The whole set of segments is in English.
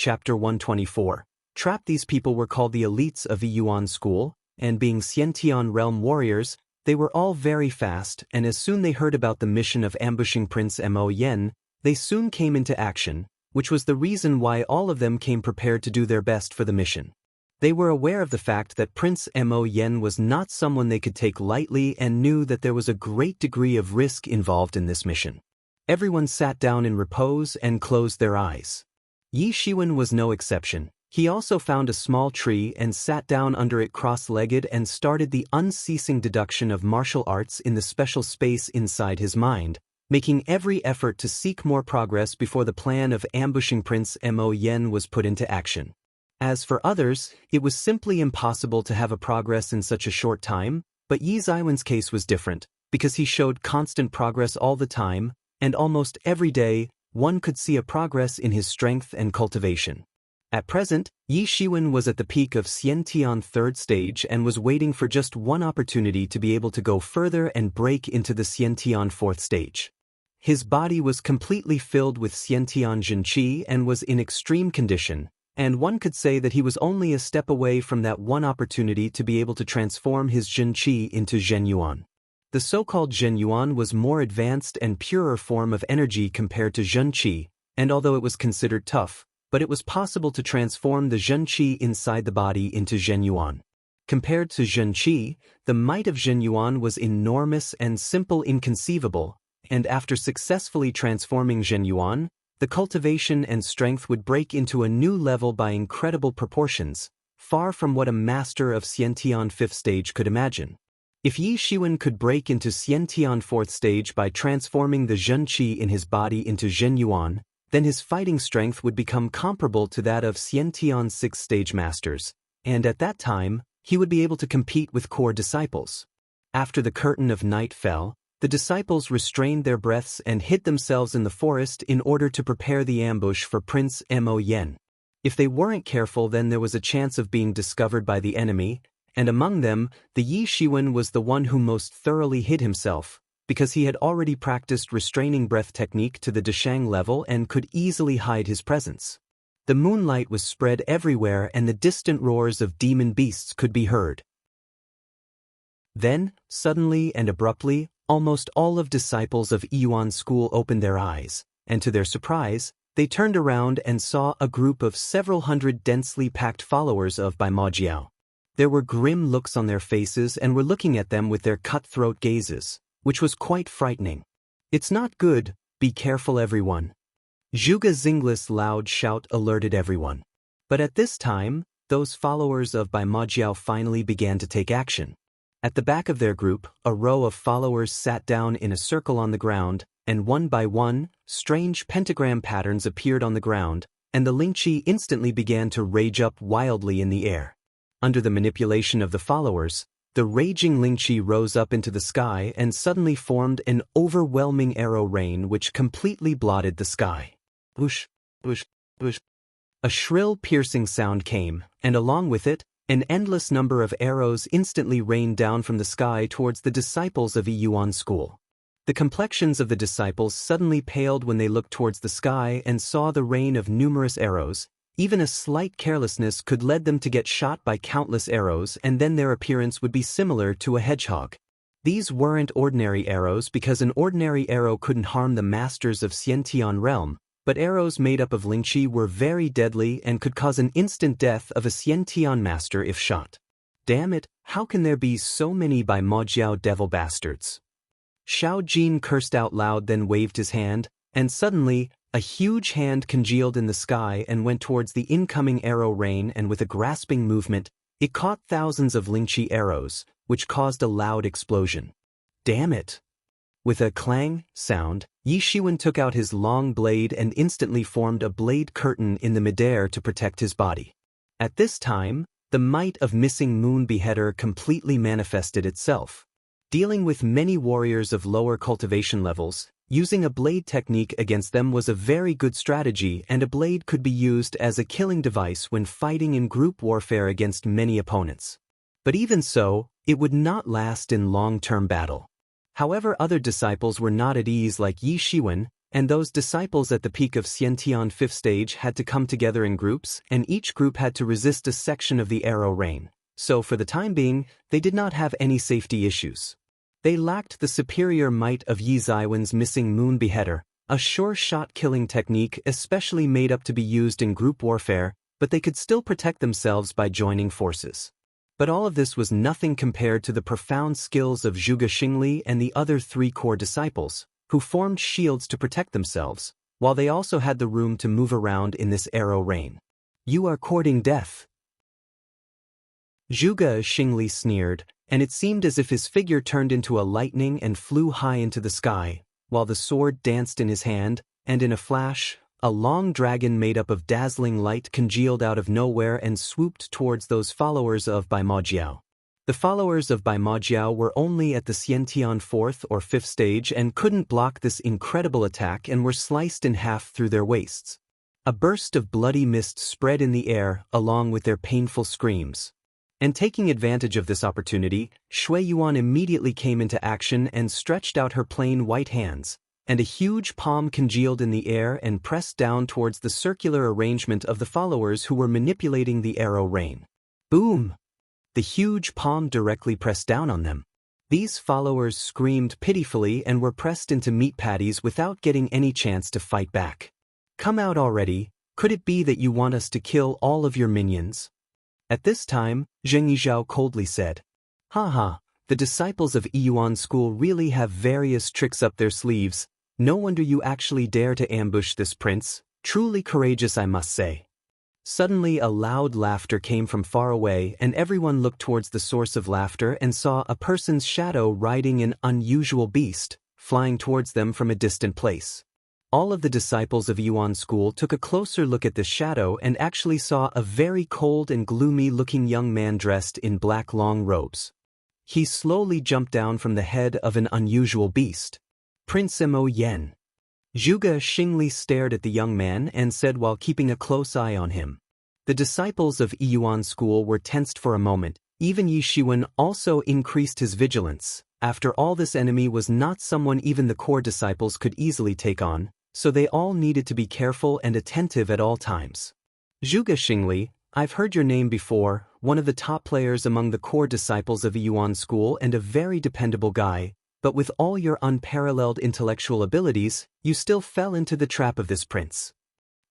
Chapter 124. These people were called the elites of the Yuan school, and being Xiantian realm warriors, they were all very fast, and as soon they heard about the mission of ambushing Prince Mo Yen, they soon came into action, which was the reason why all of them came prepared to do their best for the mission. They were aware of the fact that Prince Mo Yen was not someone they could take lightly and knew that there was a great degree of risk involved in this mission. Everyone sat down in repose and closed their eyes. Yi Shiwen was no exception. He also found a small tree and sat down under it cross-legged and started the unceasing deduction of martial arts in the special space inside his mind, making every effort to seek more progress before the plan of ambushing Prince Mo Yen was put into action. As for others, it was simply impossible to have a progress in such a short time, but Yi Ziwen's case was different, because he showed constant progress all the time, and almost every day, one could see a progress in his strength and cultivation. At present, Yi Shiwen was at the peak of Xiantian 3rd stage and was waiting for just one opportunity to be able to go further and break into the Xiantian 4th stage. His body was completely filled with Xiantian Zhenqi and was in extreme condition, and one could say that he was only a step away from that one opportunity to be able to transform his Zhenqi into Zhenyuan. The so-called Zhenyuan was more advanced and purer form of energy compared to Zhenqi, and although it was considered tough, but it was possible to transform the Zhenqi inside the body into Zhenyuan. Compared to Zhenqi, the might of Zhenyuan was enormous and simple inconceivable, and after successfully transforming Zhenyuan, the cultivation and strength would break into a new level by incredible proportions, far from what a master of Xiantian 5th stage could imagine. If Yi Shiwen could break into Xiantian 4th stage by transforming the Zhenqi in his body into Zhenyuan, then his fighting strength would become comparable to that of Xiantian 6th stage masters, and at that time, he would be able to compete with core disciples. After the curtain of night fell, the disciples restrained their breaths and hid themselves in the forest in order to prepare the ambush for Prince Mo Yen. If they weren't careful, then there was a chance of being discovered by the enemy, and among them, the Yi Shiwen was the one who most thoroughly hid himself, because he had already practiced restraining breath technique to the Deshang level and could easily hide his presence. The moonlight was spread everywhere and the distant roars of demon beasts could be heard. Then, suddenly and abruptly, almost all of disciples of Yuan school opened their eyes, and to their surprise, they turned around and saw a group of several hundred densely packed followers of Bai Majiao. There were grim looks on their faces and were looking at them with their cutthroat gazes, which was quite frightening. "It's not good, be careful everyone." Zhuge Xinglis' loud shout alerted everyone. But at this time, those followers of Bai Majiao finally began to take action. At the back of their group, a row of followers sat down in a circle on the ground, and one by one, strange pentagram patterns appeared on the ground, and the Lingqi instantly began to rage up wildly in the air. Under the manipulation of the followers, the raging Lingqi rose up into the sky and suddenly formed an overwhelming arrow rain which completely blotted the sky. Whoosh, whoosh, whoosh. A shrill piercing sound came, and along with it, an endless number of arrows instantly rained down from the sky towards the disciples of Yuan school. The complexions of the disciples suddenly paled when they looked towards the sky and saw the rain of numerous arrows. Even a slight carelessness could lead them to get shot by countless arrows, and then their appearance would be similar to a hedgehog. These weren't ordinary arrows because an ordinary arrow couldn't harm the masters of Xiantian realm, but arrows made up of Lingqi were very deadly and could cause an instant death of a Xiantian master if shot. Damn it, how can there be so many Bai Majiao devil bastards? Xiao Jin cursed out loud, then waved his hand, and suddenly, a huge hand congealed in the sky and went towards the incoming arrow rain, and with a grasping movement, it caught thousands of Lingqi arrows, which caused a loud explosion. Damn it! With a clang sound, Yi Shiwen took out his long blade and instantly formed a blade curtain in the midair to protect his body. At this time, the might of Missing Moon Beheader completely manifested itself. Dealing with many warriors of lower cultivation levels, using a blade technique against them was a very good strategy, and a blade could be used as a killing device when fighting in group warfare against many opponents. But even so, it would not last in long-term battle. However, other disciples were not at ease like Yi Shiwen, And those disciples at the peak of Xiantian 5th stage had to come together in groups, and each group had to resist a section of the arrow rain. So for the time being, they did not have any safety issues. They lacked the superior might of Yi Zaiwen's missing moon beheader, a sure-shot killing technique especially made up to be used in group warfare, but they could still protect themselves by joining forces. But all of this was nothing compared to the profound skills of Zhuge Xingli and the other 3 core disciples, who formed shields to protect themselves, while they also had the room to move around in this arrow rain. You are courting death. Zhuge Xingli sneered, and it seemed as if his figure turned into a lightning and flew high into the sky, while the sword danced in his hand, and in a flash, a long dragon made up of dazzling light congealed out of nowhere and swooped towards those followers of Bai Majiao. The followers of Bai Majiao were only at the Xiantian 4th or 5th stage and couldn't block this incredible attack and were sliced in half through their waists. A burst of bloody mist spread in the air along with their painful screams. And taking advantage of this opportunity, Shui Yuan immediately came into action and stretched out her plain white hands, and a huge palm congealed in the air and pressed down towards the circular arrangement of the followers who were manipulating the arrow rain. Boom! The huge palm directly pressed down on them. These followers screamed pitifully and were pressed into meat patties without getting any chance to fight back. Come out already, could it be that you want us to kill all of your minions? At this time, Zheng Yizhao coldly said, "Haha, the disciples of Yiyuan school really have various tricks up their sleeves. No wonder you actually dare to ambush this prince, truly courageous I must say." Suddenly a loud laughter came from far away and everyone looked towards the source of laughter and saw a person's shadow riding an unusual beast, flying towards them from a distant place. All of the disciples of Yuan school took a closer look at this shadow and actually saw a very cold and gloomy-looking young man dressed in black long robes. He slowly jumped down from the head of an unusual beast. Prince Mo Yen. Zhuge Xingli stared at the young man and said while keeping a close eye on him. The disciples of Yiyuan school were tensed for a moment. Even Yi Shiwen also increased his vigilance. After all, this enemy was not someone even the core disciples could easily take on, so they all needed to be careful and attentive at all times. Zhuge Xingli, I've heard your name before, one of the top players among the core disciples of Yiyuan school and a very dependable guy. But with all your unparalleled intellectual abilities, you still fell into the trap of this prince.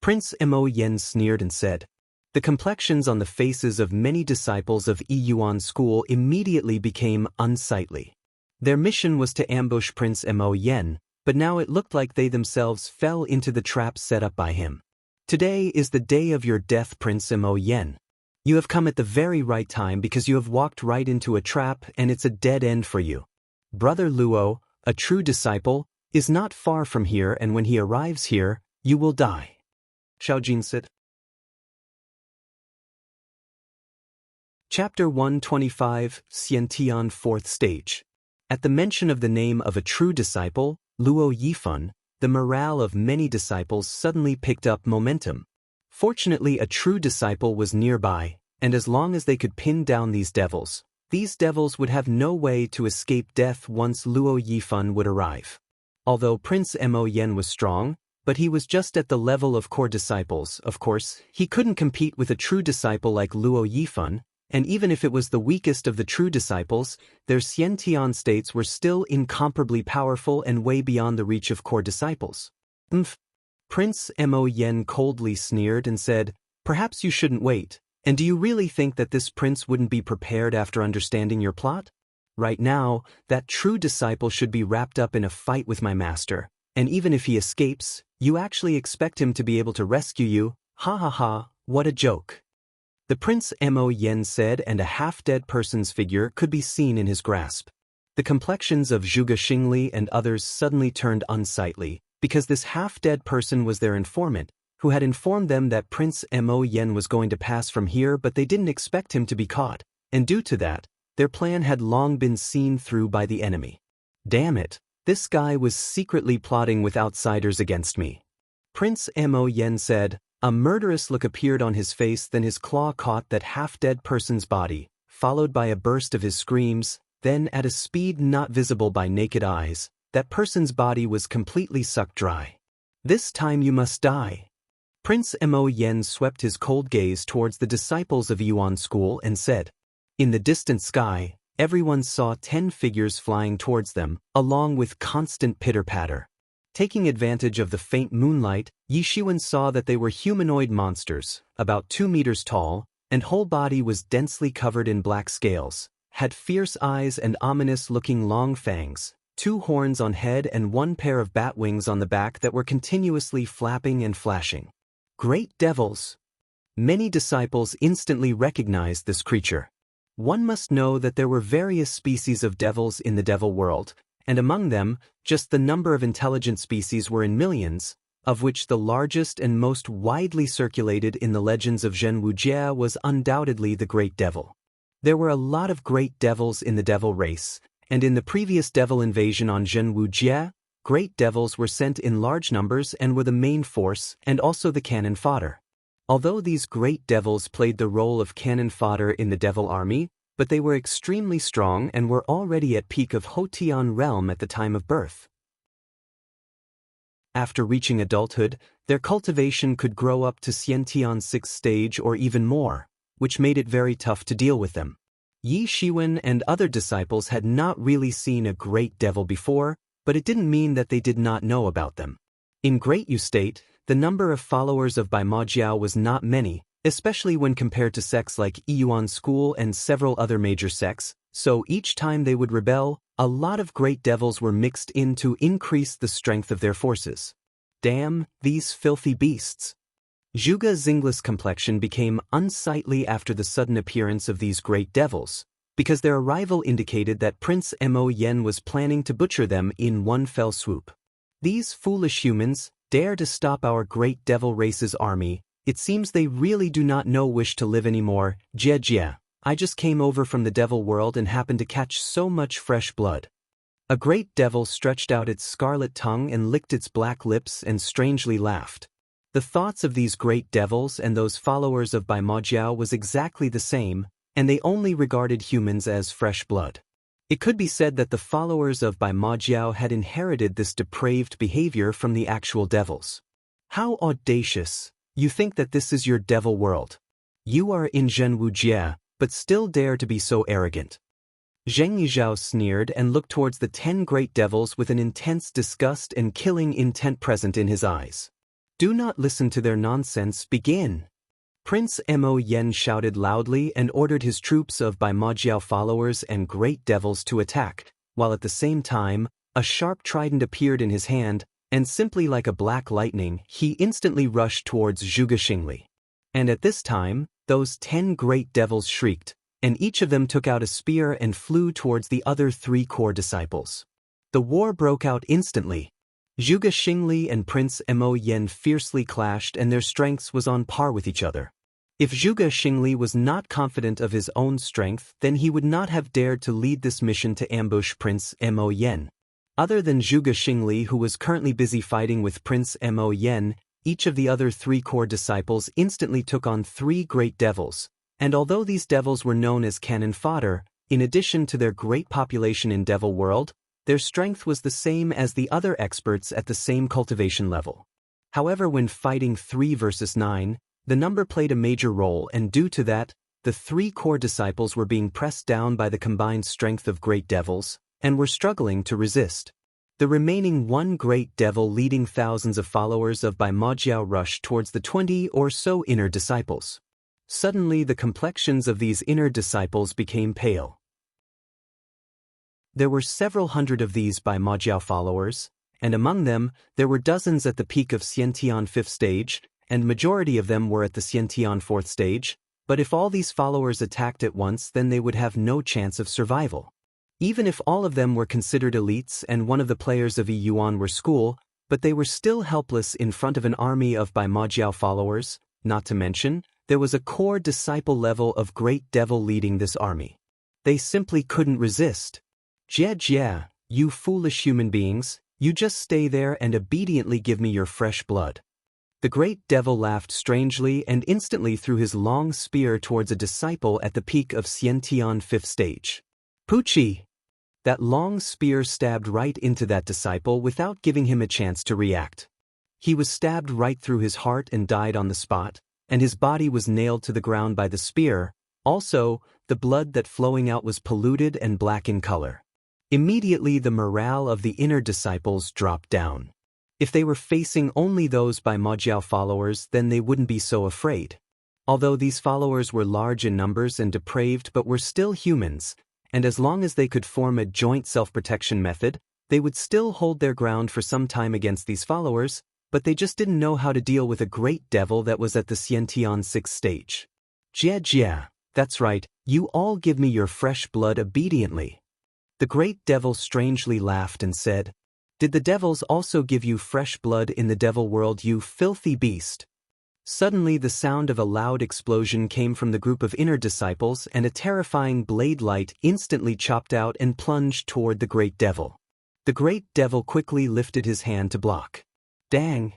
Prince Mo Yen sneered and said. The complexions on the faces of many disciples of Yiyuan school immediately became unsightly. Their mission was to ambush Prince Mo Yen, but now it looked like they themselves fell into the trap set up by him. Today is the day of your death, Prince Mo Yen. You have come at the very right time because you have walked right into a trap and it's a dead end for you. Brother Luo, a true disciple, is not far from here, and when he arrives here, you will die. Xiaojin said. Chapter 125, Xiantian 4th Stage. At the mention of the name of a true disciple, Luo Yifan, the morale of many disciples suddenly picked up momentum. Fortunately, a true disciple was nearby, and as long as they could pin down these devils would have no way to escape death once Luo Yifan would arrive. Although Prince Mo Yen was strong, but he was just at the level of core disciples. Of course, he couldn't compete with a true disciple like Luo Yifan, and even if it was the weakest of the true disciples, their Xiantian states were still incomparably powerful and way beyond the reach of core disciples. Prince Mo Yen coldly sneered and said, "Perhaps you shouldn't wait. And do you really think that this prince wouldn't be prepared after understanding your plot? Right now, that true disciple should be wrapped up in a fight with my master, and even if he escapes, you actually expect him to be able to rescue you? Ha ha ha, what a joke." The Prince Mo Yen said, and a half-dead person's figure could be seen in his grasp. The complexions of Zhuge Xingli and others suddenly turned unsightly, because this half-dead person was their informant, who had informed them that Prince Mo Yen was going to pass from here, but they didn't expect him to be caught, and due to that, their plan had long been seen through by the enemy. Damn it, this guy was secretly plotting with outsiders against me. Prince Mo Yen said. A murderous look appeared on his face, then his claw caught that half-dead person's body, followed by a burst of his screams, then at a speed not visible by naked eyes, that person's body was completely sucked dry. This time you must die." Prince Mo Yen swept his cold gaze towards the disciples of Yuan school and said. In the distant sky, everyone saw 10 figures flying towards them, along with constant pitter-patter. Taking advantage of the faint moonlight, Yi Shiwen saw that they were humanoid monsters, about 2 meters tall, and whole body was densely covered in black scales, had fierce eyes and ominous-looking long fangs, 2 horns on head and 1 pair of bat wings on the back that were continuously flapping and flashing. Great devils! Many disciples instantly recognized this creature. One must know that there were various species of devils in the devil world, and among them, just the number of intelligent species were in millions, of which the largest and most widely circulated in the legends of Zhen Wujie was undoubtedly the Great Devil. There were a lot of great devils in the devil race, and in the previous devil invasion on Zhen Wujie, great devils were sent in large numbers and were the main force and also the cannon fodder. Although these great devils played the role of cannon fodder in the devil army, but they were extremely strong and were already at peak of Hotian realm at the time of birth. After reaching adulthood, their cultivation could grow up to Xiantian 6th stage or even more, which made it very tough to deal with them. Yi Shiwen and other disciples had not really seen a great devil before, but it didn't mean that they did not know about them. In Great Yu State, the number of followers of Bai Ma Jiao was not many, especially when compared to sects like Yuan School and several other major sects, so each time they would rebel, a lot of great devils were mixed in to increase the strength of their forces. Damn, these filthy beasts! Zhuge Xingle's complexion became unsightly after the sudden appearance of these great devils, because their arrival indicated that Prince Mo Yen was planning to butcher them in one fell swoop. These foolish humans dare to stop our great devil race's army. It seems they really do not wish to live anymore. Jie, I just came over from the devil world and happened to catch so much fresh blood. A great devil stretched out its scarlet tongue and licked its black lips and strangely laughed. The thoughts of these great devils and those followers of Bai Ma Jiao was exactly the same, and they only regarded humans as fresh blood. It could be said that the followers of Bai Ma Jiao had inherited this depraved behavior from the actual devils. How audacious! You think that this is your devil world. You are in Zhen Wujie, but still dare to be so arrogant. Zheng Yizhao sneered and looked towards the 10 great devils with an intense disgust and killing intent present in his eyes. Do not listen to their nonsense, begin! Prince Mo Yen shouted loudly and ordered his troops of Bai Ma Jiao followers and great devils to attack, while at the same time, a sharp trident appeared in his hand, and simply like a black lightning, he instantly rushed towards Zhuge Xingli. And at this time, those 10 great devils shrieked, and each of them took out a spear and flew towards the other 3 core disciples. The war broke out instantly. Zhuge Xingli and Prince Mo Yen fiercely clashed and their strengths was on par with each other. If Zhuge Xingli was not confident of his own strength, then he would not have dared to lead this mission to ambush Prince Mo Yen. Other than Zhuge Xingli, who was currently busy fighting with Prince Mo Yen, each of the other 3 core disciples instantly took on 3 great devils, and although these devils were known as cannon fodder, in addition to their great population in Devil World, their strength was the same as the other experts at the same cultivation level. However, when fighting 3 versus 9, the number played a major role, and due to that, the 3 core disciples were being pressed down by the combined strength of great devils, and were struggling to resist. The remaining 1 great devil leading thousands of followers of Bai Ma Jiao rushed towards the 20 or so inner disciples. Suddenly the complexions of these inner disciples became pale. There were several hundred of these Bai Ma Jiao followers, and among them, there were dozens at the peak of Xiantian 5th stage, and majority of them were at the Xiantian 4th stage, but if all these followers attacked at once, then they would have no chance of survival. Even if all of them were considered elites and one of the players of Yuan were school, but they were still helpless in front of an army of Bai Ma Jiao followers, not to mention, there was a core disciple level of great devil leading this army. They simply couldn't resist. Jie, you foolish human beings, you just stay there and obediently give me your fresh blood. The great devil laughed strangely and instantly threw his long spear towards a disciple at the peak of Xiantian 5th stage. Puchi! That long spear stabbed right into that disciple without giving him a chance to react. He was stabbed right through his heart and died on the spot, and his body was nailed to the ground by the spear. Also, the blood that flowing out was polluted and black in color. Immediately the morale of the inner disciples dropped down. If they were facing only those by Mojiao followers, then they wouldn't be so afraid. Although these followers were large in numbers and depraved but were still humans, and as long as they could form a joint self-protection method, they would still hold their ground for some time against these followers, but they just didn't know how to deal with a great devil that was at the Xiantian 6th stage. Jia, that's right, you all give me your fresh blood obediently. The great devil strangely laughed and said, "Did the devils also give you fresh blood in the devil world, you filthy beast?" Suddenly the sound of a loud explosion came from the group of inner disciples, and a terrifying blade light instantly chopped out and plunged toward the great devil. The great devil quickly lifted his hand to block. Dang!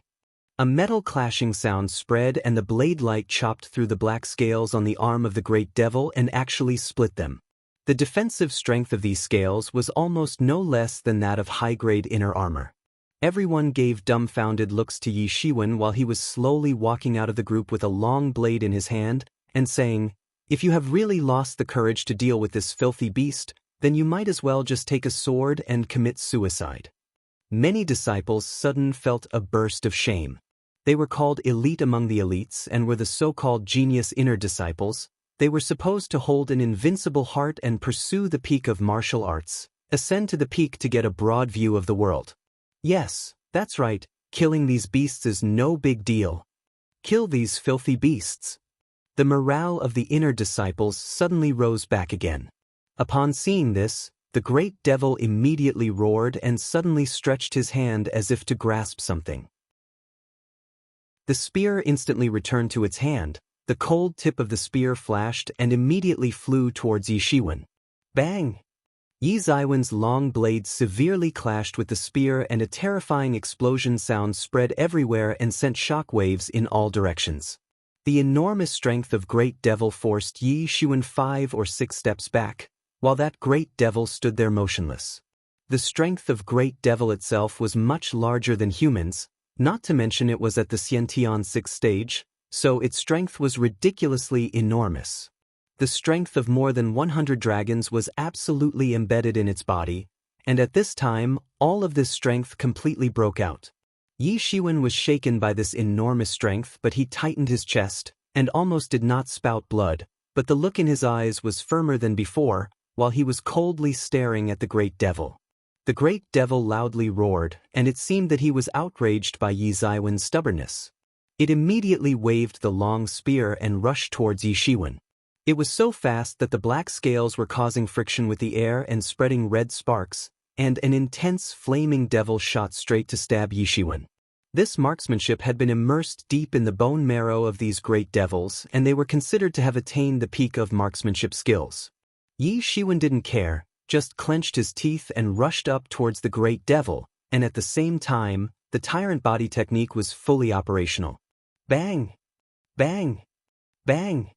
A metal clashing sound spread, and the blade light chopped through the black scales on the arm of the great devil and actually split them. The defensive strength of these scales was almost no less than that of high-grade inner armor. Everyone gave dumbfounded looks to Yi Shiwen while he was slowly walking out of the group with a long blade in his hand and saying, "If you have really lost the courage to deal with this filthy beast, then you might as well just take a sword and commit suicide." Many disciples suddenly felt a burst of shame. They were called elite among the elites and were the so-called genius inner disciples. They were supposed to hold an invincible heart and pursue the peak of martial arts, ascend to the peak to get a broad view of the world. Yes, that's right, killing these beasts is no big deal. Kill these filthy beasts. The morale of the inner disciples suddenly rose back again. Upon seeing this, the great devil immediately roared and suddenly stretched his hand as if to grasp something. The spear instantly returned to its hand, the cold tip of the spear flashed and immediately flew towards Yi Shiwen. Bang! Yi Ziwen's long blade severely clashed with the spear, and a terrifying explosion sound spread everywhere and sent shock waves in all directions. The enormous strength of Great Devil forced Yi Shiwen 5 or 6 steps back, while that Great Devil stood there motionless. The strength of Great Devil itself was much larger than humans, not to mention it was at the Xiantian 6th stage, so its strength was ridiculously enormous. The strength of more than 100 dragons was absolutely embedded in its body, and at this time, all of this strength completely broke out. Yi Shiwen was shaken by this enormous strength, but he tightened his chest, and almost did not spout blood, but the look in his eyes was firmer than before, while he was coldly staring at the Great Devil. The Great Devil loudly roared, and it seemed that he was outraged by Yi Ziwen's stubbornness. It immediately waved the long spear and rushed towards Yi Shiwen. It was so fast that the black scales were causing friction with the air and spreading red sparks, and an intense flaming devil shot straight to stab Yi Shiwen. This marksmanship had been immersed deep in the bone marrow of these great devils, and they were considered to have attained the peak of marksmanship skills. Yi Shiwen didn't care, just clenched his teeth and rushed up towards the great devil, and at the same time, the tyrant body technique was fully operational. Bang! Bang! Bang!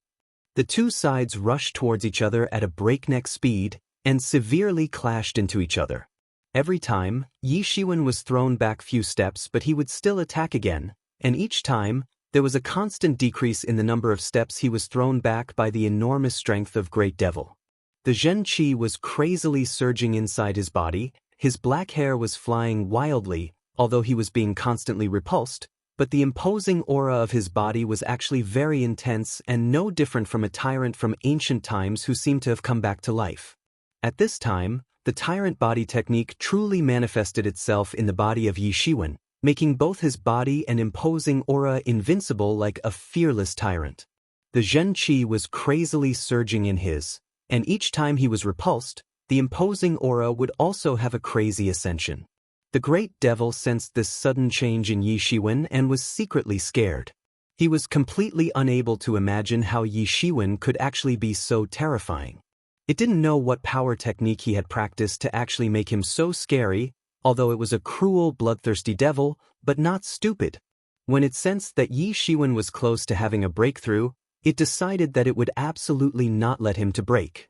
The two sides rushed towards each other at a breakneck speed and severely clashed into each other. Every time, Yi Shiwen was thrown back few steps, but he would still attack again, and each time, there was a constant decrease in the number of steps he was thrown back by the enormous strength of Great Devil. The Zhen Qi was crazily surging inside his body, his black hair was flying wildly, although he was being constantly repulsed, but the imposing aura of his body was actually very intense and no different from a tyrant from ancient times who seemed to have come back to life. At this time, the tyrant body technique truly manifested itself in the body of Yi Shiwen, making both his body and imposing aura invincible like a fearless tyrant. The Zhen Qi was crazily surging in his, and each time he was repulsed, the imposing aura would also have a crazy ascension. The Great Devil sensed this sudden change in Yi Shiwen and was secretly scared. He was completely unable to imagine how Yi Shiwen could actually be so terrifying. It didn't know what power technique he had practiced to actually make him so scary, although it was a cruel, bloodthirsty devil, but not stupid. When it sensed that Yi Shiwen was close to having a breakthrough, it decided that it would absolutely not let him to break.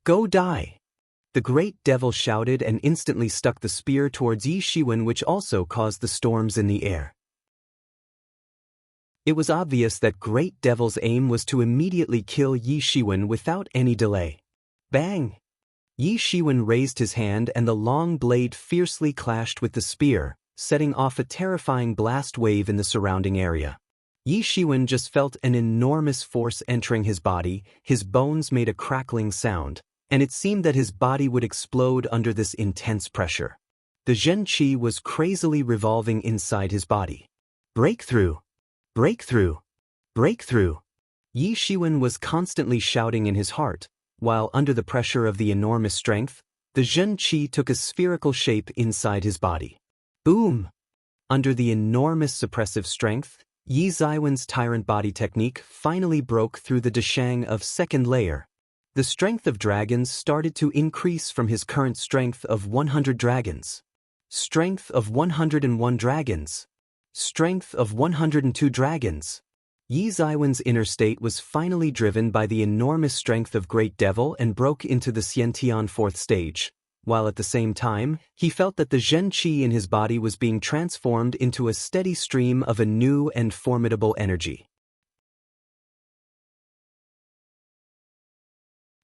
Go die! The Great Devil shouted and instantly stuck the spear towards Yi Shiwen, which also caused the storms in the air. It was obvious that Great Devil's aim was to immediately kill Yi Shiwen without any delay. Bang! Yi Shiwen raised his hand and the long blade fiercely clashed with the spear, setting off a terrifying blast wave in the surrounding area. Yi Shiwen just felt an enormous force entering his body, his bones made a crackling sound, and it seemed that his body would explode under this intense pressure. The Zhen Qi was crazily revolving inside his body. Breakthrough! Breakthrough! Breakthrough! Yi Shiwen was constantly shouting in his heart, while under the pressure of the enormous strength, the Zhen Qi took a spherical shape inside his body. Boom! Under the enormous suppressive strength, Yi Ziwen's tyrant body technique finally broke through the Deshang of second layer. The strength of dragons started to increase from his current strength of 100 dragons. Strength of 101 dragons. Strength of 102 dragons. Yi Ziwen's inner state was finally driven by the enormous strength of Great Devil and broke into the Xiantian fourth stage, while at the same time, he felt that the Zhen Qi in his body was being transformed into a steady stream of a new and formidable energy.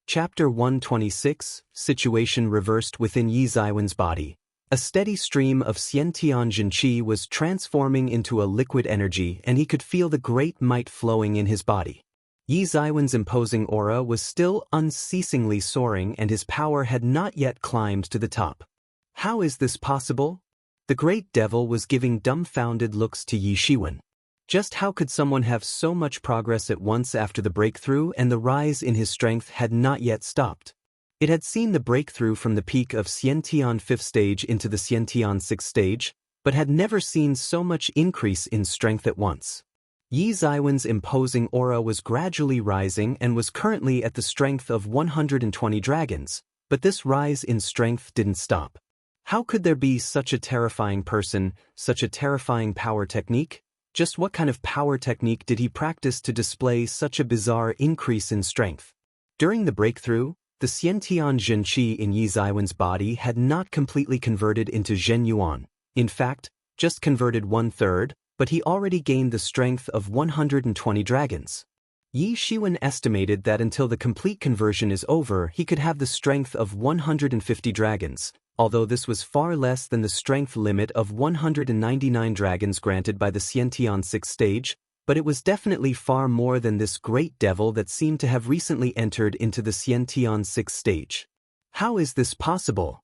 Chapter 126, Situation Reversed Within Yi Ziwen's Body. A steady stream of Xiantian Zhen Qi was transforming into a liquid energy and he could feel the great might flowing in his body. Yi Ziwen's imposing aura was still unceasingly soaring and his power had not yet climbed to the top. How is this possible? The Great Devil was giving dumbfounded looks to Yi Shiwen. Just how could someone have so much progress at once after the breakthrough and the rise in his strength had not yet stopped? It had seen the breakthrough from the peak of Xiantian 5th stage into the Xiantian 6th stage, but had never seen so much increase in strength at once. Yi Ziwen's imposing aura was gradually rising and was currently at the strength of 120 dragons, but this rise in strength didn't stop. How could there be such a terrifying person, such a terrifying power technique? Just what kind of power technique did he practice to display such a bizarre increase in strength? During the breakthrough, the Xiantian Zhen Qi in Yi Ziwen's body had not completely converted into Zhen Yuan, in fact, just converted 1/3, but he already gained the strength of 120 dragons. Yi Shiwen estimated that until the complete conversion is over he could have the strength of 150 dragons, although this was far less than the strength limit of 199 dragons granted by the Xiantian 6th stage, but it was definitely far more than this Great Devil that seemed to have recently entered into the Xiantian 6th stage. How is this possible?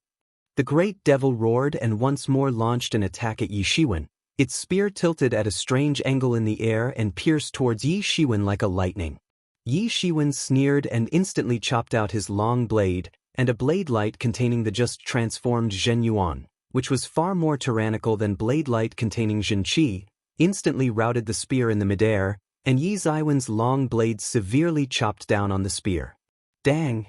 The Great Devil roared and once more launched an attack at Yi Shiwen. Its spear tilted at a strange angle in the air and pierced towards Yi Shiwen like a lightning. Yi Shiwen sneered and instantly chopped out his long blade, and a blade light containing the just transformed Zhen Yuan, which was far more tyrannical than blade light containing Zhen Qi, instantly routed the spear in the midair, and Yi Ziwen's long blade severely chopped down on the spear. Dang!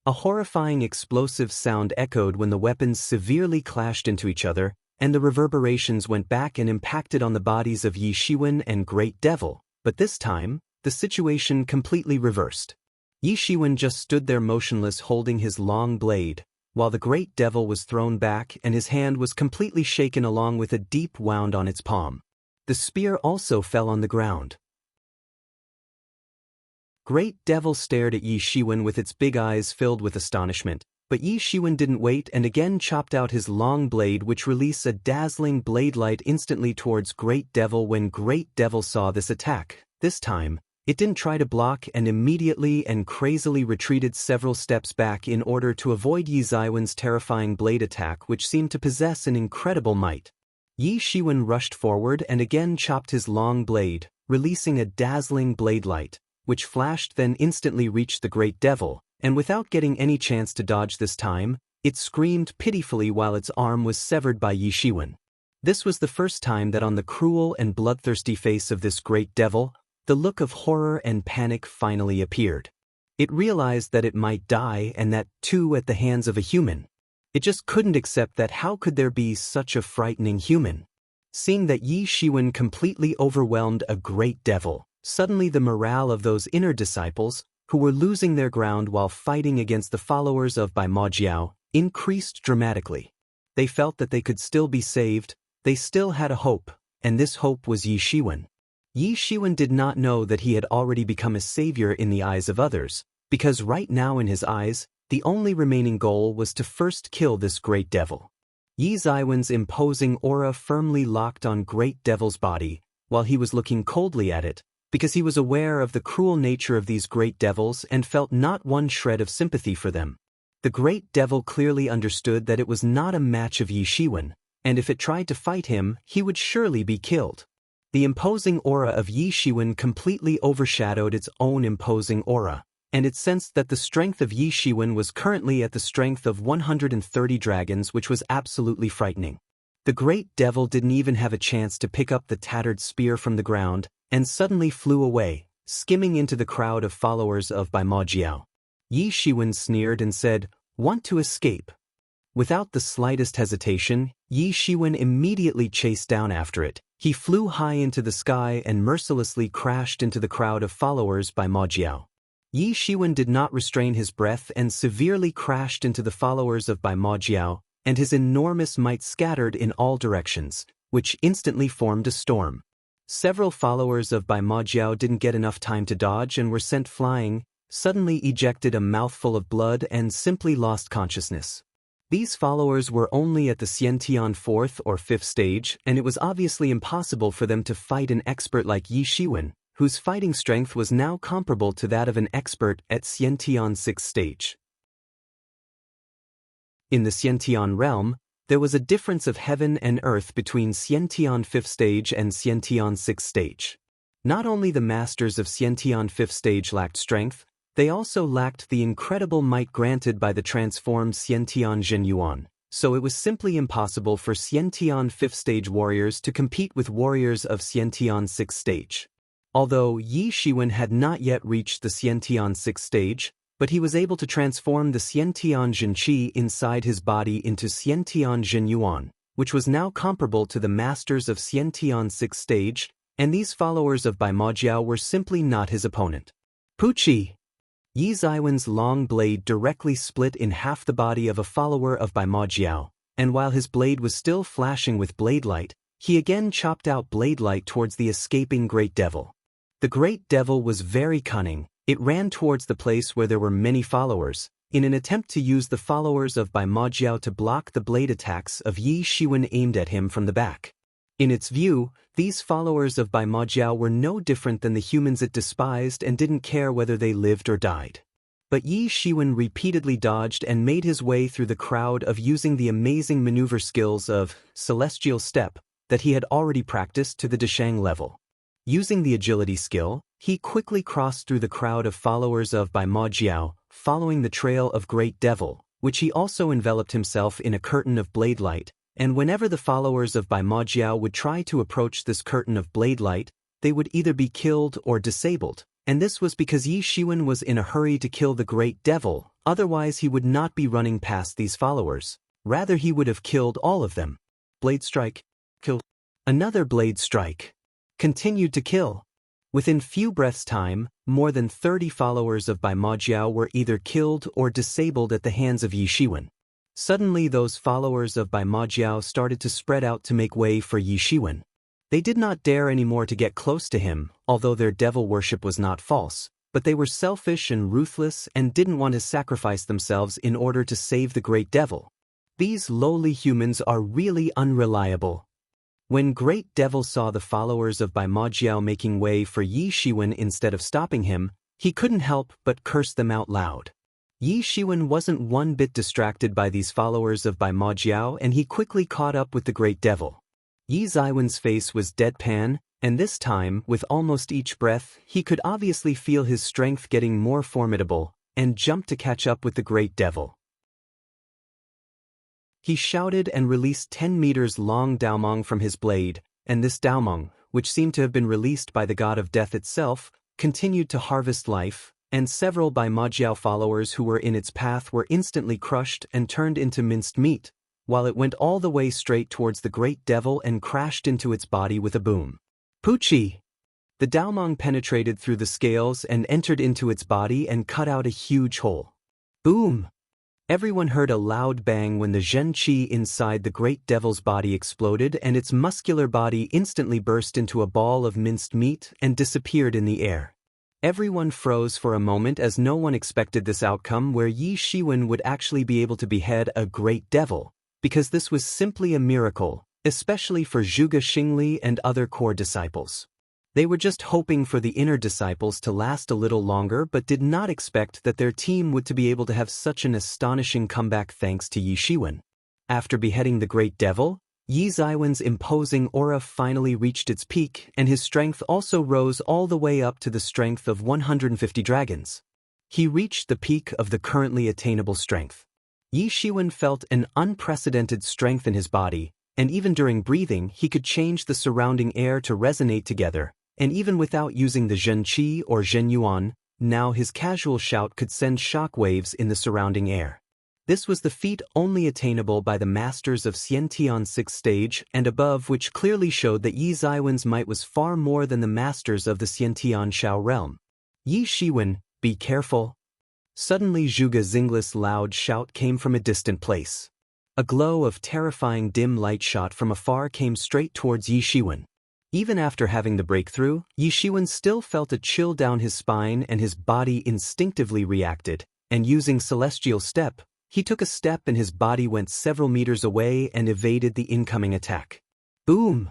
A horrifying explosive sound echoed when the weapons severely clashed into each other, and the reverberations went back and impacted on the bodies of Yi Shiwen and Great Devil, but this time, the situation completely reversed. Yi Shiwen just stood there motionless holding his long blade, while the Great Devil was thrown back and his hand was completely shaken along with a deep wound on its palm. The spear also fell on the ground. Great Devil stared at Yi Shiwen with its big eyes filled with astonishment, but Yi Shiwen didn't wait and again chopped out his long blade which released a dazzling blade light instantly towards Great Devil. When Great Devil saw this attack, this time, it didn't try to block and immediately and crazily retreated several steps back in order to avoid Yi Ziwen's terrifying blade attack which seemed to possess an incredible might. Yi Shiwen rushed forward and again chopped his long blade, releasing a dazzling blade light, which flashed then instantly reached the Great Devil, and without getting any chance to dodge this time, it screamed pitifully while its arm was severed by Yi Shiwen. This was the first time that on the cruel and bloodthirsty face of this Great Devil, the look of horror and panic finally appeared. It realized that it might die and that, too, at the hands of a human. It just couldn't accept that how could there be such a frightening human. Seeing that Yi Shiwen completely overwhelmed a Great Devil, suddenly the morale of those inner disciples, who were losing their ground while fighting against the followers of Bai Majiao, increased dramatically. They felt that they could still be saved, they still had a hope, and this hope was Yi Shiwen. Yi Shiwen did not know that he had already become a savior in the eyes of others, because right now in his eyes, the only remaining goal was to first kill this great devil. Yi Ziwen's imposing aura firmly locked on Great Devil's body, while he was looking coldly at it, because he was aware of the cruel nature of these great devils and felt not one shred of sympathy for them. The great devil clearly understood that it was not a match of Yi Shiwen, and if it tried to fight him, he would surely be killed. The imposing aura of Yi Shiwen completely overshadowed its own imposing aura, and it sensed that the strength of Yi Shiwen was currently at the strength of 130 dragons, which was absolutely frightening. The great devil didn't even have a chance to pick up the tattered spear from the ground, and suddenly flew away, skimming into the crowd of followers of Bai Ma Jiao. Yi Shiwen sneered and said, "Want to escape?" Without the slightest hesitation, Yi Shiwen immediately chased down after it. He flew high into the sky and mercilessly crashed into the crowd of followers Bai Ma Jiao. Yi Shiwen did not restrain his breath and severely crashed into the followers of Bai Ma Jiao, and his enormous might scattered in all directions, which instantly formed a storm. Several followers of Bai Ma Jiao didn't get enough time to dodge and were sent flying, suddenly ejected a mouthful of blood and simply lost consciousness. These followers were only at the Xiantian 4th or 5th stage, and it was obviously impossible for them to fight an expert like Yi Shiwen, whose fighting strength was now comparable to that of an expert at Xiantian 6th stage. In the Xiantian realm, there was a difference of heaven and earth between Xiantian 5th stage and Xiantian 6th stage. Not only the masters of Xiantian 5th stage lacked strength, they also lacked the incredible might granted by the transformed Xiantian Zhenyuan, so it was simply impossible for Xiantian 5th stage warriors to compete with warriors of Xiantian 6th stage. Although Yi Shiwen had not yet reached the Xiantian 6th stage, but he was able to transform the Xiantian Zhenqi inside his body into Xiantian Zhenyuan, which was now comparable to the masters of Xiantian 6th stage, and these followers of Bai Ma Jiao were simply not his opponent. Puchi! Yi Ziwen's long blade directly split in half the body of a follower of Bai Ma Jiao, and while his blade was still flashing with blade light, he again chopped out blade light towards the escaping great devil. The great devil was very cunning. It ran towards the place where there were many followers, in an attempt to use the followers of Bai Ma Jiao to block the blade attacks of Yi Shiwen aimed at him from the back. In its view, these followers of Bai Ma Jiao were no different than the humans it despised and didn't care whether they lived or died. But Yi Shiwen repeatedly dodged and made his way through the crowd of using the amazing maneuver skills of Celestial Step that he had already practiced to the Deshang level. Using the agility skill, he quickly crossed through the crowd of followers of Bai Ma Jiao, following the trail of Great Devil, which he also enveloped himself in a curtain of blade light, and whenever the followers of Bai Ma Jiao would try to approach this curtain of blade light, they would either be killed or disabled, and this was because Yi Shiwen was in a hurry to kill the Great Devil, otherwise he would not be running past these followers. Rather he would have killed all of them. Blade strike. Kill. Another blade strike. Continued to kill. Within few breaths' time, more than 30 followers of Bai Ma Jiao were either killed or disabled at the hands of Yi Shiwen. Suddenly those followers of Bai Ma Jiao started to spread out to make way for Yi Shiwen. They did not dare anymore to get close to him, although their devil worship was not false, but they were selfish and ruthless and didn't want to sacrifice themselves in order to save the great devil. These lowly humans are really unreliable. When Great Devil saw the followers of Bai Ma Jiao making way for Yi Shiwen instead of stopping him, he couldn't help but curse them out loud. Yi Shiwen wasn't one bit distracted by these followers of Bai Ma Jiao, and he quickly caught up with the Great Devil. Yi Ziwen's face was deadpan, and this time, with almost each breath, he could obviously feel his strength getting more formidable, and jumped to catch up with the Great Devil. He shouted and released 10 meters long Daomong from his blade, and this Daomong, which seemed to have been released by the god of death itself, continued to harvest life, and several Bai Ma Jiao followers who were in its path were instantly crushed and turned into minced meat, while it went all the way straight towards the Great Devil and crashed into its body with a boom. Puchi! The Daomong penetrated through the scales and entered into its body and cut out a huge hole. Boom! Everyone heard a loud bang when the Zhen Qi inside the great devil's body exploded and its muscular body instantly burst into a ball of minced meat and disappeared in the air. Everyone froze for a moment as no one expected this outcome where Yi Shiwen would actually be able to behead a great devil, because this was simply a miracle, especially for Zhuge Xingli and other core disciples. They were just hoping for the inner disciples to last a little longer but did not expect that their team would be able to have such an astonishing comeback thanks to Yi Shiwen. After beheading the great devil, Yi Ziwen's imposing aura finally reached its peak and his strength also rose all the way up to the strength of 150 dragons. He reached the peak of the currently attainable strength. Yi Shiwen felt an unprecedented strength in his body, and even during breathing he could change the surrounding air to resonate together. And even without using the Zhen Qi or Zhen Yuan, now his casual shout could send shock waves in the surrounding air. This was the feat only attainable by the masters of Xiantian 6th stage and above, which clearly showed that Yi Ziwen's might was far more than the masters of the Xiantian Shao realm. Yi Shiwen, be careful. Suddenly Zhuge Xingli's loud shout came from a distant place. A glow of terrifying dim light shot from afar came straight towards Yi Shiwen. Even after having the breakthrough, Yi Shiwen still felt a chill down his spine and his body instinctively reacted, and using Celestial Step, he took a step and his body went several meters away and evaded the incoming attack. Boom!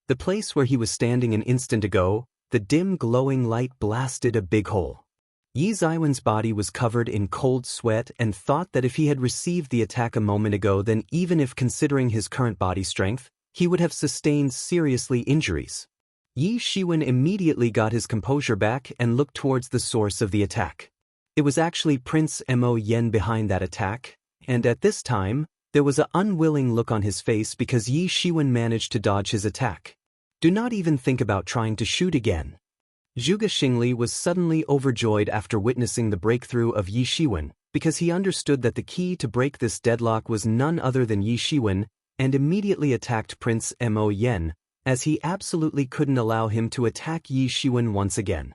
The place where he was standing an instant ago, the dim glowing light blasted a big hole. Yi Ziwen's body was covered in cold sweat and thought that if he had received the attack a moment ago, then even if considering his current body strength, he would have sustained seriously injuries. Yi Shiwen immediately got his composure back and looked towards the source of the attack. It was actually Prince Mo Yen behind that attack, and at this time, there was an unwilling look on his face because Yi Shiwen managed to dodge his attack. Do not even think about trying to shoot again. Zhuge Xingli was suddenly overjoyed after witnessing the breakthrough of Yi Shiwen, because he understood that the key to break this deadlock was none other than Yi Shiwen, and immediately attacked Prince Mo Yen, as he absolutely couldn't allow him to attack Yi Shiwen once again.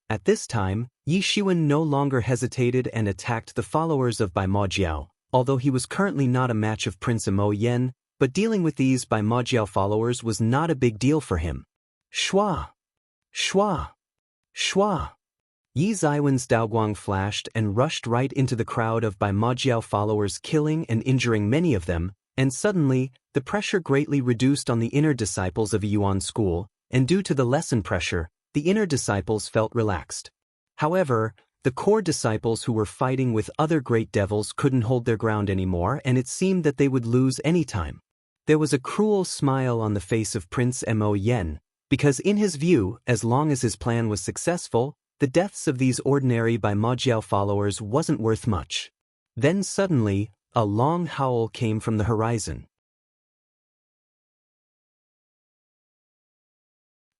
At this time, Yi Shiwen no longer hesitated and attacked the followers of Bai Majiao, although he was currently not a match of Prince Mo Yen, but dealing with these Bai Majiao followers was not a big deal for him. Shua! Shua! Shua! Yi Ziwen's Daoguang flashed and rushed right into the crowd of Bai Majiao followers, killing and injuring many of them, and suddenly, the pressure greatly reduced on the inner disciples of Yuan school, and due to the lesson pressure, the inner disciples felt relaxed. However, the core disciples who were fighting with other great devils couldn't hold their ground anymore, and it seemed that they would lose any time. There was a cruel smile on the face of Prince Mo Yen, because in his view, as long as his plan was successful, the deaths of these ordinary Bai Majiao followers wasn't worth much. Then suddenly, a long howl came from the horizon.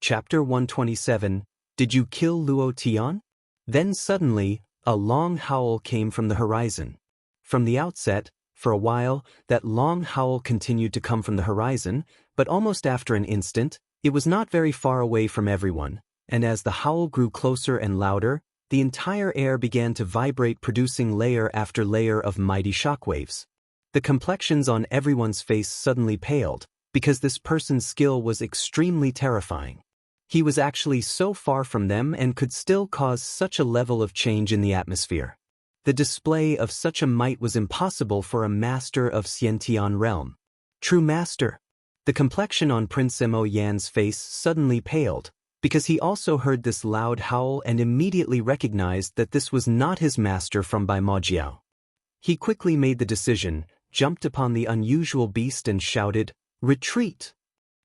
Chapter 127, Did you kill Luo Tian? Then suddenly, a long howl came from the horizon. From the outset, for a while, that long howl continued to come from the horizon, but almost after an instant, it was not very far away from everyone, and as the howl grew closer and louder, the entire air began to vibrate, producing layer after layer of mighty shockwaves. The complexions on everyone's face suddenly paled, because this person's skill was extremely terrifying. He was actually so far from them and could still cause such a level of change in the atmosphere. The display of such a might was impossible for a master of Xiantian realm. True master. The complexion on Prince Mo Yan's face suddenly paled, because he also heard this loud howl and immediately recognized that this was not his master from Bai Majiao. He quickly made the decision, jumped upon the unusual beast and shouted, "Retreat!"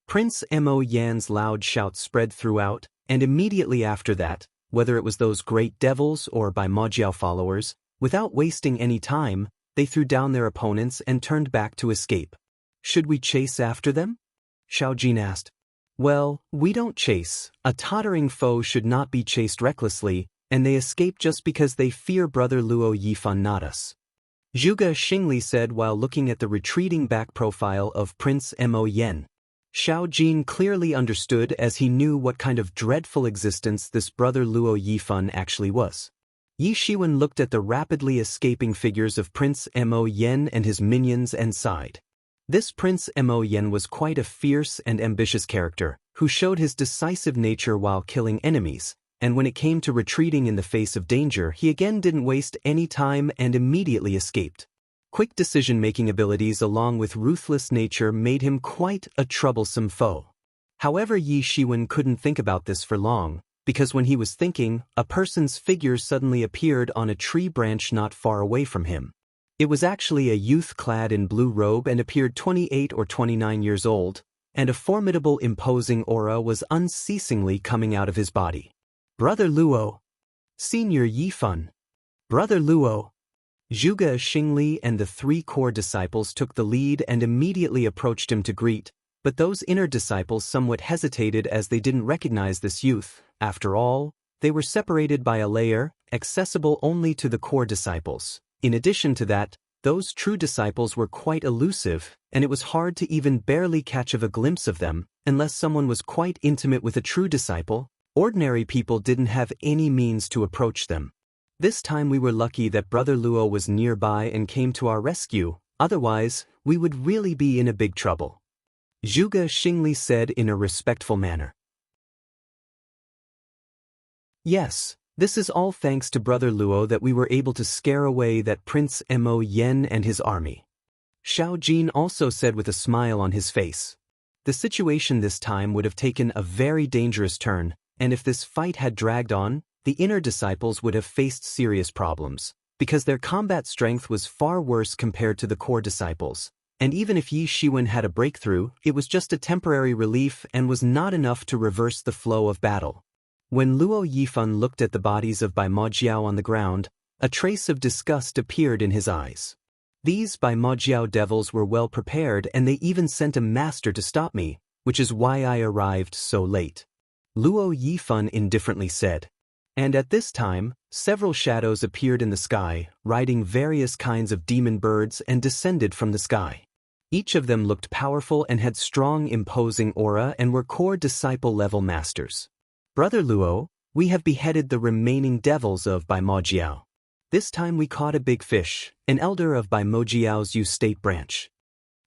Prince Mo Yan's loud shout spread throughout, and immediately after that, whether it was those great devils or Bai Majiao followers, without wasting any time, they threw down their opponents and turned back to escape. Should we chase after them? Xiaojin asked. Well, we don't chase. A tottering foe should not be chased recklessly, and they escape just because they fear brother Luo Yifan, not us. Zhuge Xingli said while looking at the retreating back profile of Prince Mo Yen. Xiaojin clearly understood as he knew what kind of dreadful existence this brother Luo Yifan actually was. Yi Shiwen looked at the rapidly escaping figures of Prince Mo Yen and his minions and sighed. This Prince Mo Yen was quite a fierce and ambitious character, who showed his decisive nature while killing enemies, and when it came to retreating in the face of danger, he again didn't waste any time and immediately escaped. Quick decision-making abilities along with ruthless nature made him quite a troublesome foe. However, Yi Shiwen couldn't think about this for long, because when he was thinking, a person's figure suddenly appeared on a tree branch not far away from him. It was actually a youth clad in blue robe and appeared 28 or 29 years old, and a formidable imposing aura was unceasingly coming out of his body. Brother Luo. Senior Yi Fun. Brother Luo. Zhuge Xingli and the 3 core disciples took the lead and immediately approached him to greet, but those inner disciples somewhat hesitated as they didn't recognize this youth. After all, they were separated by a layer, accessible only to the core disciples. In addition to that, those true disciples were quite elusive, and it was hard to even barely catch a glimpse of them, unless someone was quite intimate with a true disciple. Ordinary people didn't have any means to approach them. This time we were lucky that Brother Luo was nearby and came to our rescue, otherwise, we would really be in a big trouble. Zhuge Xingli said in a respectful manner. Yes, this is all thanks to Brother Luo that we were able to scare away that Prince Mo Yen and his army. Xiao Jin also said with a smile on his face. The situation this time would have taken a very dangerous turn, and if this fight had dragged on, the inner disciples would have faced serious problems, because their combat strength was far worse compared to the core disciples. And even if Yi Shiwen had a breakthrough, it was just a temporary relief and was not enough to reverse the flow of battle. When Luo Yifan looked at the bodies of Bai Majiao on the ground, a trace of disgust appeared in his eyes. These Bai Majiao devils were well prepared and they even sent a master to stop me, which is why I arrived so late. Luo Yifan indifferently said. And at this time, several shadows appeared in the sky, riding various kinds of demon birds and descended from the sky. Each of them looked powerful and had strong imposing aura and were core disciple-level masters. Brother Luo, we have beheaded the remaining devils of Bai Majiao. This time we caught a big fish, an elder of Bai Majiao's Yu State branch.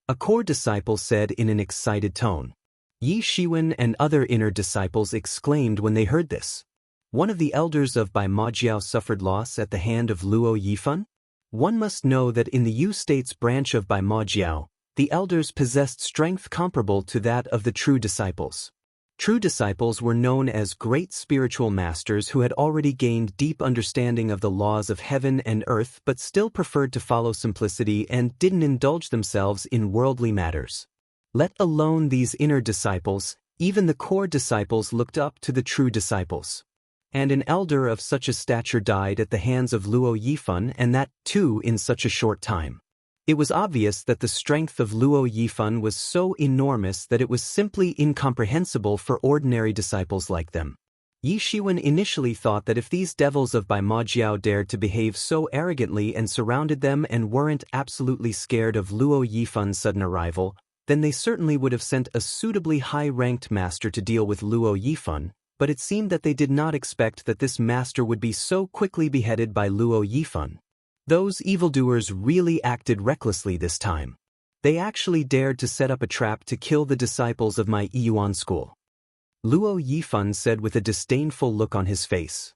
A core disciple said in an excited tone. Yi Shiwen and other inner disciples exclaimed when they heard this. One of the elders of Bai Majiao suffered loss at the hand of Luo Yifan? One must know that in the Yu State's branch of Bai Majiao, the elders possessed strength comparable to that of the true disciples. True disciples were known as great spiritual masters who had already gained deep understanding of the laws of heaven and earth but still preferred to follow simplicity and didn't indulge themselves in worldly matters. Let alone these inner disciples, even the core disciples looked up to the true disciples. And an elder of such a stature died at the hands of Luo Yifan, and that, too, in such a short time. It was obvious that the strength of Luo Yifan was so enormous that it was simply incomprehensible for ordinary disciples like them. Yi Shiwen initially thought that if these devils of Bai Majiao dared to behave so arrogantly and surrounded them and weren't absolutely scared of Luo Yifan's sudden arrival, then they certainly would have sent a suitably high-ranked master to deal with Luo Yifan, but it seemed that they did not expect that this master would be so quickly beheaded by Luo Yifan. Those evildoers really acted recklessly this time. They actually dared to set up a trap to kill the disciples of my Yuan school. Luo Yifan said with a disdainful look on his face.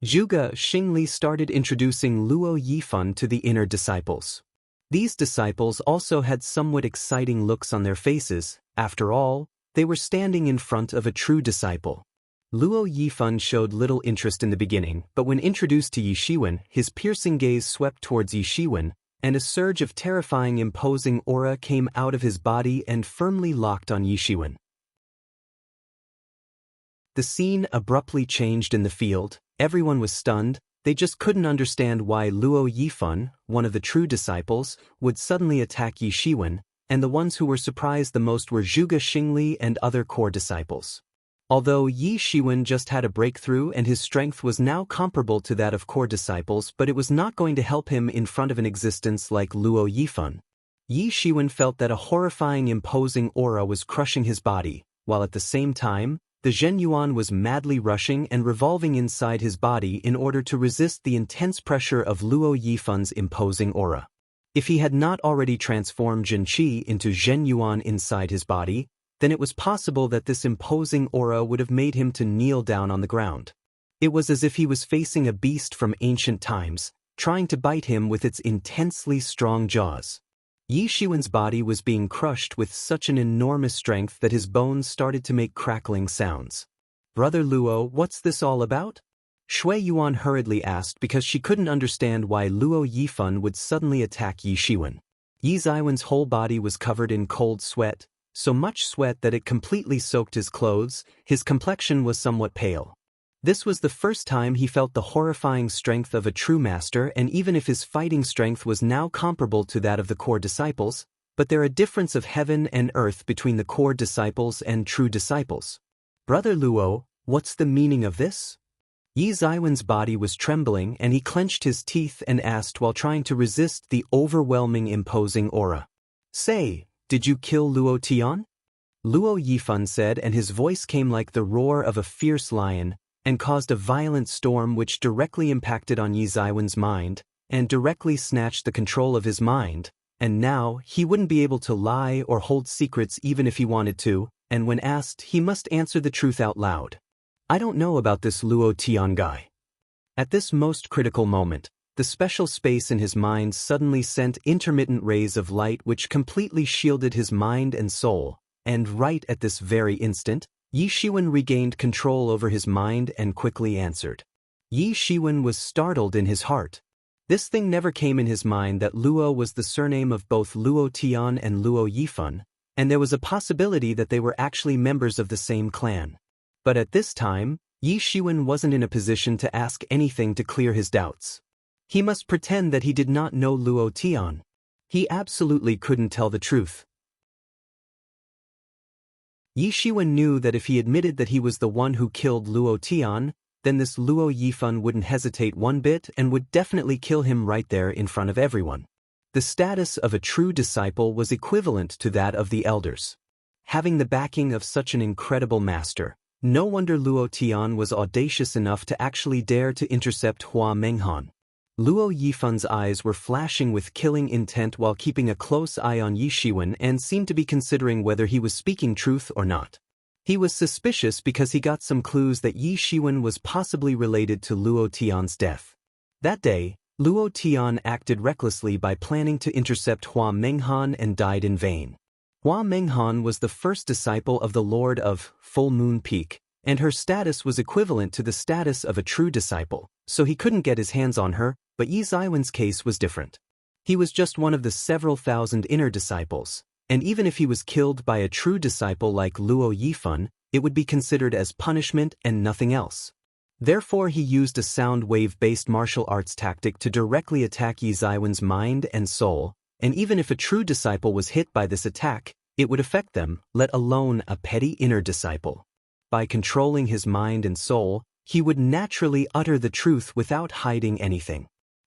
Zhuge Xingli started introducing Luo Yifan to the inner disciples. These disciples also had somewhat exciting looks on their faces. After all, they were standing in front of a true disciple. Luo Yifan showed little interest in the beginning, but when introduced to Yi Shiwen, his piercing gaze swept towards Yi Shiwen, and a surge of terrifying imposing aura came out of his body and firmly locked on Yi Shiwen. The scene abruptly changed in the field. Everyone was stunned. They just couldn't understand why Luo Yifan, one of the true disciples, would suddenly attack Yi Shiwen, and the ones who were surprised the most were Zhuge Xingli and other core disciples. Although Yi Shiwen just had a breakthrough and his strength was now comparable to that of core disciples, but it was not going to help him in front of an existence like Luo Yifan. Yi Shiwen felt that a horrifying imposing aura was crushing his body, while at the same time, The Zhen Yuan was madly rushing and revolving inside his body in order to resist the intense pressure of Luo Yifan's imposing aura. If he had not already transformed Zhen Qi into Zhen Yuan inside his body, then it was possible that this imposing aura would have made him to kneel down on the ground. It was as if he was facing a beast from ancient times, trying to bite him with its intensely strong jaws. Yi Shiwen's body was being crushed with such an enormous strength that his bones started to make crackling sounds. "Brother Luo, what's this all about?" Shui Yuan hurriedly asked because she couldn't understand why Luo Yifan would suddenly attack Yi Shiwen. Yi Ziwen's whole body was covered in cold sweat, so much sweat that it completely soaked his clothes. His complexion was somewhat pale. This was the first time he felt the horrifying strength of a true master, and even if his fighting strength was now comparable to that of the core disciples, but there a difference of heaven and earth between the core disciples and true disciples. "Brother Luo, what's the meaning of this?" Yi Ziwen's body was trembling and he clenched his teeth and asked while trying to resist the overwhelming imposing aura. "Say, did you kill Luo Tian?" Luo Yifan said, and his voice came like the roar of a fierce lion, and caused a violent storm which directly impacted on Yi Ziwen's mind, and directly snatched the control of his mind, and now he wouldn't be able to lie or hold secrets even if he wanted to, and when asked he must answer the truth out loud. "I don't know about this Luo Tian guy." At this most critical moment, the special space in his mind suddenly sent intermittent rays of light which completely shielded his mind and soul, and right at this very instant, Yi Shiwen regained control over his mind and quickly answered. Yi Shiwen was startled in his heart. This thing never came in his mind that Luo was the surname of both Luo Tian and Luo Yifan, and there was a possibility that they were actually members of the same clan. But at this time, Yi Shiwen wasn't in a position to ask anything to clear his doubts. He must pretend that he did not know Luo Tian. He absolutely couldn't tell the truth. Yi Shiwen knew that if he admitted that he was the one who killed Luo Tian, then this Luo Yifan wouldn't hesitate one bit and would definitely kill him right there in front of everyone. The status of a true disciple was equivalent to that of the elders. Having the backing of such an incredible master, no wonder Luo Tian was audacious enough to actually dare to intercept Hua Menghan. Luo Yifan's eyes were flashing with killing intent while keeping a close eye on Yi Shiwen and seemed to be considering whether he was speaking truth or not. He was suspicious because he got some clues that Yi Shiwen was possibly related to Luo Tian's death. That day, Luo Tian acted recklessly by planning to intercept Hua Menghan and died in vain. Hua Menghan was the first disciple of the Lord of Full Moon Peak, and her status was equivalent to the status of a true disciple, so he couldn't get his hands on her, but Yi Ziwen's case was different. He was just one of the several thousand inner disciples, and even if he was killed by a true disciple like Luo Yifan, it would be considered as punishment and nothing else. Therefore he used a sound wave-based martial arts tactic to directly attack Yi Ziwen's mind and soul, and even if a true disciple was hit by this attack, it would affect them, let alone a petty inner disciple. By controlling his mind and soul, he would naturally utter the truth without hiding anything.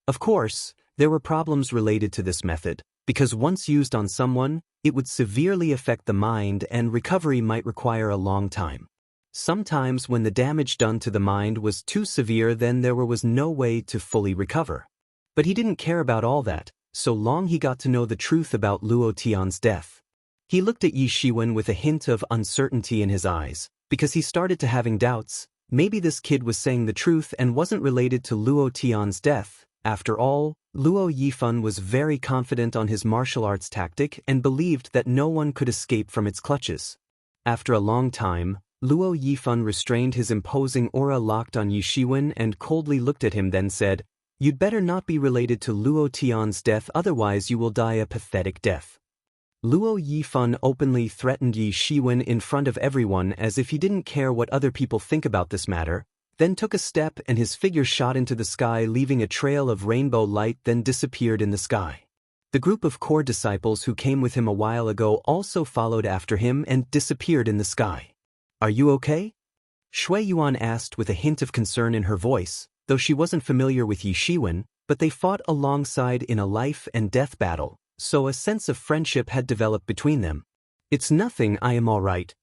Of course, there were problems related to this method, because once used on someone, it would severely affect the mind and recovery might require a long time. Sometimes when the damage done to the mind was too severe, then there was no way to fully recover. But he didn't care about all that, so long he got to know the truth about Luo Tian's death. He looked at Yi Shiwen with a hint of uncertainty in his eyes, because he started to having doubts. Maybe this kid was saying the truth and wasn't related to Luo Tian's death. After all, Luo Yifan was very confident on his martial arts tactic and believed that no one could escape from its clutches. After a long time, Luo Yifan restrained his imposing aura locked on Yi Shiwen and coldly looked at him, then said, "You'd better not be related to Luo Tian's death, otherwise you will die a pathetic death." Luo Yifan openly threatened Yi Shiwen in front of everyone as if he didn't care what other people think about this matter, then took a step and his figure shot into the sky, leaving a trail of rainbow light, then disappeared in the sky. The group of core disciples who came with him a while ago also followed after him and disappeared in the sky. "Are you okay?" Shui Yuan asked with a hint of concern in her voice, though she wasn't familiar with Yi Shiwen, but they fought alongside in a life and death battle, so a sense of friendship had developed between them. "It's nothing, I am all right."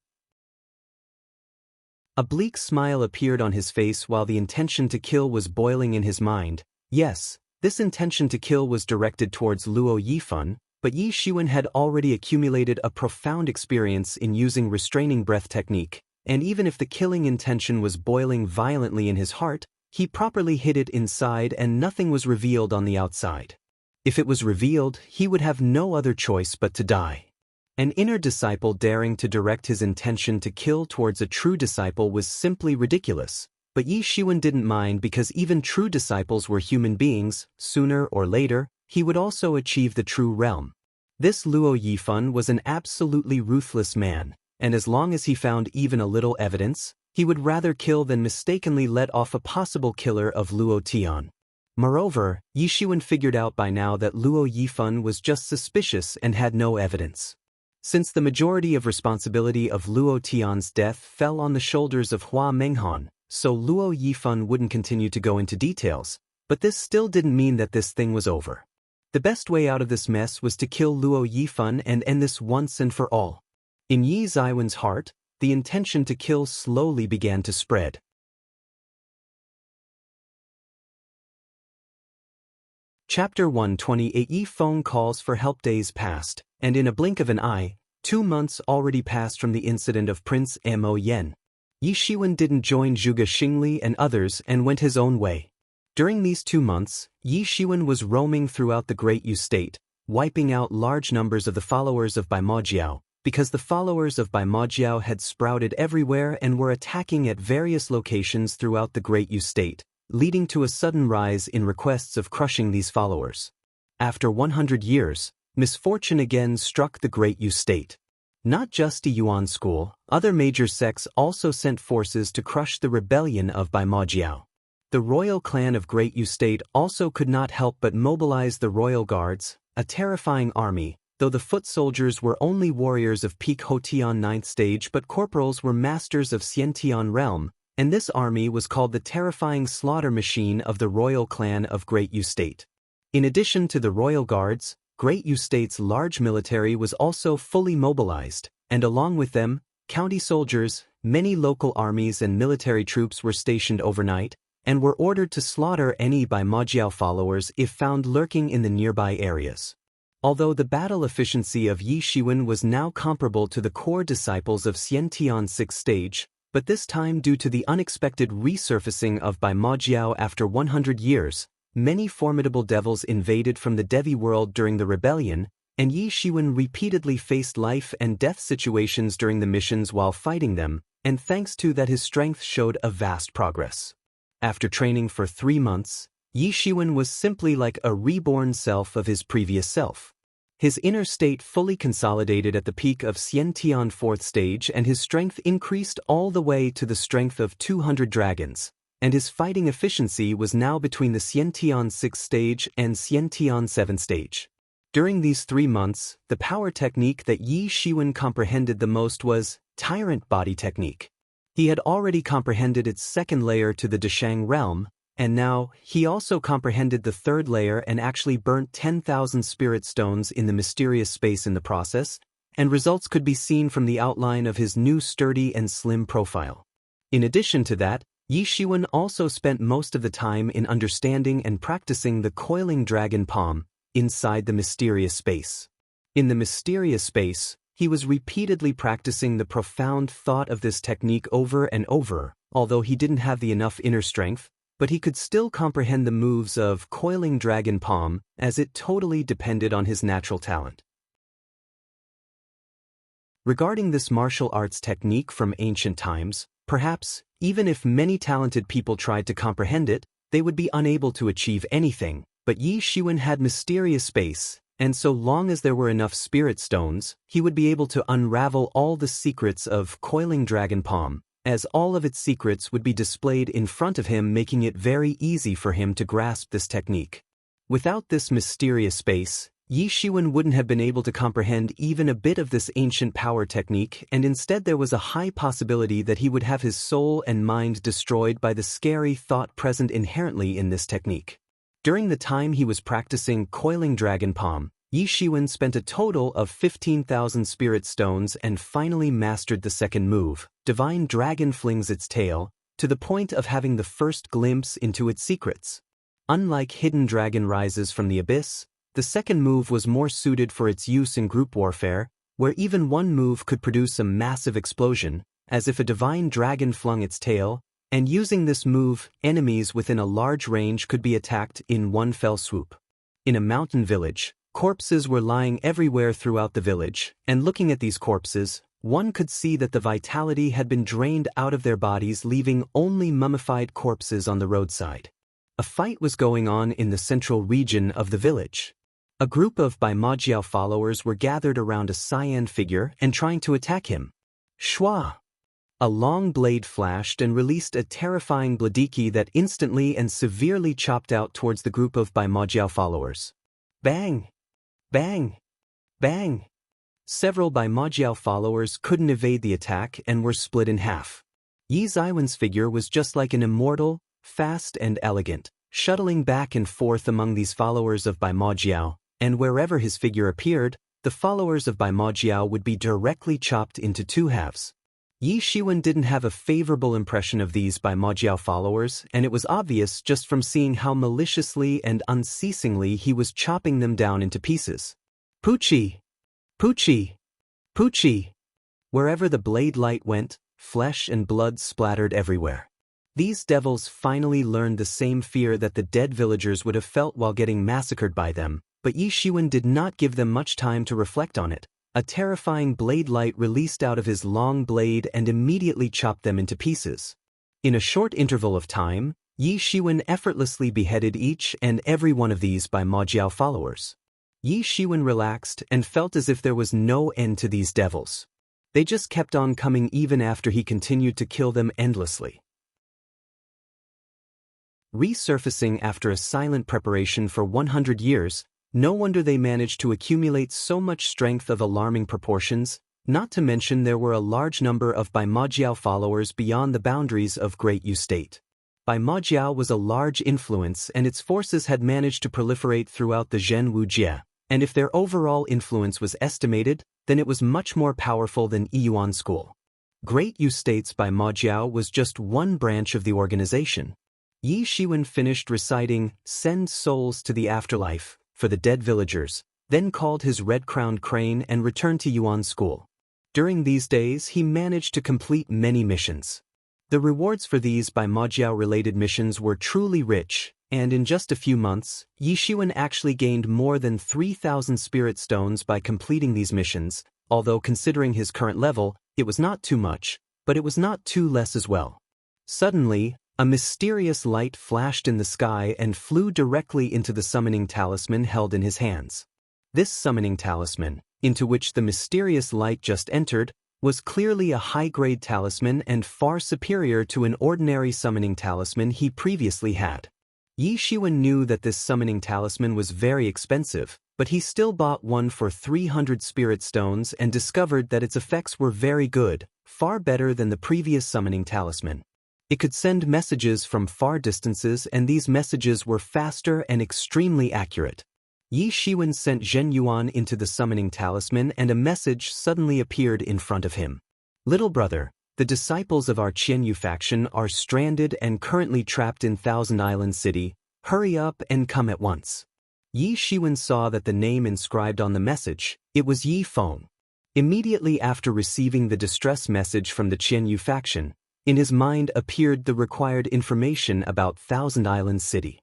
A bleak smile appeared on his face while the intention to kill was boiling in his mind. Yes, this intention to kill was directed towards Luo Yifan, but Yi Shiwen had already accumulated a profound experience in using restraining breath technique, and even if the killing intention was boiling violently in his heart, he properly hid it inside and nothing was revealed on the outside. If it was revealed, he would have no other choice but to die. An inner disciple daring to direct his intention to kill towards a true disciple was simply ridiculous, but Yi Shiwen didn't mind because even true disciples were human beings. Sooner or later, he would also achieve the true realm. This Luo Yifan was an absolutely ruthless man, and as long as he found even a little evidence, he would rather kill than mistakenly let off a possible killer of Luo Tian. Moreover, Yi Shiwen figured out by now that Luo Yifan was just suspicious and had no evidence. Since the majority of responsibility of Luo Tian's death fell on the shoulders of Hua Menghan, so Luo Yifan wouldn't continue to go into details, but this still didn't mean that this thing was over. The best way out of this mess was to kill Luo Yifan and end this once and for all. In Yi Ziwen's heart, the intention to kill slowly began to spread. Chapter 128. Yi phone calls for help. Days passed, and in a blink of an eye, 2 months already passed from the incident of Prince Mo Yen. Yi Shiwen didn't join Zhuge Xingli and others and went his own way. During these 2 months, Yi Shiwen was roaming throughout the Great Yu State, wiping out large numbers of the followers of Bai Majiao, because the followers of Bai Majiao had sprouted everywhere and were attacking at various locations throughout the Great Yu State, leading to a sudden rise in requests of crushing these followers. After 100 years, misfortune again struck the Great Yu State. Not just the Yuan school, other major sects also sent forces to crush the rebellion of Bai Majiao. The royal clan of Great Yu State also could not help but mobilize the royal guards, a terrifying army, though the foot soldiers were only warriors of peak Hotian 9th stage but corporals were masters of Xiantian realm, and this army was called the terrifying slaughter machine of the royal clan of Great Yu State. In addition to the royal guards, Great Yu State's large military was also fully mobilized, and along with them, county soldiers, many local armies and military troops were stationed overnight, and were ordered to slaughter any Bai Majiao followers if found lurking in the nearby areas. Although the battle efficiency of Yi Shiwen was now comparable to the core disciples of Xiantian 6th stage, but this time due to the unexpected resurfacing of Bai Majiao after 100 years, many formidable devils invaded from the Devi world during the rebellion, and Yi Shiwen repeatedly faced life and death situations during the missions while fighting them, and thanks to that his strength showed a vast progress. After training for 3 months, Yi Shiwen was simply like a reborn self of his previous self. His inner state fully consolidated at the peak of Xiantian 4th stage and his strength increased all the way to the strength of 200 dragons, and his fighting efficiency was now between the Xiantian 6th stage and Xiantian 7th stage. During these 3 months, the power technique that Yi Shiwen comprehended the most was Tyrant Body Technique. He had already comprehended its second layer to the Deshang realm, and now he also comprehended the third layer and actually burnt 10,000 spirit stones in the mysterious space in the process, and results could be seen from the outline of his new sturdy and slim profile. In addition to that, Yi Shiwen also spent most of the time in understanding and practicing the coiling dragon palm inside the mysterious space. In the mysterious space, he was repeatedly practicing the profound thought of this technique over and over, although he didn't have the enough inner strength, but he could still comprehend the moves of coiling dragon palm as it totally depended on his natural talent. Regarding this martial arts technique from ancient times, perhaps, even if many talented people tried to comprehend it, they would be unable to achieve anything, but Yi Shiwen had mysterious space, and so long as there were enough spirit stones, he would be able to unravel all the secrets of coiling dragon palm, as all of its secrets would be displayed in front of him, making it very easy for him to grasp this technique. Without this mysterious space, Yi Shiwen wouldn't have been able to comprehend even a bit of this ancient power technique, and instead there was a high possibility that he would have his soul and mind destroyed by the scary thought present inherently in this technique. During the time he was practicing coiling dragon palm, Yi Shiwen spent a total of 15,000 spirit stones and finally mastered the second move. Divine Dragon flings its tail, to the point of having the first glimpse into its secrets. Unlike Hidden Dragon rises from the abyss, the second move was more suited for its use in group warfare, where even one move could produce a massive explosion, as if a divine dragon flung its tail, and using this move, enemies within a large range could be attacked in one fell swoop. In a mountain village, corpses were lying everywhere throughout the village, and looking at these corpses, one could see that the vitality had been drained out of their bodies, leaving only mummified corpses on the roadside. A fight was going on in the central region of the village. A group of Bai Majiao followers were gathered around a cyan figure and trying to attack him. Shua! A long blade flashed and released a terrifying bladiki that instantly and severely chopped out towards the group of Bai Majiao followers. Bang! Bang! Bang! Several Bai Majiao followers couldn't evade the attack and were split in half. Yi Zaiwen's figure was just like an immortal, fast and elegant, shuttling back and forth among these followers of Bai Majiao, and wherever his figure appeared, the followers of Bai Majiao would be directly chopped into two halves. Yi Shiwen didn't have a favorable impression of these Bai Majiao followers, and it was obvious just from seeing how maliciously and unceasingly he was chopping them down into pieces. Poochie! Poochie! Poochie! Wherever the blade light went, flesh and blood splattered everywhere. These devils finally learned the same fear that the dead villagers would have felt while getting massacred by them, but Yi Shiwen did not give them much time to reflect on it. A terrifying blade light released out of his long blade and immediately chopped them into pieces. In a short interval of time, Yi Shiwen effortlessly beheaded each and every one of these Bai Majiao followers. Yi Shiwen relaxed and felt as if there was no end to these devils. They just kept on coming even after he continued to kill them endlessly. Resurfacing after a silent preparation for 100 years, no wonder they managed to accumulate so much strength of alarming proportions, not to mention there were a large number of Bai Majiao followers beyond the boundaries of Great Yu State. Bai Majiao was a large influence and its forces had managed to proliferate throughout the Zhen Wujie, and if their overall influence was estimated, then it was much more powerful than Yiyuan School. Great Yu State's Bai Majiao was just one branch of the organization. Yi Shiwen finished reciting "Send Souls to the Afterlife" for the dead villagers, then called his red-crowned crane and returned to Yuan School. During these days he managed to complete many missions. The rewards for these Bai Majiao-related missions were truly rich, and in just a few months, Yi Shiwen actually gained more than 3,000 spirit stones by completing these missions, although considering his current level, it was not too much, but it was not too less as well. Suddenly, a mysterious light flashed in the sky and flew directly into the summoning talisman held in his hands. This summoning talisman, into which the mysterious light just entered, was clearly a high-grade talisman and far superior to an ordinary summoning talisman he previously had. Yi Shiwen knew that this summoning talisman was very expensive, but he still bought one for 300 spirit stones and discovered that its effects were very good, far better than the previous summoning talisman. It could send messages from far distances, and these messages were faster and extremely accurate. Yi Shiwen sent Zhen Yuan into the summoning talisman and a message suddenly appeared in front of him. Little brother, the disciples of our Qianyu faction are stranded and currently trapped in Thousand Island City. Hurry up and come at once. Yi Shiwen saw that the name inscribed on the message, it was Yi Feng. Immediately after receiving the distress message from the Qianyu faction, in his mind appeared the required information about Thousand Island City.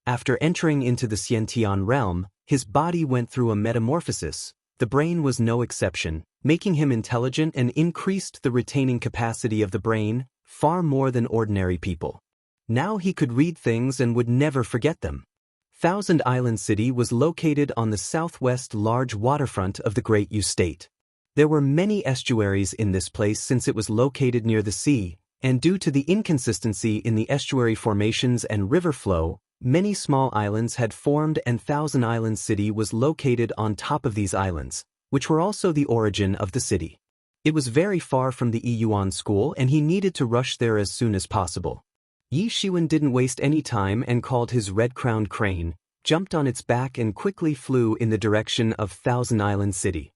After entering into the Xiantian realm, his body went through a metamorphosis. The brain was no exception, making him intelligent and increased the retaining capacity of the brain, far more than ordinary people. Now he could read things and would never forget them. Thousand Island City was located on the southwest large waterfront of the Great Yu State. There were many estuaries in this place since it was located near the sea, and due to the inconsistency in the estuary formations and river flow, many small islands had formed and Thousand Island City was located on top of these islands, which were also the origin of the city. It was very far from the Yiyuan School and he needed to rush there as soon as possible. Yi Shiwen didn't waste any time and called his red-crowned crane, jumped on its back and quickly flew in the direction of Thousand Island City.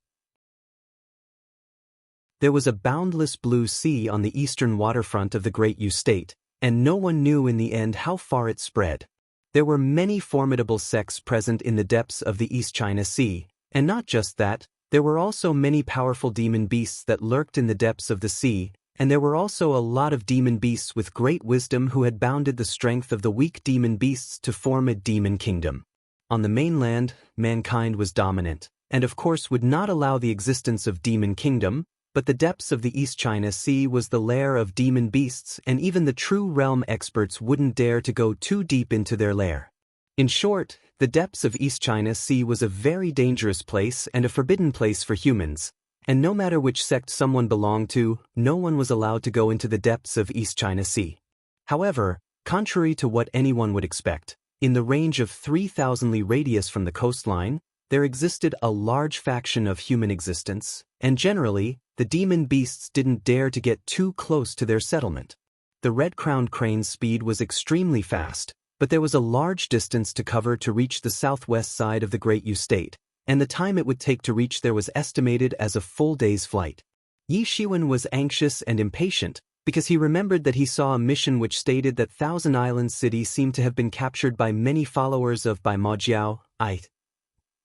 There was a boundless blue sea on the eastern waterfront of the Great Yu State, and no one knew in the end how far it spread. There were many formidable sects present in the depths of the East China Sea, and not just that, there were also many powerful demon beasts that lurked in the depths of the sea, and there were also a lot of demon beasts with great wisdom who had bounded the strength of the weak demon beasts to form a demon kingdom. On the mainland, mankind was dominant, and of course would not allow the existence of demon kingdom, but the depths of the East China Sea was the lair of demon beasts, and even the true realm experts wouldn't dare to go too deep into their lair. In short, the depths of East China Sea was a very dangerous place and a forbidden place for humans, and no matter which sect someone belonged to, no one was allowed to go into the depths of East China Sea. However, contrary to what anyone would expect, in the range of 3,000 li radius from the coastline, there existed a large faction of human existence, and generally, the demon beasts didn't dare to get too close to their settlement. The red-crowned crane's speed was extremely fast, but there was a large distance to cover to reach the southwest side of the Great Yu State, and the time it would take to reach there was estimated as a full day's flight. Yi Shiwen was anxious and impatient, because he remembered that he saw a mission which stated that Thousand Island City seemed to have been captured by many followers of Bai Majiao,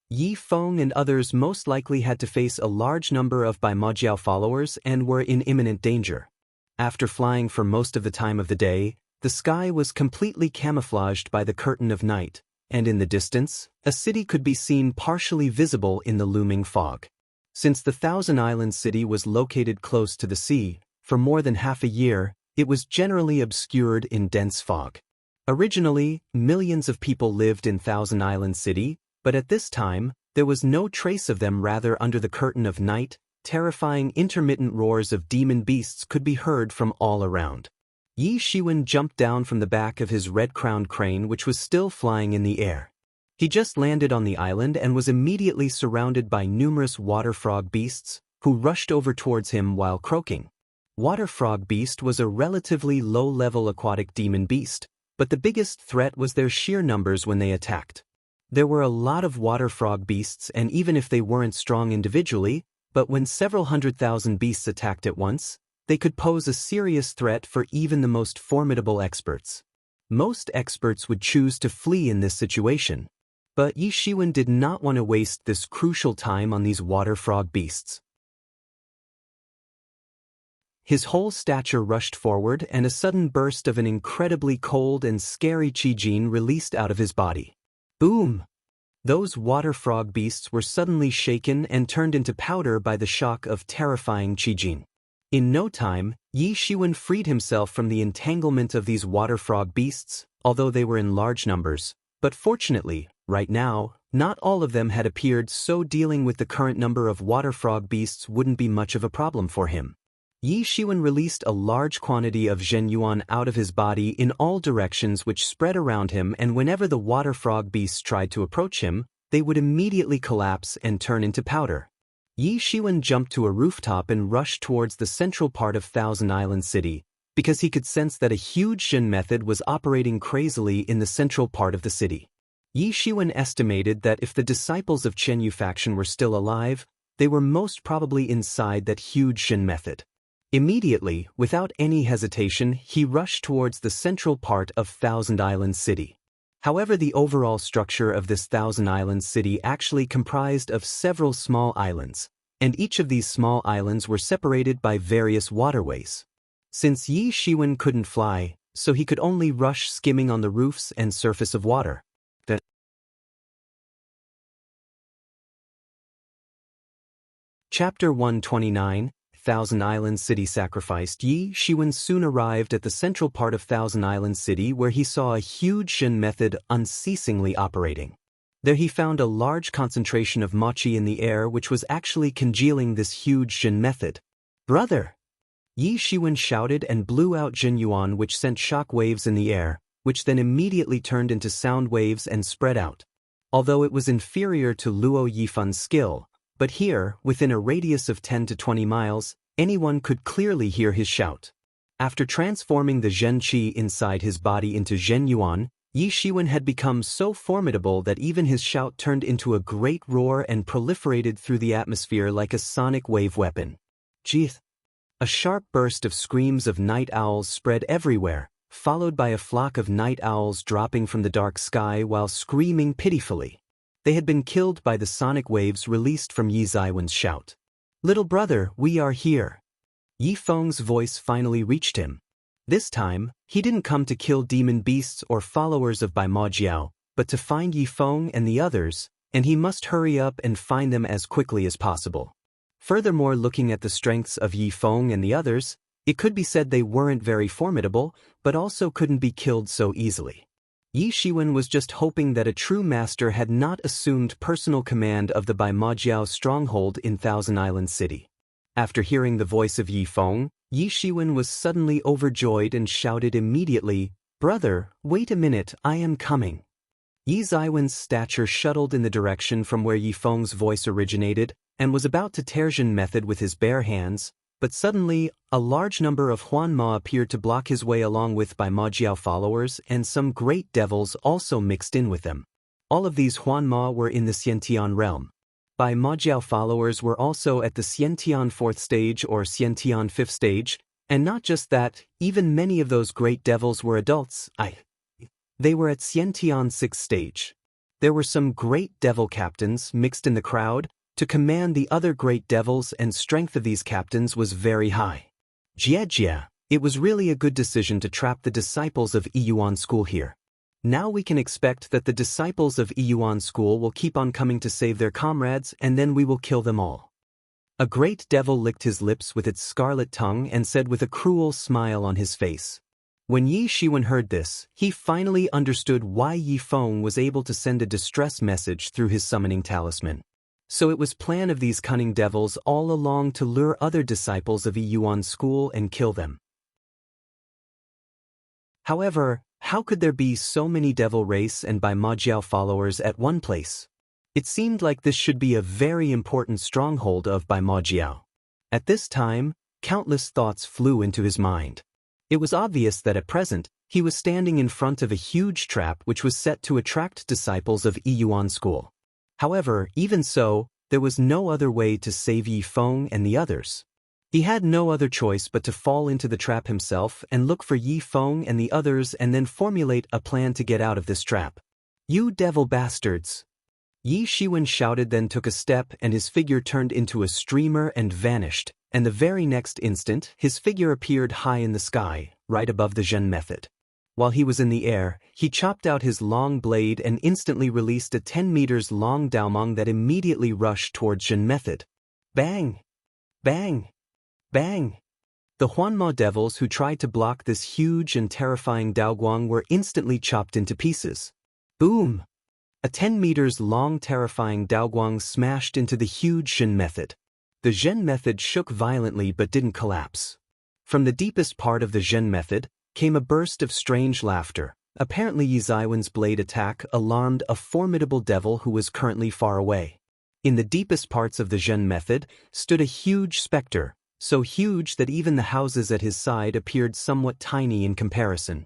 Yi Feng and others most likely had to face a large number of Bai Majiao followers and were in imminent danger. After flying for most of the time of the day, the sky was completely camouflaged by the curtain of night, and in the distance, a city could be seen partially visible in the looming fog. Since the Thousand Island City was located close to the sea, for more than half a year, it was generally obscured in dense fog. Originally, millions of people lived in Thousand Island City, but at this time, there was no trace of them. Rather, under the curtain of night, terrifying intermittent roars of demon beasts could be heard from all around. Yi Shiwen jumped down from the back of his red-crowned crane which was still flying in the air. He just landed on the island and was immediately surrounded by numerous water frog beasts, who rushed over towards him while croaking. Water frog beast was a relatively low-level aquatic demon beast, but the biggest threat was their sheer numbers when they attacked. There were a lot of water frog beasts, and even if they weren't strong individually, but when several 100,000 beasts attacked at once, they could pose a serious threat for even the most formidable experts. Most experts would choose to flee in this situation, but Yi Shiwen did not want to waste this crucial time on these water frog beasts. His whole stature rushed forward, and a sudden burst of an incredibly cold and scary qi-jin released out of his body. Boom! Those water frog beasts were suddenly shaken and turned into powder by the shock of terrifying qi-jin. In no time, Yi Shiwen freed himself from the entanglement of these water frog beasts, although they were in large numbers. But fortunately, right now, not all of them had appeared, so dealing with the current number of water frog beasts wouldn't be much of a problem for him. Yi Shiwen released a large quantity of Zhen Yuan out of his body in all directions, which spread around him, and whenever the water frog beasts tried to approach him, they would immediately collapse and turn into powder. Yi Shiwen jumped to a rooftop and rushed towards the central part of Thousand Island City, because he could sense that a huge Zhen method was operating crazily in the central part of the city. Yi Shiwen estimated that if the disciples of Chen Yu faction were still alive, they were most probably inside that huge Zhen method. Immediately, without any hesitation, he rushed towards the central part of Thousand Island City. However, the overall structure of this Thousand Island City actually comprised of several small islands, and each of these small islands were separated by various waterways. Since Yi Shiwen couldn't fly, so he could only rush skimming on the roofs and surface of water. Chapter 129, Thousand Island City Sacrificed. Yi Shiwen soon arrived at the central part of Thousand Island City, where he saw a huge Zhen method unceasingly operating. There he found a large concentration of mochi in the air, which was actually congealing this huge Zhen method. "Brother!" Yi Shiwen shouted and blew out Zhen Yuan, which sent shock waves in the air, which then immediately turned into sound waves and spread out. Although it was inferior to Luo Yifan's skill, but here, within a radius of 10 to 20 miles, anyone could clearly hear his shout. After transforming the Zhen Qi inside his body into Zhen Yuan, Yi Shiwen had become so formidable that even his shout turned into a great roar and proliferated through the atmosphere like a sonic wave weapon. Jeeth! A sharp burst of screams of night owls spread everywhere, followed by a flock of night owls dropping from the dark sky while screaming pitifully. They had been killed by the sonic waves released from Yi Ziwen's shout. "Little brother, we are here." Yi Feng's voice finally reached him. This time, he didn't come to kill demon beasts or followers of Bai Ma Jiao, but to find Yi Feng and the others, and he must hurry up and find them as quickly as possible. Furthermore, looking at the strengths of Yi Feng and the others, it could be said they weren't very formidable, but also couldn't be killed so easily. Yi Shiwen was just hoping that a true master had not assumed personal command of the Bai Ma Jiao stronghold in Thousand Island City. After hearing the voice of Yi Feng, Yi Shiwen was suddenly overjoyed and shouted immediately, "Brother, wait a minute, I am coming." Yi Ziwen's stature shuttled in the direction from where Yi Feng's voice originated, and was about to tear Zhen Method with his bare hands, but suddenly, a large number of Huan Ma appeared to block his way along with Bai Ma Jiao followers, and some great devils also mixed in with them. All of these Huan Ma were in the Xiantian realm. Bai Ma Jiao followers were also at the Xiantian 4th stage or Xiantian 5th stage, and not just that, even many of those great devils were adults. They were at Xiantian 6th stage. There were some great devil captains mixed in the crowd to command the other great devils, and strength of these captains was very high. Jia, it was really a good decision to trap the disciples of Yiyuan School here. Now we can expect that the disciples of Yiyuan School will keep on coming to save their comrades, and then we will kill them all. A great devil licked his lips with its scarlet tongue and said with a cruel smile on his face. When Yi Shiwen heard this, he finally understood why Yi Feng was able to send a distress message through his summoning talisman. So it was plan of these cunning devils all along to lure other disciples of Yiyuan School and kill them. However, how could there be so many devil race and Bai Ma Jiao followers at one place? It seemed like this should be a very important stronghold of Bai Ma Jiao. At this time, countless thoughts flew into his mind. It was obvious that at present, he was standing in front of a huge trap which was set to attract disciples of Yiyuan School. However, even so, there was no other way to save Yi Feng and the others. He had no other choice but to fall into the trap himself and look for Yi Feng and the others and then formulate a plan to get out of this trap. "You devil bastards!" Yi Shiwen shouted, then took a step and his figure turned into a streamer and vanished, and the very next instant his figure appeared high in the sky, right above the Zhen Method. While he was in the air, he chopped out his long blade and instantly released a 10 meters long Daomong that immediately rushed towards Zhen Method. Bang! Bang! Bang! The Huanma devils who tried to block this huge and terrifying Daoguang were instantly chopped into pieces. Boom! A 10 meters long terrifying Daoguang smashed into the huge Zhen Method. The Zhen Method shook violently but didn't collapse. From the deepest part of the Zhen Method came a burst of strange laughter. Apparently Yi Ziwen's blade attack alarmed a formidable devil who was currently far away. In the deepest parts of the Zhen Method stood a huge specter, so huge that even the houses at his side appeared somewhat tiny in comparison.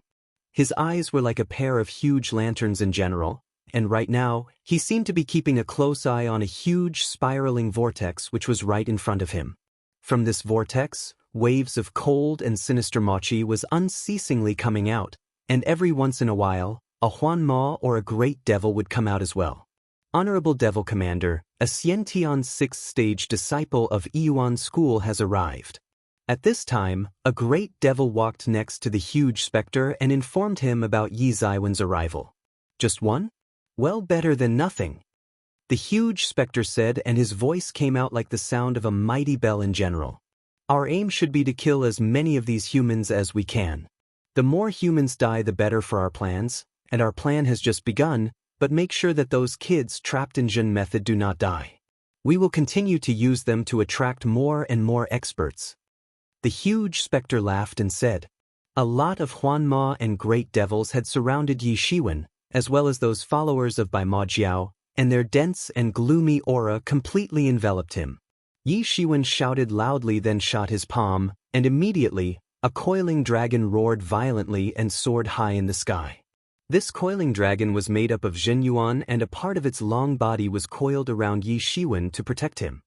His eyes were like a pair of huge lanterns in general, and right now, he seemed to be keeping a close eye on a huge spiraling vortex which was right in front of him. From this vortex, waves of cold and sinister mochi was unceasingly coming out, and every once in a while, a Huan Ma or a great devil would come out as well. Honorable Devil Commander, a Xiantian 6th stage disciple of Yiyuan School has arrived. At this time, a great devil walked next to the huge specter and informed him about Yi Ziwen's arrival. Just one? Well, better than nothing. The huge specter said, and his voice came out like the sound of a mighty bell in general. Our aim should be to kill as many of these humans as we can. The more humans die, the better for our plans, and our plan has just begun, but make sure that those kids trapped in Zhen Method do not die. We will continue to use them to attract more and more experts. The huge specter laughed and said. A lot of Huan Ma and great devils had surrounded Yi Shiwen, as well as those followers of Bai Ma Jiao, and their dense and gloomy aura completely enveloped him. Yi Shiwen shouted loudly, then shot his palm, and immediately, a coiling dragon roared violently and soared high in the sky. This coiling dragon was made up of Zhenyuan, and a part of its long body was coiled around Yi Shiwen to protect him.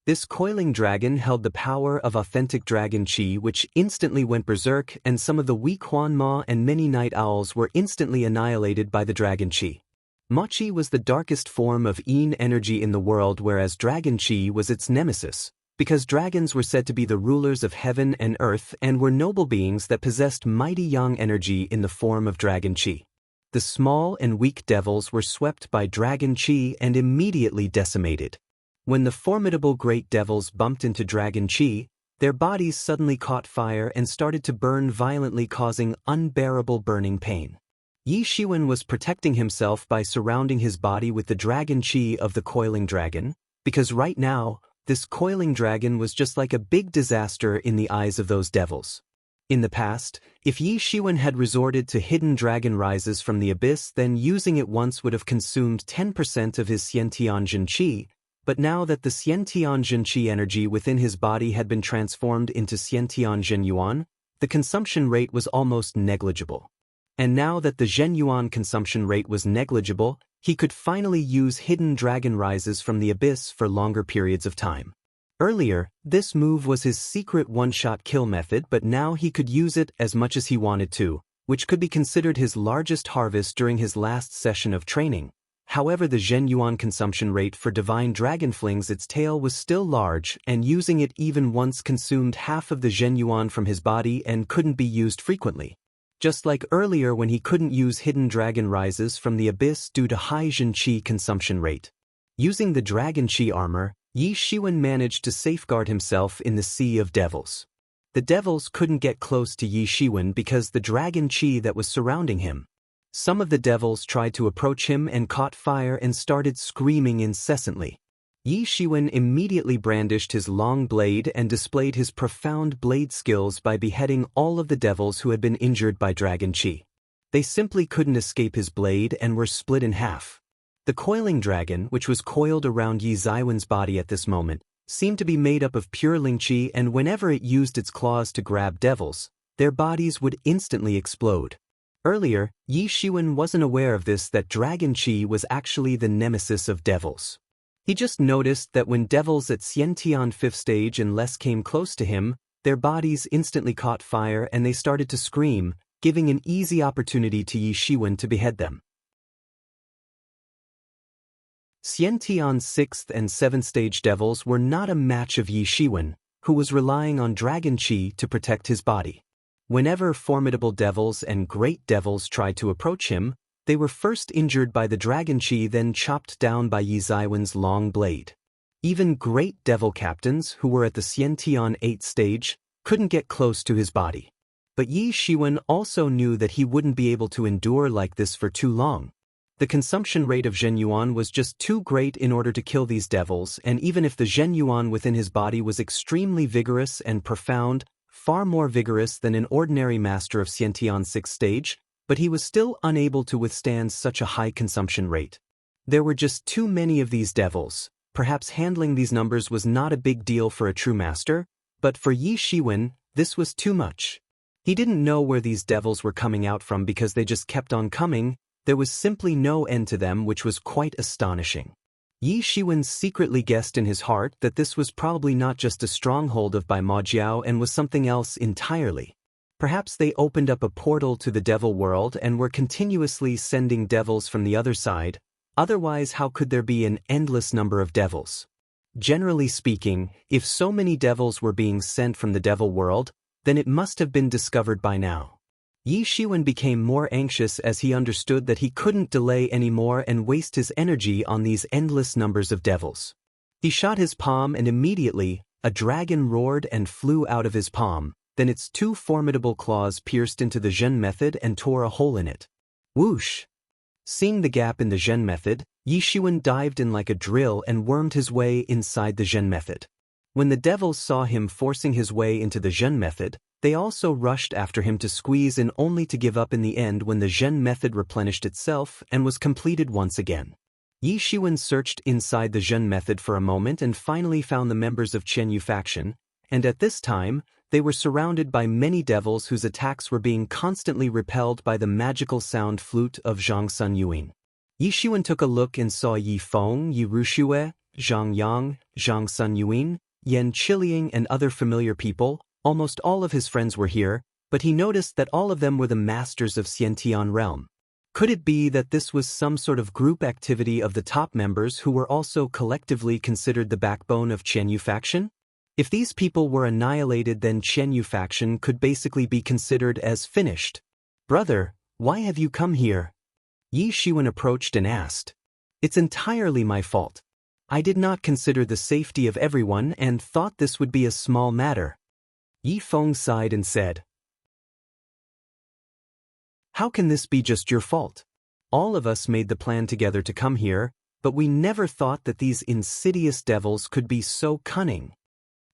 This coiling dragon held the power of authentic dragon qi, which instantly went berserk, and some of the weak Huan Ma and many night owls were instantly annihilated by the dragon qi. Ma qi was the darkest form of yin energy in the world, whereas dragon qi was its nemesis, because dragons were said to be the rulers of heaven and earth and were noble beings that possessed mighty yang energy in the form of dragon qi. The small and weak devils were swept by dragon qi and immediately decimated. When the formidable great devils bumped into dragon qi, their bodies suddenly caught fire and started to burn violently, causing unbearable burning pain. Yi Shiwen was protecting himself by surrounding his body with the dragon qi of the coiling dragon, because right now, this coiling dragon was just like a big disaster in the eyes of those devils. In the past, if Yi Shiwen had resorted to hidden dragon rises from the abyss, then using it once would have consumed 10% of his Xiantianjin qi, but now that the Xiantianjin qi energy within his body had been transformed into Xiantianjin yuan, the consumption rate was almost negligible. And now that the Zhen Yuan consumption rate was negligible, he could finally use hidden dragon rises from the abyss for longer periods of time. Earlier, this move was his secret one-shot kill method, but now he could use it as much as he wanted to, which could be considered his largest harvest during his last session of training. However, the Zhen Yuan consumption rate for Divine Dragon Flings its tail was still large, and using it even once consumed half of the Zhen Yuan from his body and couldn't be used frequently. Just like earlier when he couldn't use hidden dragon rises from the abyss due to high Zhen Qi consumption rate. Using the dragon Qi armor, Yi Shiwen managed to safeguard himself in the Sea of Devils. The devils couldn't get close to Yi Shiwen because the dragon Qi that was surrounding him. Some of the devils tried to approach him and caught fire and started screaming incessantly. Yi Shiwen immediately brandished his long blade and displayed his profound blade skills by beheading all of the devils who had been injured by dragon qi. They simply couldn't escape his blade and were split in half. The coiling dragon, which was coiled around Yi Ziwen's body at this moment, seemed to be made up of pure ling qi, and whenever it used its claws to grab devils, their bodies would instantly explode. Earlier, Yi Shiwen wasn't aware of this, that dragon qi was actually the nemesis of devils. He just noticed that when devils at Xiantian 5th stage and less came close to him, their bodies instantly caught fire and they started to scream, giving an easy opportunity to Yi Shiwen to behead them. Xiantian 6th and 7th stage devils were not a match of Yi Shiwen, who was relying on dragon qi to protect his body. Whenever formidable devils and great devils tried to approach him, they were first injured by the dragon qi, then chopped down by Yi Ziwen's long blade. Even great devil captains, who were at the Xiantian 8th stage, couldn't get close to his body. But Yi Shiwen also knew that he wouldn't be able to endure like this for too long. The consumption rate of Zhen Yuan was just too great in order to kill these devils, and even if the Zhen Yuan within his body was extremely vigorous and profound, far more vigorous than an ordinary master of Xiantian 6th stage, but he was still unable to withstand such a high consumption rate. There were just too many of these devils. Perhaps handling these numbers was not a big deal for a true master, but for Yi Shiwen, this was too much. He didn't know where these devils were coming out from because they just kept on coming. There was simply no end to them, which was quite astonishing. Yi Shiwen secretly guessed in his heart that this was probably not just a stronghold of Bai Ma Jiao and was something else entirely. Perhaps they opened up a portal to the devil world and were continuously sending devils from the other side. Otherwise, how could there be an endless number of devils? Generally speaking, if so many devils were being sent from the devil world, then it must have been discovered by now. Yi Shiwen became more anxious as he understood that he couldn't delay anymore and waste his energy on these endless numbers of devils. He shot his palm and immediately, a dragon roared and flew out of his palm, then its two formidable claws pierced into the Zhen method and tore a hole in it. Whoosh! Seeing the gap in the Zhen method, Yi Shiwen dived in like a drill and wormed his way inside the Zhen method. When the devils saw him forcing his way into the Zhen method, they also rushed after him to squeeze in, only to give up in the end when the Zhen method replenished itself and was completed once again. Yi Shiwen searched inside the Zhen method for a moment and finally found the members of Chen Yu faction, and at this time, they were surrounded by many devils whose attacks were being constantly repelled by the magical sound flute of Zhang Sun Yuan. Yi Shiwen took a look and saw Yi Feng, Yi Ruxue, Zhang Yang, Zhang Sun Yuan, Yan Qiliang and other familiar people. Almost all of his friends were here, but he noticed that all of them were the masters of Xiantian realm. Could it be that this was some sort of group activity of the top members who were also collectively considered the backbone of Qianyu faction? If these people were annihilated, then Qianyu faction could basically be considered as finished. Brother, why have you come here? Yi Shiwen approached and asked. It's entirely my fault. I did not consider the safety of everyone and thought this would be a small matter. Yi Feng sighed and said, How can this be just your fault? All of us made the plan together to come here, but we never thought that these insidious devils could be so cunning.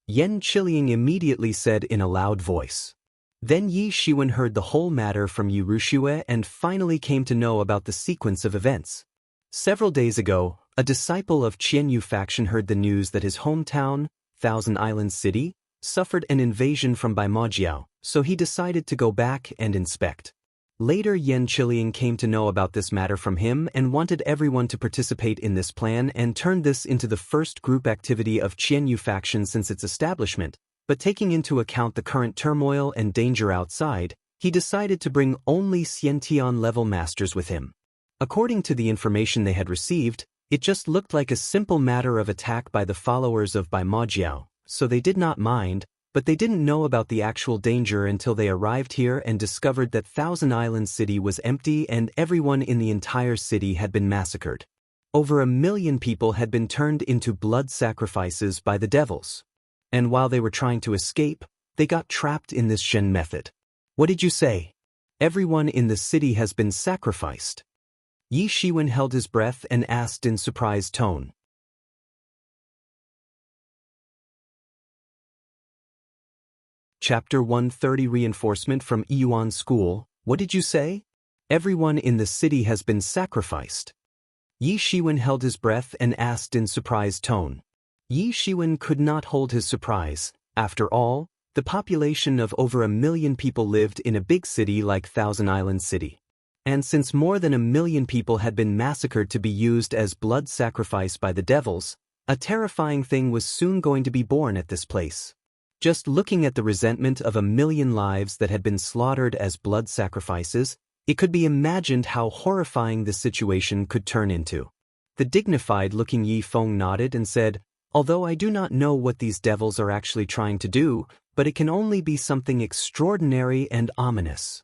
Yan Qiliang immediately said in a loud voice. Then Yi Shiwen heard the whole matter from Yi Ruxue and finally came to know about the sequence of events. Several days ago, a disciple of Qianyu faction heard the news that his hometown, Thousand Islands City, suffered an invasion from Baimajiao, so he decided to go back and inspect. Later Yan Qiliang came to know about this matter from him and wanted everyone to participate in this plan and turned this into the first group activity of Qianyu faction since its establishment, but taking into account the current turmoil and danger outside, he decided to bring only Xiantian level masters with him. According to the information they had received, it just looked like a simple matter of attack by the followers of Baimajiao, so they did not mind, but they didn't know about the actual danger until they arrived here and discovered that Thousand Islands City was empty and everyone in the entire city had been massacred. Over 1 million people had been turned into blood sacrifices by the devils. And while they were trying to escape, they got trapped in this Shen method. What did you say? Everyone in the city has been sacrificed. Yi Shiwen held his breath and asked in surprised tone. Chapter 130 Reinforcement from Yuan School. What did you say? Everyone in the city has been sacrificed. Yi Shiwen held his breath and asked in surprised tone. Yi Shiwen could not hold his surprise. After all, the population of over 1 million people lived in a big city like Thousand Islands City. And since more than 1 million people had been massacred to be used as blood sacrifice by the devils, a terrifying thing was soon going to be born at this place. Just looking at the resentment of 1 million lives that had been slaughtered as blood sacrifices, it could be imagined how horrifying the situation could turn into. The dignified-looking Yi Feng nodded and said, Although I do not know what these devils are actually trying to do, but it can only be something extraordinary and ominous.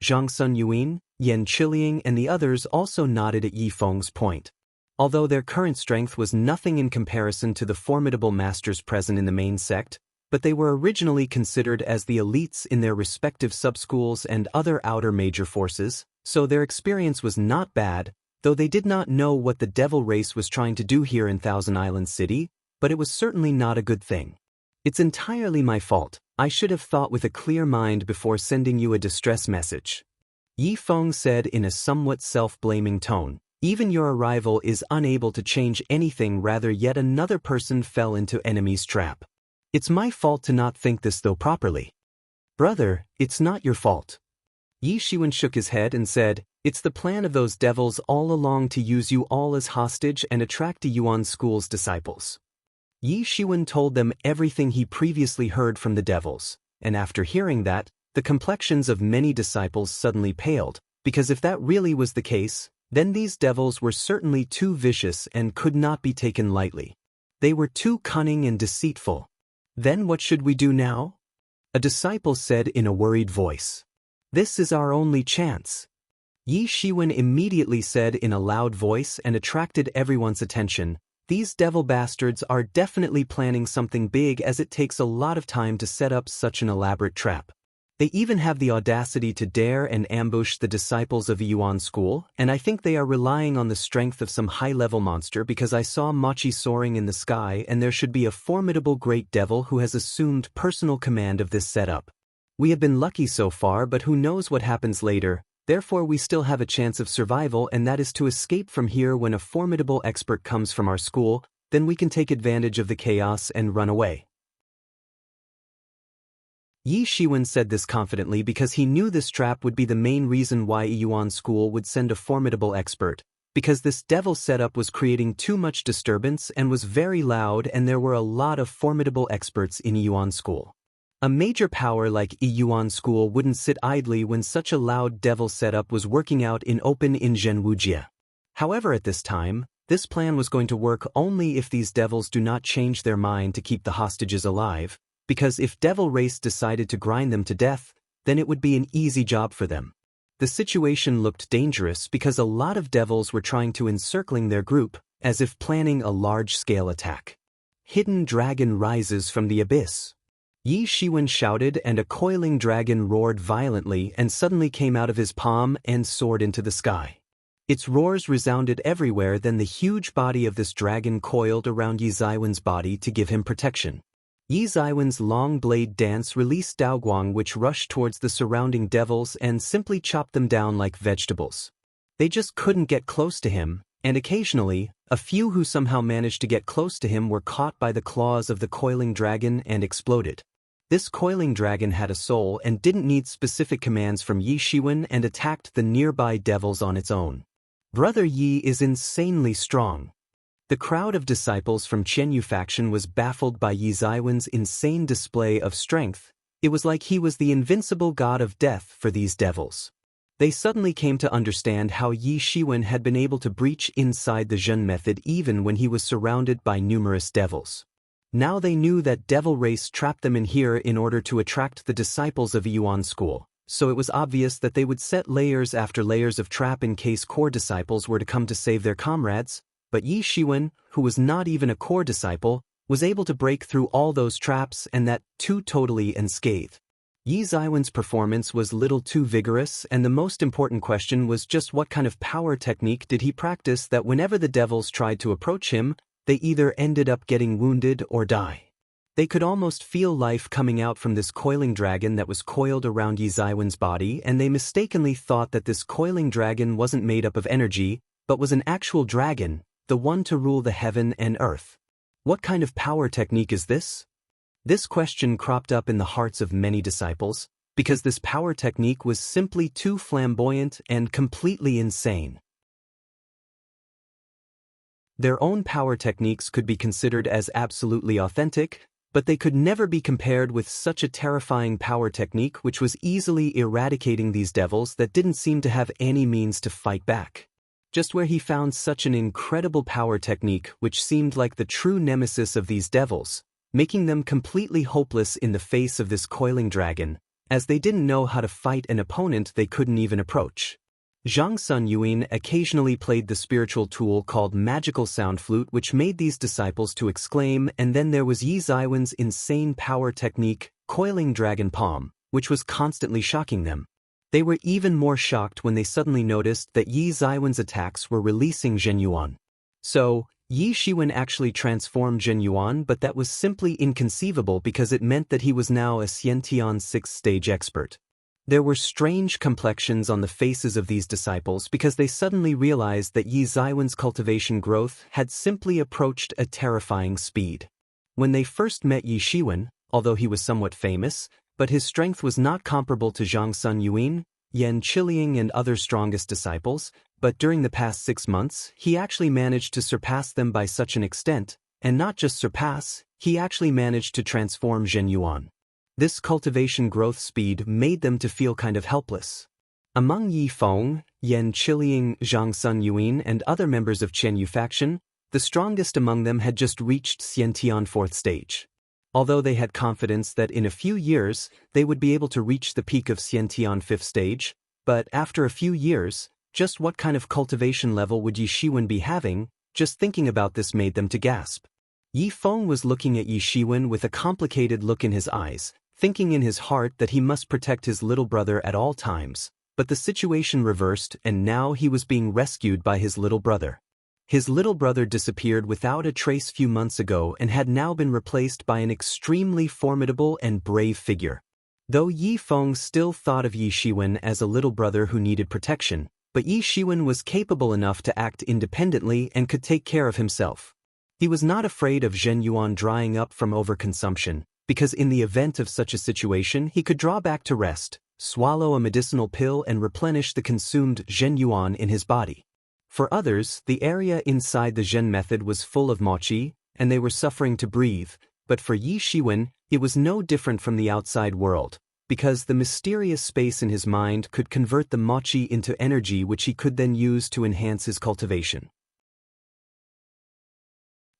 Zhang Sun Yuan, Yan Qiliang and the others also nodded at Yi Feng's point. Although their current strength was nothing in comparison to the formidable masters present in the main sect, but they were originally considered as the elites in their respective subschools and other outer major forces, so their experience was not bad, though they did not know what the devil race was trying to do here in Thousand Islands City, but it was certainly not a good thing. It's entirely my fault. I should have thought with a clear mind before sending you a distress message. Yi Feng said in a somewhat self-blaming tone. Even your arrival is unable to change anything, rather yet another person fell into enemy's trap. It's my fault to not think this though properly. Brother, it's not your fault. Yi Shiwen shook his head and said, It's the plan of those devils all along to use you all as hostage and attract to Yuan School's disciples. Yi Shiwen told them everything he previously heard from the devils, and after hearing that, the complexions of many disciples suddenly paled, because if that really was the case, then these devils were certainly too vicious and could not be taken lightly. They were too cunning and deceitful. Then what should we do now? A disciple said in a worried voice. This is our only chance. Yi Shiwen immediately said in a loud voice and attracted everyone's attention. These devil bastards are definitely planning something big, as it takes a lot of time to set up such an elaborate trap. They even have the audacity to dare and ambush the disciples of Yuan School, and I think they are relying on the strength of some high-level monster, because I saw Machi soaring in the sky and there should be a formidable great devil who has assumed personal command of this setup. We have been lucky so far, but who knows what happens later. Therefore we still have a chance of survival, and that is to escape from here when a formidable expert comes from our school, then we can take advantage of the chaos and run away. Yi Shiwen said this confidently because he knew this trap would be the main reason why Yuan School would send a formidable expert, because this devil setup was creating too much disturbance and was very loud, and there were a lot of formidable experts in Yuan School. A major power like Yuan School wouldn't sit idly when such a loud devil setup was working out in open in Zhenwujie. However, at this time, this plan was going to work only if these devils do not change their mind to keep the hostages alive, because if Devil Race decided to grind them to death, then it would be an easy job for them. The situation looked dangerous because a lot of devils were trying to encircling their group, as if planning a large-scale attack. Hidden dragon rises from the abyss. Yi Shiwen shouted, and a coiling dragon roared violently and suddenly came out of his palm and soared into the sky. Its roars resounded everywhere. Then the huge body of this dragon coiled around Yi Ziwen's body to give him protection. Yi Ziwen's long blade dance released Daoguang, which rushed towards the surrounding devils and simply chopped them down like vegetables. They just couldn't get close to him, and occasionally, a few who somehow managed to get close to him were caught by the claws of the coiling dragon and exploded. This coiling dragon had a soul and didn't need specific commands from Yi Shiwen and attacked the nearby devils on its own. Brother Yi is insanely strong. The crowd of disciples from Qianyu faction was baffled by Yi Ziwen's insane display of strength. It was like he was the invincible god of death for these devils. They suddenly came to understand how Yi Shiwen had been able to breach inside the Zhen method even when he was surrounded by numerous devils. Now they knew that Devil Race trapped them in here in order to attract the disciples of Yuan School, so it was obvious that they would set layers after layers of trap in case core disciples were to come to save their comrades. But Yi Shiwen, who was not even a core disciple, was able to break through all those traps, and that too totally unscathed. Yi Ziwen's performance was little too vigorous, and the most important question was just what kind of power technique did he practice that whenever the devils tried to approach him, they either ended up getting wounded or die. They could almost feel life coming out from this coiling dragon that was coiled around Yi Ziwen's body, and they mistakenly thought that this coiling dragon wasn't made up of energy, but was an actual dragon, the one to rule the heaven and earth. What kind of power technique is this? This question cropped up in the hearts of many disciples, because this power technique was simply too flamboyant and completely insane. Their own power techniques could be considered as absolutely authentic, but they could never be compared with such a terrifying power technique which was easily eradicating these devils that didn't seem to have any means to fight back. Just where he found such an incredible power technique which seemed like the true nemesis of these devils, making them completely hopeless in the face of this coiling dragon, as they didn't know how to fight an opponent they couldn't even approach. Zhang Sun Yuan occasionally played the spiritual tool called magical sound flute, which made these disciples to exclaim, and then there was Yi Ziwen's insane power technique, coiling dragon palm, which was constantly shocking them. They were even more shocked when they suddenly noticed that Yi Ziwen's attacks were releasing Zhen Yuan. So, Yi Shiwen actually transformed Zhen Yuan, but that was simply inconceivable because it meant that he was now a Xiantian 6th stage expert. There were strange complexions on the faces of these disciples because they suddenly realized that Yi Ziwen's cultivation growth had simply approached a terrifying speed. When they first met Yi Shiwen, although he was somewhat famous, but his strength was not comparable to Zhang Sun Yuan, Yan Qiliang and other strongest disciples, but during the past 6 months, he actually managed to surpass them by such an extent, and not just surpass, he actually managed to transform Zhen Yuan. This cultivation growth speed made them to feel kind of helpless. Among Yi Feng, Yan Qiliang, Zhang Sun Yuan and other members of Qianyu faction, the strongest among them had just reached Xiantian 4th stage. Although they had confidence that in a few years they would be able to reach the peak of Xiantian 5th stage, but after a few years, just what kind of cultivation level would Yi Shiwen be having? Just thinking about this made them to gasp. Yi Feng was looking at Yi Shiwen with a complicated look in his eyes, thinking in his heart that he must protect his little brother at all times, but the situation reversed and now he was being rescued by his little brother. His little brother disappeared without a trace few months ago and had now been replaced by an extremely formidable and brave figure. Though Yi Feng still thought of Yi Shiwen as a little brother who needed protection, but Yi Shiwen was capable enough to act independently and could take care of himself. He was not afraid of Zhen Yuan drying up from overconsumption, because in the event of such a situation he could draw back to rest, swallow a medicinal pill and replenish the consumed Zhen Yuan in his body. For others, the area inside the Zhen method was full of mochi, and they were suffering to breathe, but for Yi Shiwen, it was no different from the outside world, because the mysterious space in his mind could convert the mochi into energy which he could then use to enhance his cultivation.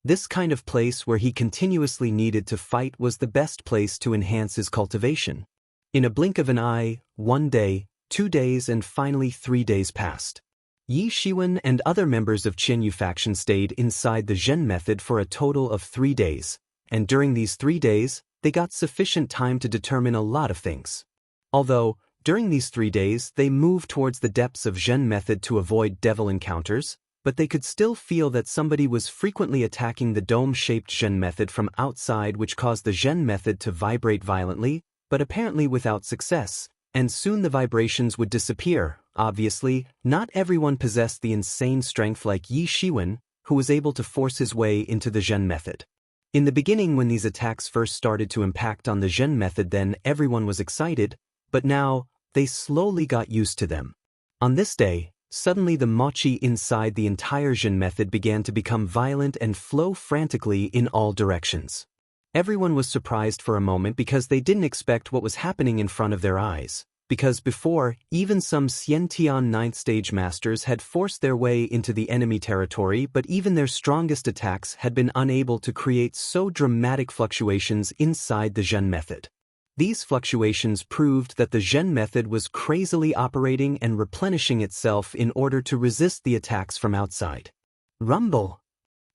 This kind of place where he continuously needed to fight was the best place to enhance his cultivation. In a blink of an eye, 1 day, 2 days and finally 3 days passed. Yi Shiwen and other members of Qianyu faction stayed inside the Zhen method for a total of 3 days, and during these 3 days, they got sufficient time to determine a lot of things. Although, during these 3 days, they moved towards the depths of Zhen method to avoid devil encounters, but they could still feel that somebody was frequently attacking the dome-shaped Zhen method from outside, which caused the Zhen method to vibrate violently, but apparently without success, and soon the vibrations would disappear. Obviously, not everyone possessed the insane strength like Yi Shiwen, who was able to force his way into the Zhen method. In the beginning, when these attacks first started to impact on the Zhen method, then everyone was excited, but now, they slowly got used to them. On this day, suddenly the mochi inside the entire Zhen method began to become violent and flow frantically in all directions. Everyone was surprised for a moment because they didn't expect what was happening in front of their eyes, because before, even some Xiantian 9th stage masters had forced their way into the enemy territory, but even their strongest attacks had been unable to create so dramatic fluctuations inside the Zhen method. These fluctuations proved that the Zhen method was crazily operating and replenishing itself in order to resist the attacks from outside. Rumble!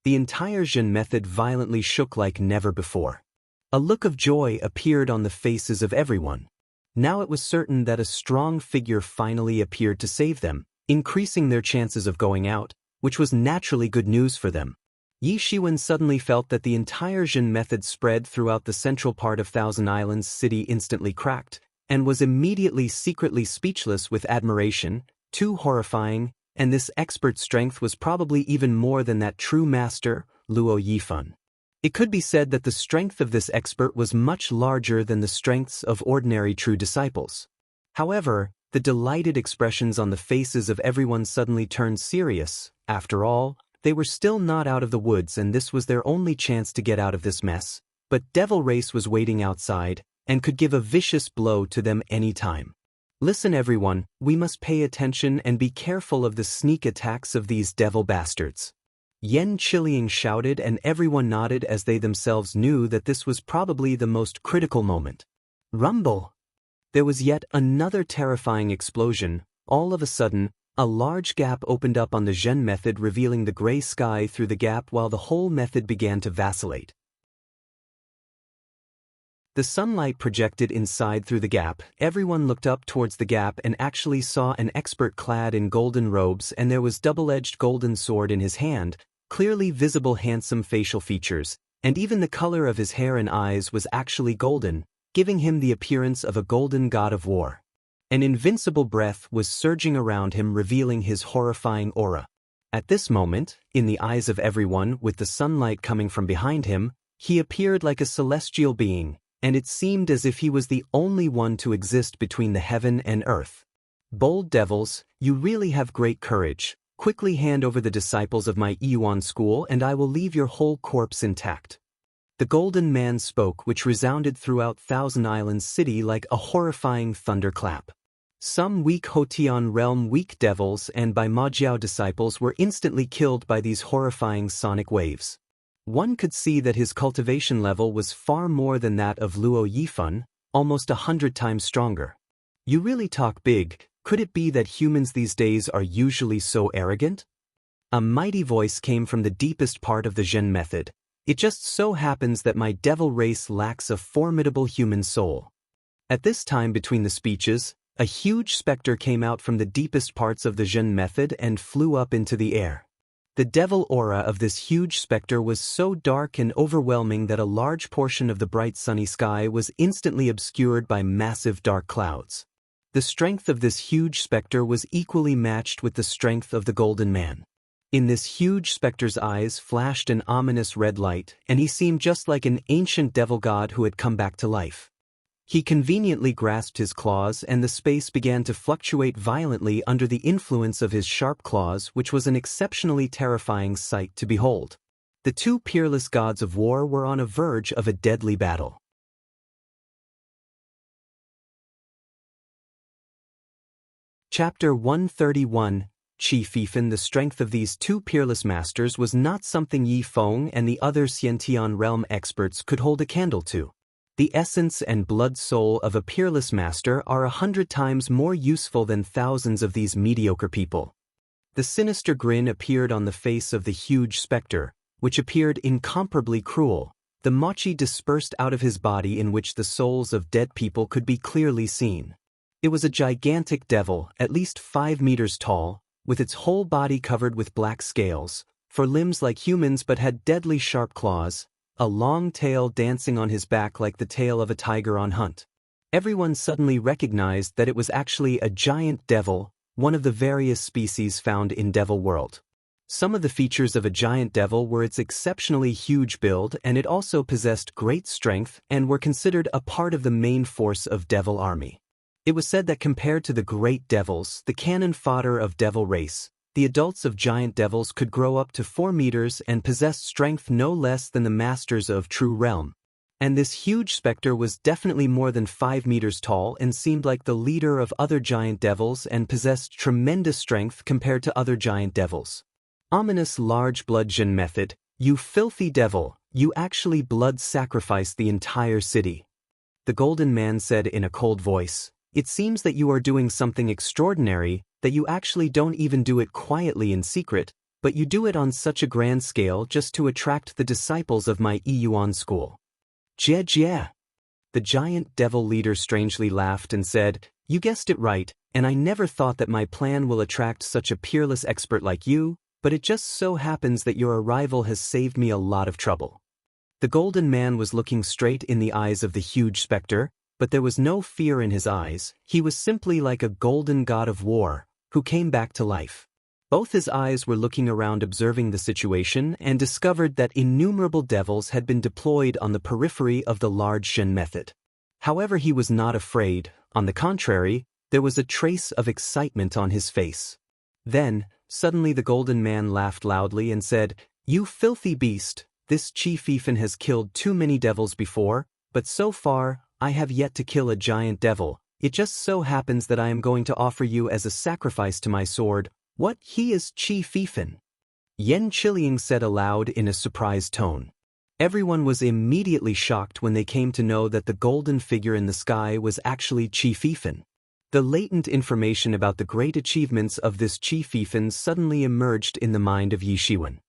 The entire Zhen method violently shook like never before. A look of joy appeared on the faces of everyone. Now it was certain that a strong figure finally appeared to save them, increasing their chances of going out, which was naturally good news for them. Yi Shiwen suddenly felt that the entire Zhen method spread throughout the central part of Thousand Islands City instantly cracked, and was immediately secretly speechless with admiration, too horrifying, and this expert strength was probably even more than that true master, Luo Yifan. It could be said that the strength of this expert was much larger than the strengths of ordinary true disciples. However, the delighted expressions on the faces of everyone suddenly turned serious. After all, they were still not out of the woods, and this was their only chance to get out of this mess. But Devil Race was waiting outside, and could give a vicious blow to them any time. Listen everyone, we must pay attention and be careful of the sneak attacks of these devil bastards. Yen Chiliang shouted, and everyone nodded as they themselves knew that this was probably the most critical moment. Rumble! There was yet another terrifying explosion. All of a sudden, a large gap opened up on the Zhen method, revealing the gray sky through the gap while the whole method began to vacillate. The sunlight projected inside through the gap. Everyone looked up towards the gap and actually saw an expert clad in golden robes, and there was double-edged golden sword in his hand, clearly visible handsome facial features, and even the color of his hair and eyes was actually golden, giving him the appearance of a golden god of war. An invincible breath was surging around him, revealing his horrifying aura. At this moment, in the eyes of everyone, with the sunlight coming from behind him, he appeared like a celestial being, and it seemed as if he was the only one to exist between the heaven and earth. Bold devils, you really have great courage. Quickly hand over the disciples of my Yuan school, and I will leave your whole corpse intact. The golden man spoke, which resounded throughout Thousand Islands City like a horrifying thunderclap. Some weak Hotian realm weak devils and by Majiao disciples were instantly killed by these horrifying sonic waves. One could see that his cultivation level was far more than that of Luo Yifan, almost 100 times stronger. You really talk big. Could it be that humans these days are usually so arrogant? A mighty voice came from the deepest part of the Zhen method. It just so happens that my devil race lacks a formidable human soul. At this time between the speeches, a huge specter came out from the deepest parts of the Zhen method and flew up into the air. The devil aura of this huge specter was so dark and overwhelming that a large portion of the bright sunny sky was instantly obscured by massive dark clouds. The strength of this huge specter was equally matched with the strength of the golden man. In this huge specter's eyes flashed an ominous red light, and he seemed just like an ancient devil god who had come back to life. He conveniently grasped his claws, and the space began to fluctuate violently under the influence of his sharp claws, which was an exceptionally terrifying sight to behold. The two peerless gods of war were on the verge of a deadly battle. Chapter 131. Qi Fifan. The strength of these two peerless masters was not something Yi Feng and the other Xiantian realm experts could hold a candle to. The essence and blood soul of a peerless master are 100 times more useful than thousands of these mediocre people. The sinister grin appeared on the face of the huge specter, which appeared incomparably cruel. The mochi dispersed out of his body, in which the souls of dead people could be clearly seen. It was a gigantic devil, at least 5 meters tall, with its whole body covered with black scales, for limbs like humans but had deadly sharp claws, a long tail dancing on his back like the tail of a tiger on hunt. Everyone suddenly recognized that it was actually a giant devil, one of the various species found in Devil World. Some of the features of a giant devil were its exceptionally huge build, and it also possessed great strength and were considered a part of the main force of Devil Army. It was said that compared to the great devils, the cannon fodder of devil race, the adults of giant devils could grow up to 4 meters and possessed strength no less than the masters of true realm. And this huge specter was definitely more than 5 meters tall and seemed like the leader of other giant devils and possessed tremendous strength compared to other giant devils. Ominous large bludgeon method. You filthy devil, you actually blood sacrificed the entire city. The golden man said in a cold voice, "It seems that you are doing something extraordinary, that you actually don't even do it quietly in secret, but you do it on such a grand scale just to attract the disciples of my Yuan school." Jie Jie. The giant devil leader strangely laughed and said, "You guessed it right, and I never thought that my plan will attract such a peerless expert like you, but it just so happens that your arrival has saved me a lot of trouble." The golden man was looking straight in the eyes of the huge specter, but there was no fear in his eyes. He was simply like a golden god of war, who came back to life. Both his eyes were looking around, observing the situation, and discovered that innumerable devils had been deployed on the periphery of the large Shen method. However, he was not afraid. On the contrary, there was a trace of excitement on his face. Then, suddenly the golden man laughed loudly and said, "You filthy beast, this Qi Fifan has killed too many devils before, but so far, I have yet to kill a giant devil. It just so happens that I am going to offer you as a sacrifice to my sword. What? He is Qi Fifan?" Yan Qiliang said aloud in a surprised tone. Everyone was immediately shocked when they came to know that the golden figure in the sky was actually Qi Fifan. The latent information about the great achievements of this Qi Fifan suddenly emerged in the mind of Yi Shiwen.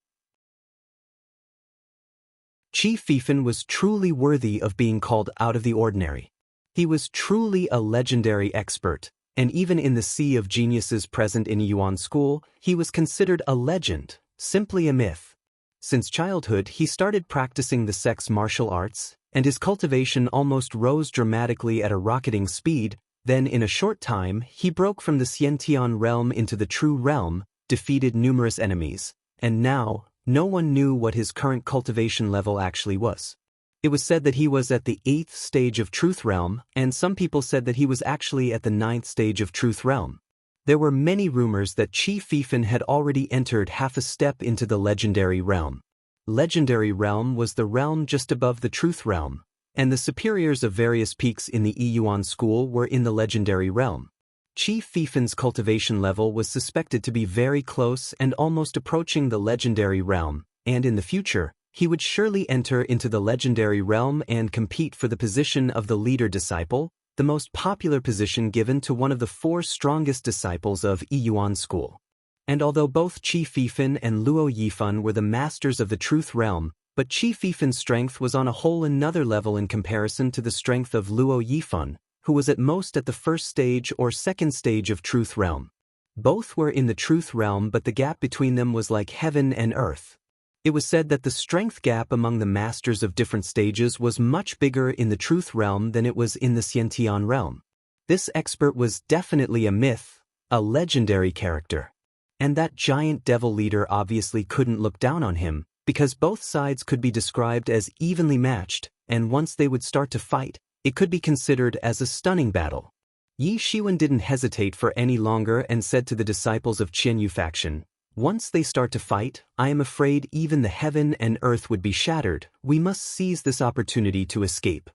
Qi Fifan was truly worthy of being called out of the ordinary. He was truly a legendary expert, and even in the sea of geniuses present in Yuan School, he was considered a legend, simply a myth. Since childhood, he started practicing the sex martial arts, and his cultivation almost rose dramatically at a rocketing speed. Then in a short time, he broke from the Xiantian realm into the true realm, defeated numerous enemies, and now, no one knew what his current cultivation level actually was. It was said that he was at the 8th stage of Truth Realm, and some people said that he was actually at the 9th stage of Truth Realm. There were many rumors that Qi Fifan had already entered half a step into the Legendary Realm. Legendary Realm was the realm just above the Truth Realm, and the superiors of various peaks in the Yuan School were in the Legendary Realm. Qi Fifan's cultivation level was suspected to be very close and almost approaching the Legendary Realm, and in the future, he would surely enter into the Legendary Realm and compete for the position of the leader disciple, the most popular position given to one of the 4 strongest disciples of Yuan School. And although both Qi Fifan and Luo Yifan were the masters of the Truth Realm, but Qi Fifan's strength was on a whole another level in comparison to the strength of Luo Yifan, who was at most at the 1st stage or 2nd stage of Truth Realm. Both were in the Truth Realm, but the gap between them was like heaven and earth. It was said that the strength gap among the masters of different stages was much bigger in the Truth Realm than it was in the Xiantian realm. This expert was definitely a myth, a legendary character. And that giant devil leader obviously couldn't look down on him, because both sides could be described as evenly matched, and once they would start to fight, it could be considered as a stunning battle. Yi Shiwen didn't hesitate for any longer and said to the disciples of Qianyu faction, "Once they start to fight, I am afraid even the heaven and earth would be shattered. We must seize this opportunity to escape."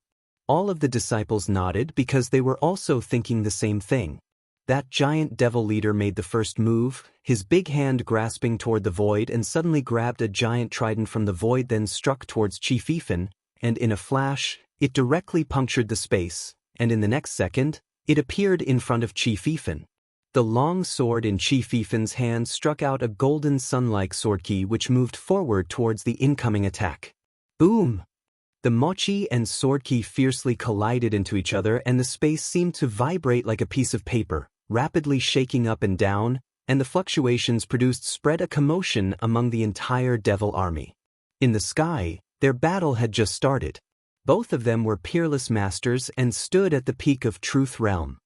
All of the disciples nodded because they were also thinking the same thing. That giant devil leader made the first move, his big hand grasping toward the void, and suddenly grabbed a giant trident from the void, then struck towards Qi Fifan, and in a flash, it directly punctured the space, and in the next second, it appeared in front of Qi Fifan. The long sword in Qi Fifan's hand struck out a golden sun-like sword key which moved forward towards the incoming attack. Boom! The mochi and sword key fiercely collided into each other, and the space seemed to vibrate like a piece of paper, rapidly shaking up and down, and the fluctuations produced spread a commotion among the entire devil army. In the sky, their battle had just started. Both of them were peerless masters and stood at the peak of Truth Realm.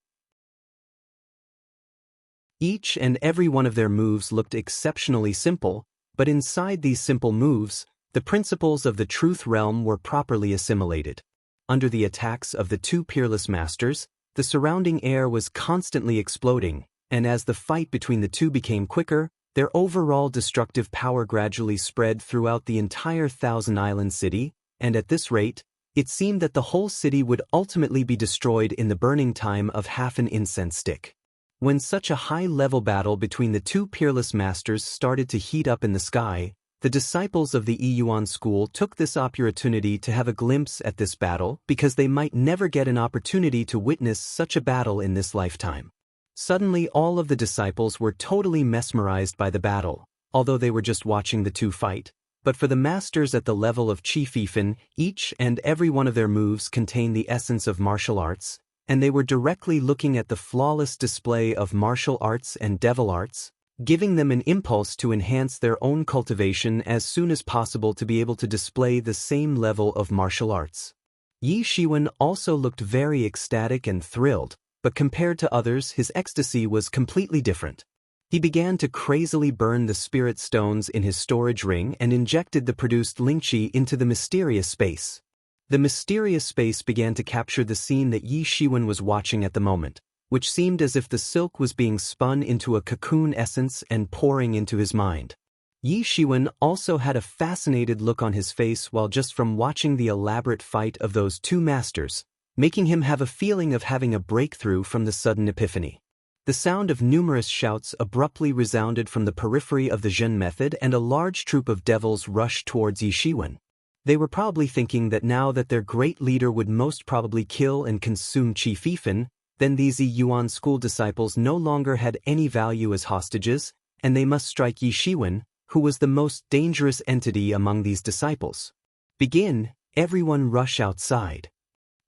Each and every one of their moves looked exceptionally simple, but inside these simple moves, the principles of the Truth Realm were properly assimilated. Under the attacks of the two peerless masters, the surrounding air was constantly exploding, and as the fight between the two became quicker, their overall destructive power gradually spread throughout the entire Thousand Island city, and at this rate, it seemed that the whole city would ultimately be destroyed in the burning time of half an incense stick. When such a high-level battle between the two peerless masters started to heat up in the sky, the disciples of the Yuan school took this opportunity to have a glimpse at this battle because they might never get an opportunity to witness such a battle in this lifetime. Suddenly all of the disciples were totally mesmerized by the battle, although they were just watching the two fight. But for the masters at the level of Qi Fifan, each and every one of their moves contained the essence of martial arts, and they were directly looking at the flawless display of martial arts and devil arts, giving them an impulse to enhance their own cultivation as soon as possible to be able to display the same level of martial arts. Yi Shiwen also looked very ecstatic and thrilled, but compared to others, his ecstasy was completely different. He began to crazily burn the spirit stones in his storage ring and injected the produced lingqi into the mysterious space. The mysterious space began to capture the scene that Yi Shiwen was watching at the moment, which seemed as if the silk was being spun into a cocoon essence and pouring into his mind. Yi Shiwen also had a fascinated look on his face while just from watching the elaborate fight of those two masters, making him have a feeling of having a breakthrough from the sudden epiphany. The sound of numerous shouts abruptly resounded from the periphery of the Zhen method, and a large troop of devils rushed towards Yi Shiwen. They were probably thinking that now that their great leader would most probably kill and consume Qi Fifan, then these Yuan school disciples no longer had any value as hostages, and they must strike Yi Shiwen, who was the most dangerous entity among these disciples. "Begin, everyone rush outside."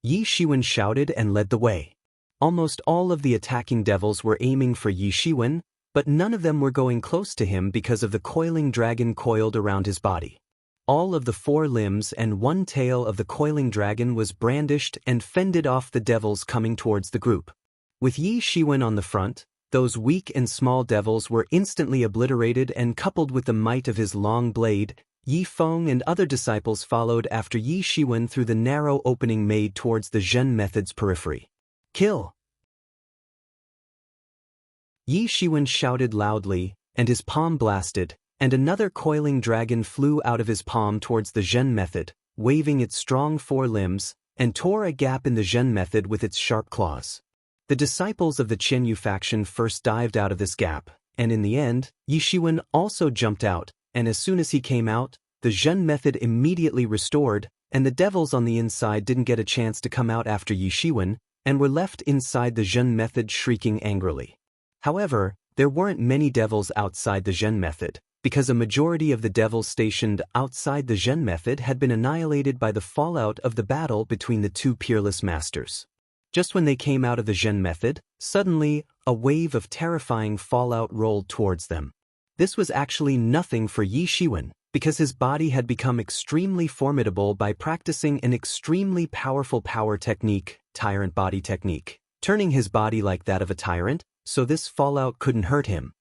Yi Shiwen shouted and led the way. Almost all of the attacking devils were aiming for Yi Shiwen, but none of them were going close to him because of the coiling dragon coiled around his body. All of the 4 limbs and 1 tail of the coiling dragon was brandished and fended off the devils coming towards the group. With Yi Shiwen on the front, those weak and small devils were instantly obliterated, and coupled with the might of his long blade, Yi Feng and other disciples followed after Yi Shiwen through the narrow opening made towards the Zhen method's periphery. "Kill!" Yi Shiwen shouted loudly, and his palm blasted, and another coiling dragon flew out of his palm towards the Zhen method, waving its strong 4 limbs, and tore a gap in the Zhen method with its sharp claws. The disciples of the Qianyu faction first dived out of this gap, and in the end, Yi Shiwen also jumped out, and as soon as he came out, the Zhen method immediately restored, and the devils on the inside didn't get a chance to come out after Yi Shiwen, and were left inside the Zhen method shrieking angrily. However, there weren't many devils outside the Zhen method, because a majority of the devils stationed outside the Zhen method had been annihilated by the fallout of the battle between the two peerless masters. Just when they came out of the Zhen method, suddenly, a wave of terrifying fallout rolled towards them. This was actually nothing for Yi Shiwen, because his body had become extremely formidable by practicing an extremely powerful power technique, tyrant body technique, turning his body like that of a tyrant, so this fallout couldn't hurt him.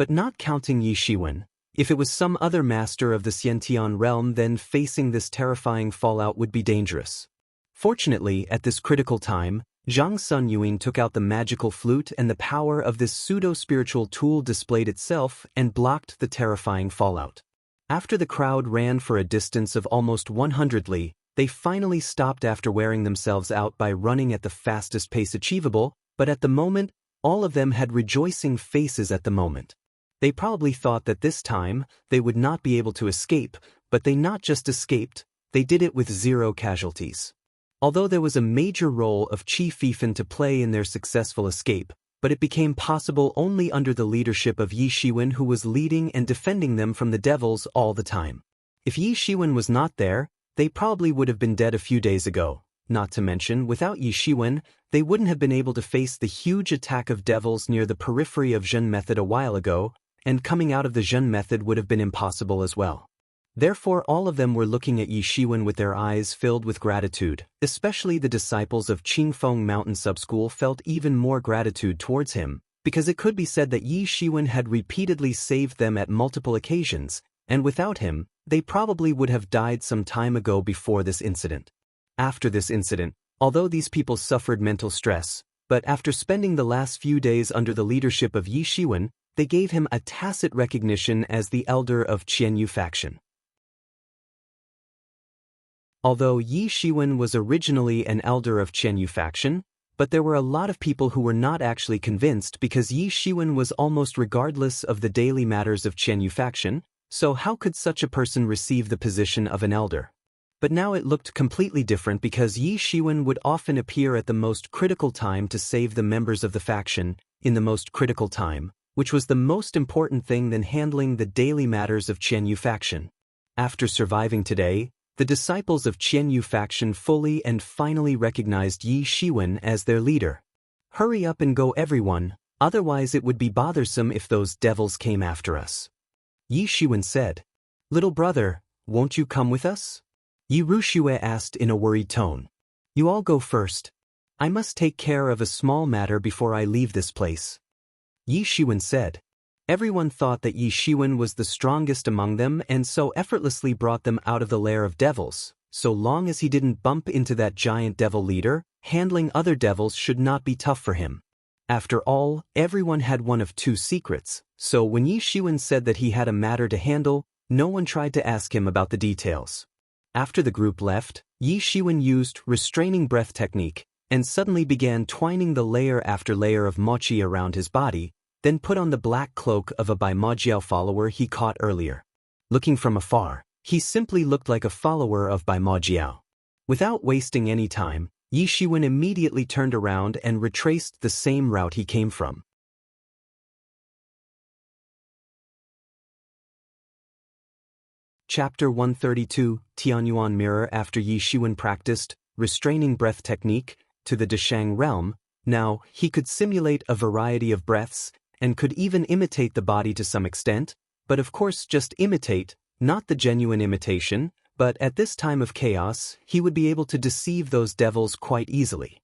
But not counting Yi Shiwen, if it was some other master of the Xiantian realm, then facing this terrifying fallout would be dangerous. Fortunately, at this critical time, Zhang Sunyuan took out the magical flute, and the power of this pseudo-spiritual tool displayed itself and blocked the terrifying fallout. After the crowd ran for a distance of almost 100 li, they finally stopped after wearing themselves out by running at the fastest pace achievable, but at the moment, all of them had rejoicing faces at the moment. They probably thought that this time, they would not be able to escape, but they not just escaped, they did it with 0 casualties. Although there was a major role of Qi Fifan to play in their successful escape, but it became possible only under the leadership of Yi Shiwen, who was leading and defending them from the devils all the time. If Yi Shiwen was not there, they probably would have been dead a few days ago. Not to mention, without Yi Shiwen, they wouldn't have been able to face the huge attack of devils near the periphery of Zhen method a while ago, and coming out of the Zhen method would have been impossible as well. Therefore, all of them were looking at Yi Shiwen with their eyes filled with gratitude. Especially the disciples of Qingfeng Mountain Subschool felt even more gratitude towards him, because it could be said that Yi Shiwen had repeatedly saved them at multiple occasions, and without him, they probably would have died some time ago before this incident. After this incident, although these people suffered mental stress, but after spending the last few days under the leadership of Yi Shiwen, they gave him a tacit recognition as the elder of Qianyu faction. Although Yi Shiwen was originally an elder of Qianyu faction, but there were a lot of people who were not actually convinced because Yi Shiwen was almost regardless of the daily matters of Qianyu faction, so how could such a person receive the position of an elder? But now it looked completely different because Yi Shiwen would often appear at the most critical time to save the members of the faction, in the most critical time, which was the most important thing than handling the daily matters of Qianyu faction. After surviving today, the disciples of Qianyu faction fully and finally recognized Yi Shiwen as their leader. Hurry up and go, everyone, otherwise it would be bothersome if those devils came after us. Yi Shiwen said. Little brother, won't you come with us? Yi Ruxue asked in a worried tone. You all go first. I must take care of a small matter before I leave this place. Yi Shiwen said. Everyone thought that Yi Shiwen was the strongest among them and so effortlessly brought them out of the lair of devils. So long as he didn't bump into that giant devil leader, handling other devils should not be tough for him. After all, everyone had one of 2 secrets, so when Yi Shiwen said that he had a matter to handle, no one tried to ask him about the details. After the group left, Yi Shiwen used restraining breath technique and suddenly began twining the layer after layer of mochi around his body, then put on the black cloak of a Baimajiao follower he caught earlier. Looking from afar, he simply looked like a follower of Baimajiao. Without wasting any time, Yi Shiwen immediately turned around and retraced the same route he came from. Chapter 132, Tianyuan Mirror. After Yi Shiwen practiced restraining breath technique to the Deshang realm, now he could simulate a variety of breaths and could even imitate the body to some extent, but of course just imitate, not the genuine imitation, but at this time of chaos, he would be able to deceive those devils quite easily.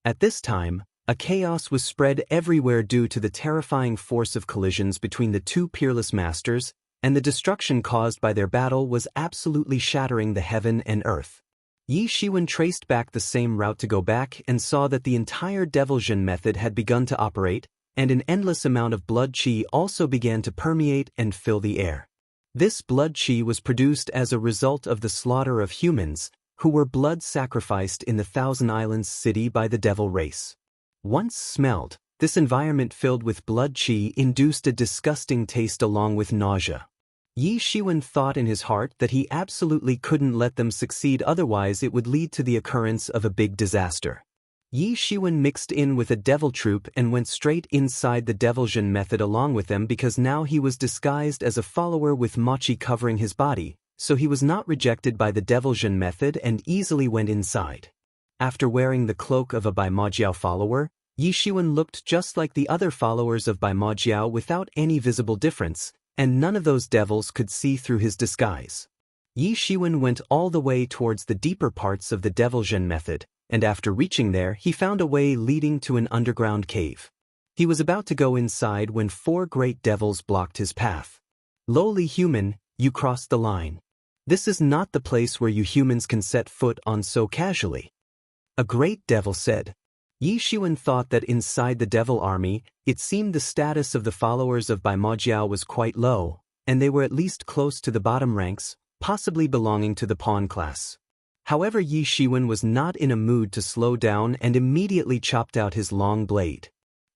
At this time, a chaos was spread everywhere due to the terrifying force of collisions between the 2 peerless masters, and the destruction caused by their battle was absolutely shattering the heaven and earth. Yi Shiwen traced back the same route to go back and saw that the entire Devil Zhen method had begun to operate, and an endless amount of blood qi also began to permeate and fill the air. This blood qi was produced as a result of the slaughter of humans, who were blood sacrificed in the Thousand Islands city by the devil race. Once smelled, this environment filled with blood qi induced a disgusting taste along with nausea. Yi Shiwen thought in his heart that he absolutely couldn't let them succeed, otherwise it would lead to the occurrence of a big disaster. Yi Shiwen mixed in with a devil troop and went straight inside the Devil Zhen method along with them because now he was disguised as a follower with mochi covering his body, so he was not rejected by the Devil Zhen method and easily went inside. After wearing the cloak of a Baimajiao follower, Yi Shiwen looked just like the other followers of Baimajiao without any visible difference, and none of those devils could see through his disguise. Yi Shiwen went all the way towards the deeper parts of the Devil Zhen method, and after reaching there he found a way leading to an underground cave. He was about to go inside when 4 great devils blocked his path. "Lowly human, you crossed the line. This is not the place where you humans can set foot on so casually," a great devil said. Yi Shiwen thought that inside the devil army, it seemed the status of the followers of Bai Majiao was quite low, and they were at least close to the bottom ranks, possibly belonging to the pawn class. However, Yi Shiwen was not in a mood to slow down and immediately chopped out his long blade.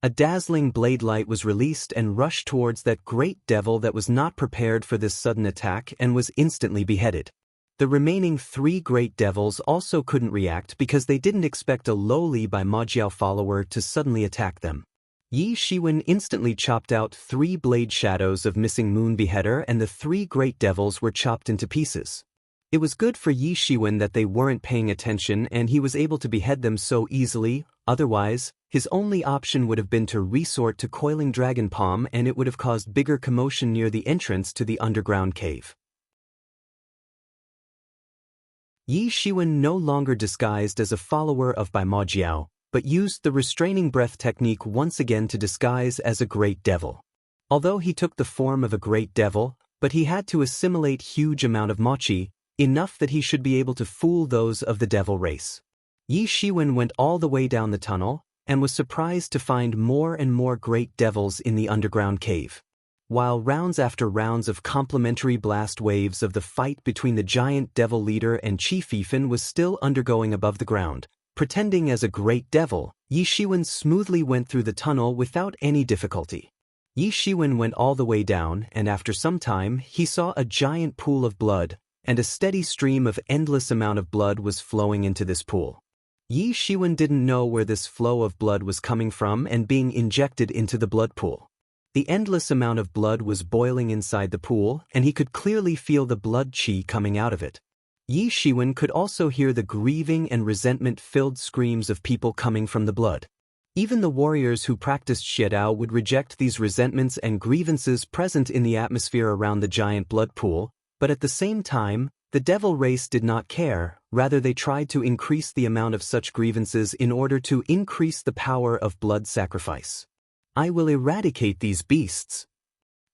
A dazzling blade light was released and rushed towards that great devil that was not prepared for this sudden attack and was instantly beheaded. The remaining 3 great devils also couldn't react because they didn't expect a lowly Bai Majiao follower to suddenly attack them. Yi Shiwen instantly chopped out 3 blade shadows of Missing Moon Beheader, and the 3 great devils were chopped into pieces. It was good for Yi Shiwen that they weren't paying attention and he was able to behead them so easily, otherwise, his only option would have been to resort to coiling Dragon Palm, and it would have caused bigger commotion near the entrance to the underground cave. Yi Shiwen no longer disguised as a follower of Bai Majiao, but used the restraining breath technique once again to disguise as a great devil. Although he took the form of a great devil, but he had to assimilate huge amount of mochi, enough that he should be able to fool those of the devil race. Yi Shiwen went all the way down the tunnel, and was surprised to find more and more great devils in the underground cave. While rounds after rounds of complementary blast waves of the fight between the giant devil leader and Chief Ifan was still undergoing above the ground, pretending as a great devil, Yi Shiwen smoothly went through the tunnel without any difficulty. Yi Shiwen went all the way down, and after some time he saw a giant pool of blood, and a steady stream of endless amount of blood was flowing into this pool. Yi Shiwen didn't know where this flow of blood was coming from and being injected into the blood pool. The endless amount of blood was boiling inside the pool, and he could clearly feel the blood qi coming out of it. Yi Shiwen could also hear the grieving and resentment-filled screams of people coming from the blood. Even the warriors who practiced Xiedao would reject these resentments and grievances present in the atmosphere around the giant blood pool, but at the same time, the devil race did not care, rather they tried to increase the amount of such grievances in order to increase the power of blood sacrifice. "I will eradicate these beasts."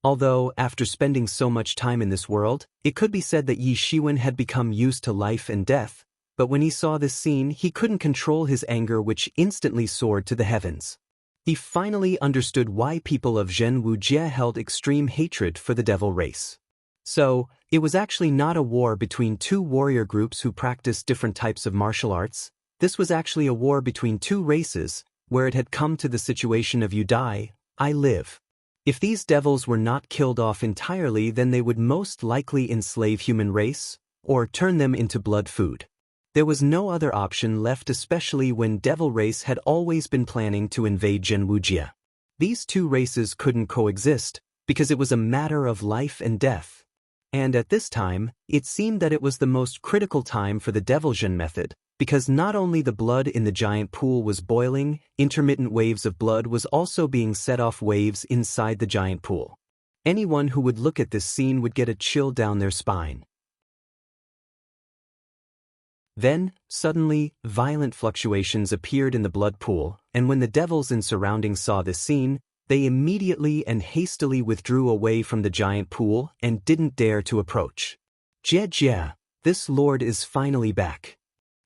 Although, after spending so much time in this world, it could be said that Yi Shiwen had become used to life and death, but when he saw this scene he couldn't control his anger, which instantly soared to the heavens. He finally understood why people of Zhen Wujie held extreme hatred for the devil race. So, it was actually not a war between 2 warrior groups who practiced different types of martial arts. This was actually a war between 2 races, where it had come to the situation of you die, I live. If these devils were not killed off entirely, then they would most likely enslave human race, or turn them into blood food. There was no other option left, especially when devil race had always been planning to invade Zhen Wujie. These 2 races couldn't coexist, because it was a matter of life and death. And at this time, it seemed that it was the most critical time for the Devil Zhen method, because not only the blood in the giant pool was boiling, intermittent waves of blood was also being set off waves inside the giant pool. Anyone who would look at this scene would get a chill down their spine. Then, suddenly, violent fluctuations appeared in the blood pool, and when the devils in surroundings saw this scene, they immediately and hastily withdrew away from the giant pool and didn't dare to approach. "Jie Jie, this lord is finally back."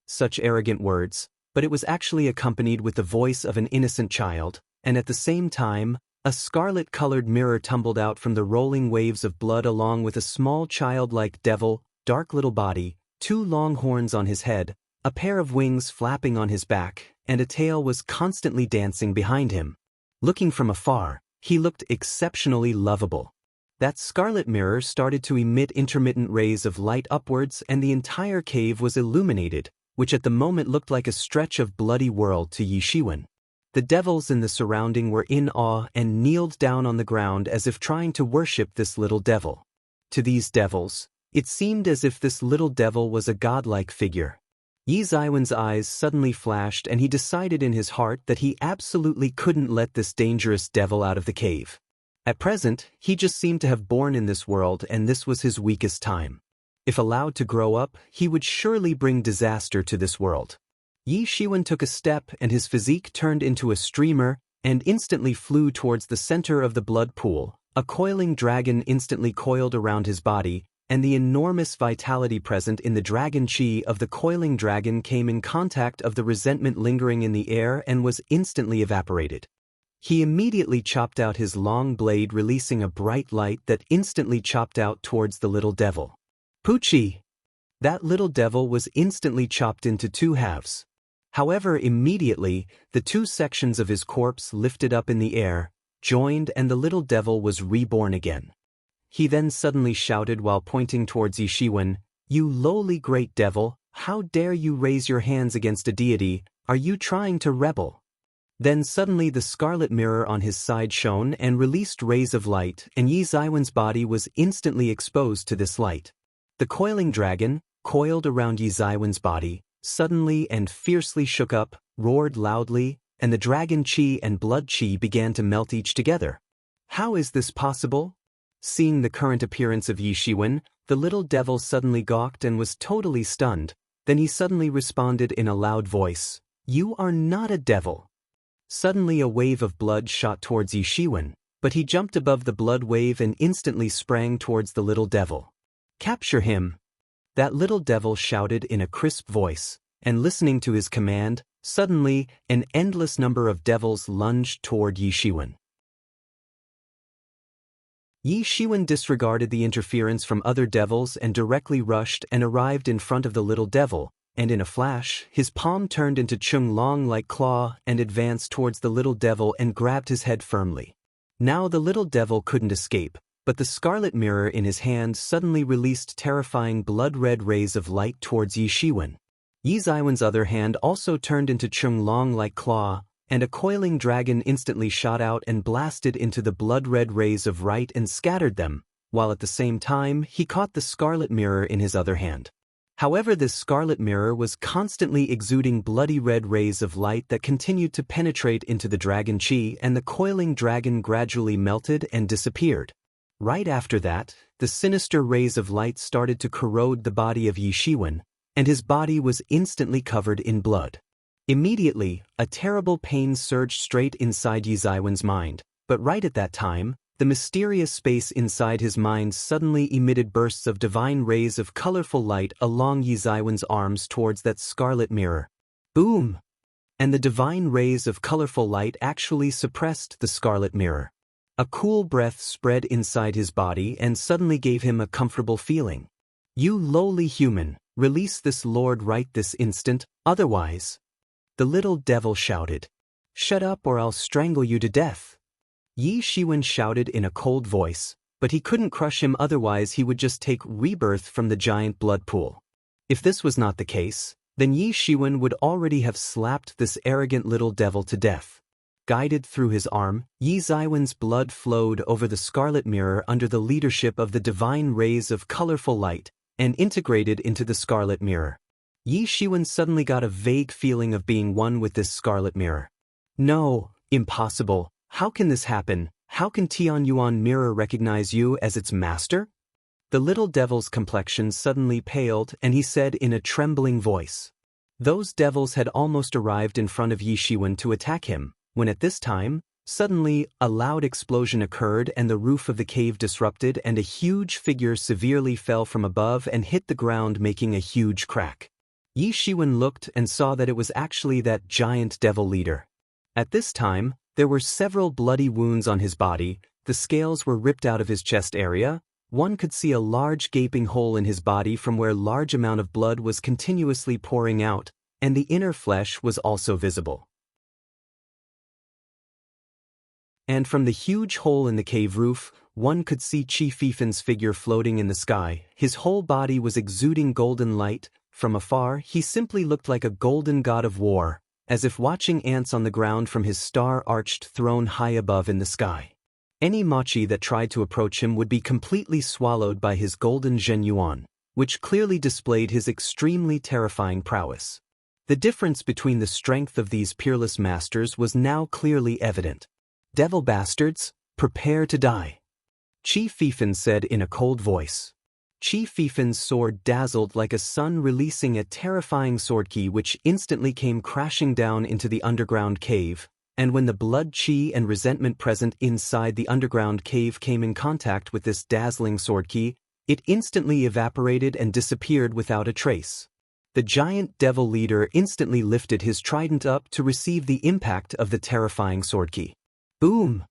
Such arrogant words, but it was actually accompanied with the voice of an innocent child, and at the same time, a scarlet-colored mirror tumbled out from the rolling waves of blood along with a small childlike devil, dark little body, 2 long horns on his head, a pair of wings flapping on his back, and a tail was constantly dancing behind him. Looking from afar, he looked exceptionally lovable. That scarlet mirror started to emit intermittent rays of light upwards, and the entire cave was illuminated, which at the moment looked like a stretch of bloody world to Yi Shiwen. The devils in the surrounding were in awe and kneeled down on the ground as if trying to worship this little devil. To these devils, it seemed as if this little devil was a godlike figure. Yi Ziwen's eyes suddenly flashed, and he decided in his heart that he absolutely couldn't let this dangerous devil out of the cave. At present, he just seemed to have born in this world, and this was his weakest time. If allowed to grow up, he would surely bring disaster to this world. Yi Shiwen took a step and his physique turned into a streamer, and instantly flew towards the center of the blood pool. A coiling dragon instantly coiled around his body, and the enormous vitality present in the dragon chi of the coiling dragon came in contact of the resentment lingering in the air and was instantly evaporated. He immediately chopped out his long blade, releasing a bright light that instantly chopped out towards the little devil. Poochie! That little devil was instantly chopped into two halves. However, immediately, the two sections of his corpse lifted up in the air, joined, and the little devil was reborn again. He then suddenly shouted while pointing towards Yishiwen, "You lowly great devil, how dare you raise your hands against a deity? Are you trying to rebel?" Then suddenly the scarlet mirror on his side shone and released rays of light, and Yi Zaiwen's body was instantly exposed to this light. The coiling dragon, coiled around Yi Zaiwen's body, suddenly and fiercely shook up, roared loudly, and the dragon chi and blood chi began to melt each together. How is this possible? Seeing the current appearance of Yishiwen, the little devil suddenly gawked and was totally stunned. Then he suddenly responded in a loud voice, "You are not a devil." Suddenly a wave of blood shot towards Yishiwen, but he jumped above the blood wave and instantly sprang towards the little devil. "Capture him!" That little devil shouted in a crisp voice, and listening to his command, suddenly an endless number of devils lunged toward Yishiwen. Yishiwen disregarded the interference from other devils and directly rushed and arrived in front of the little devil, and in a flash, his palm turned into Chung Long like claw and advanced towards the little devil and grabbed his head firmly. Now the little devil couldn't escape, but the scarlet mirror in his hand suddenly released terrifying blood-red rays of light towards Yishiwen. Yi Zaiwen's other hand also turned into Chung Long like claw, and a coiling dragon instantly shot out and blasted into the blood-red rays of light and scattered them, while at the same time he caught the scarlet mirror in his other hand. However, this scarlet mirror was constantly exuding bloody red rays of light that continued to penetrate into the dragon chi, and the coiling dragon gradually melted and disappeared. Right after that, the sinister rays of light started to corrode the body of Yishiwen, and his body was instantly covered in blood. Immediately, a terrible pain surged straight inside Yi Zaiwen's mind, but right at that time, the mysterious space inside his mind suddenly emitted bursts of divine rays of colorful light along Yi Zaiwen's arms towards that scarlet mirror. Boom! And the divine rays of colorful light actually suppressed the scarlet mirror. A cool breath spread inside his body and suddenly gave him a comfortable feeling. "You lowly human, release this lord right this instant, otherwise..." The little devil shouted. "Shut up or I'll strangle you to death." Yishiwen shouted in a cold voice, but he couldn't crush him, otherwise he would just take rebirth from the giant blood pool. If this was not the case, then Yishiwen would already have slapped this arrogant little devil to death. Guided through his arm, Yi Zaiwen's blood flowed over the scarlet mirror under the leadership of the divine rays of colorful light, and integrated into the scarlet mirror. Yishiwen suddenly got a vague feeling of being one with this scarlet mirror. No, impossible. How can this happen? How can Tianyuan mirror recognize you as its master? The little devil's complexion suddenly paled, and he said in a trembling voice. Those devils had almost arrived in front of Yishiwen to attack him, when at this time, suddenly, a loud explosion occurred and the roof of the cave disrupted and a huge figure severely fell from above and hit the ground, making a huge crack. Yishiwen looked and saw that it was actually that giant devil leader. At this time, there were several bloody wounds on his body, the scales were ripped out of his chest area, one could see a large gaping hole in his body from where large amount of blood was continuously pouring out, and the inner flesh was also visible. And from the huge hole in the cave roof, one could see Chi Fifen's figure floating in the sky. His whole body was exuding golden light. From afar, he simply looked like a golden god of war, as if watching ants on the ground from his star-arched throne high above in the sky. Any machi that tried to approach him would be completely swallowed by his golden Zhenyuan, which clearly displayed his extremely terrifying prowess. The difference between the strength of these peerless masters was now clearly evident. "Devil bastards, prepare to die," Chi Fifen said in a cold voice. Chi Fifen's sword dazzled like a sun, releasing a terrifying sword key which instantly came crashing down into the underground cave, And when the blood chi and resentment present inside the underground cave came in contact with this dazzling sword key, it instantly evaporated and disappeared without a trace. The giant devil leader instantly lifted his trident up to receive the impact of the terrifying sword key. Boom!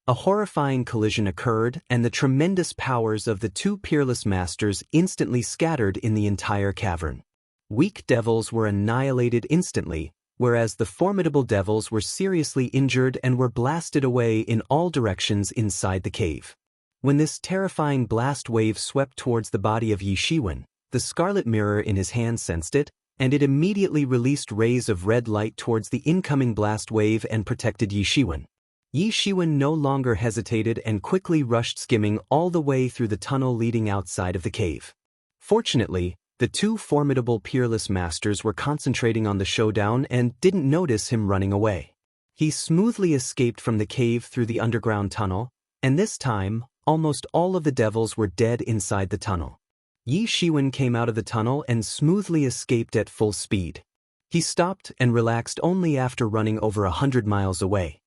A horrifying collision occurred, and the tremendous powers of the two peerless masters instantly scattered in the entire cavern. Weak devils were annihilated instantly, whereas the formidable devils were seriously injured and were blasted away in all directions inside the cave. When this terrifying blast wave swept towards the body of Yi Shiwen, the scarlet mirror in his hand sensed it, and it immediately released rays of red light towards the incoming blast wave and protected Yi Shiwen. Yi Shiwen no longer hesitated and quickly rushed, skimming all the way through the tunnel leading outside of the cave. Fortunately, the two formidable peerless masters were concentrating on the showdown and didn't notice him running away. He smoothly escaped from the cave through the underground tunnel, and this time, almost all of the devils were dead inside the tunnel. Yi Shiwen came out of the tunnel and smoothly escaped at full speed. He stopped and relaxed only after running over 100 miles away.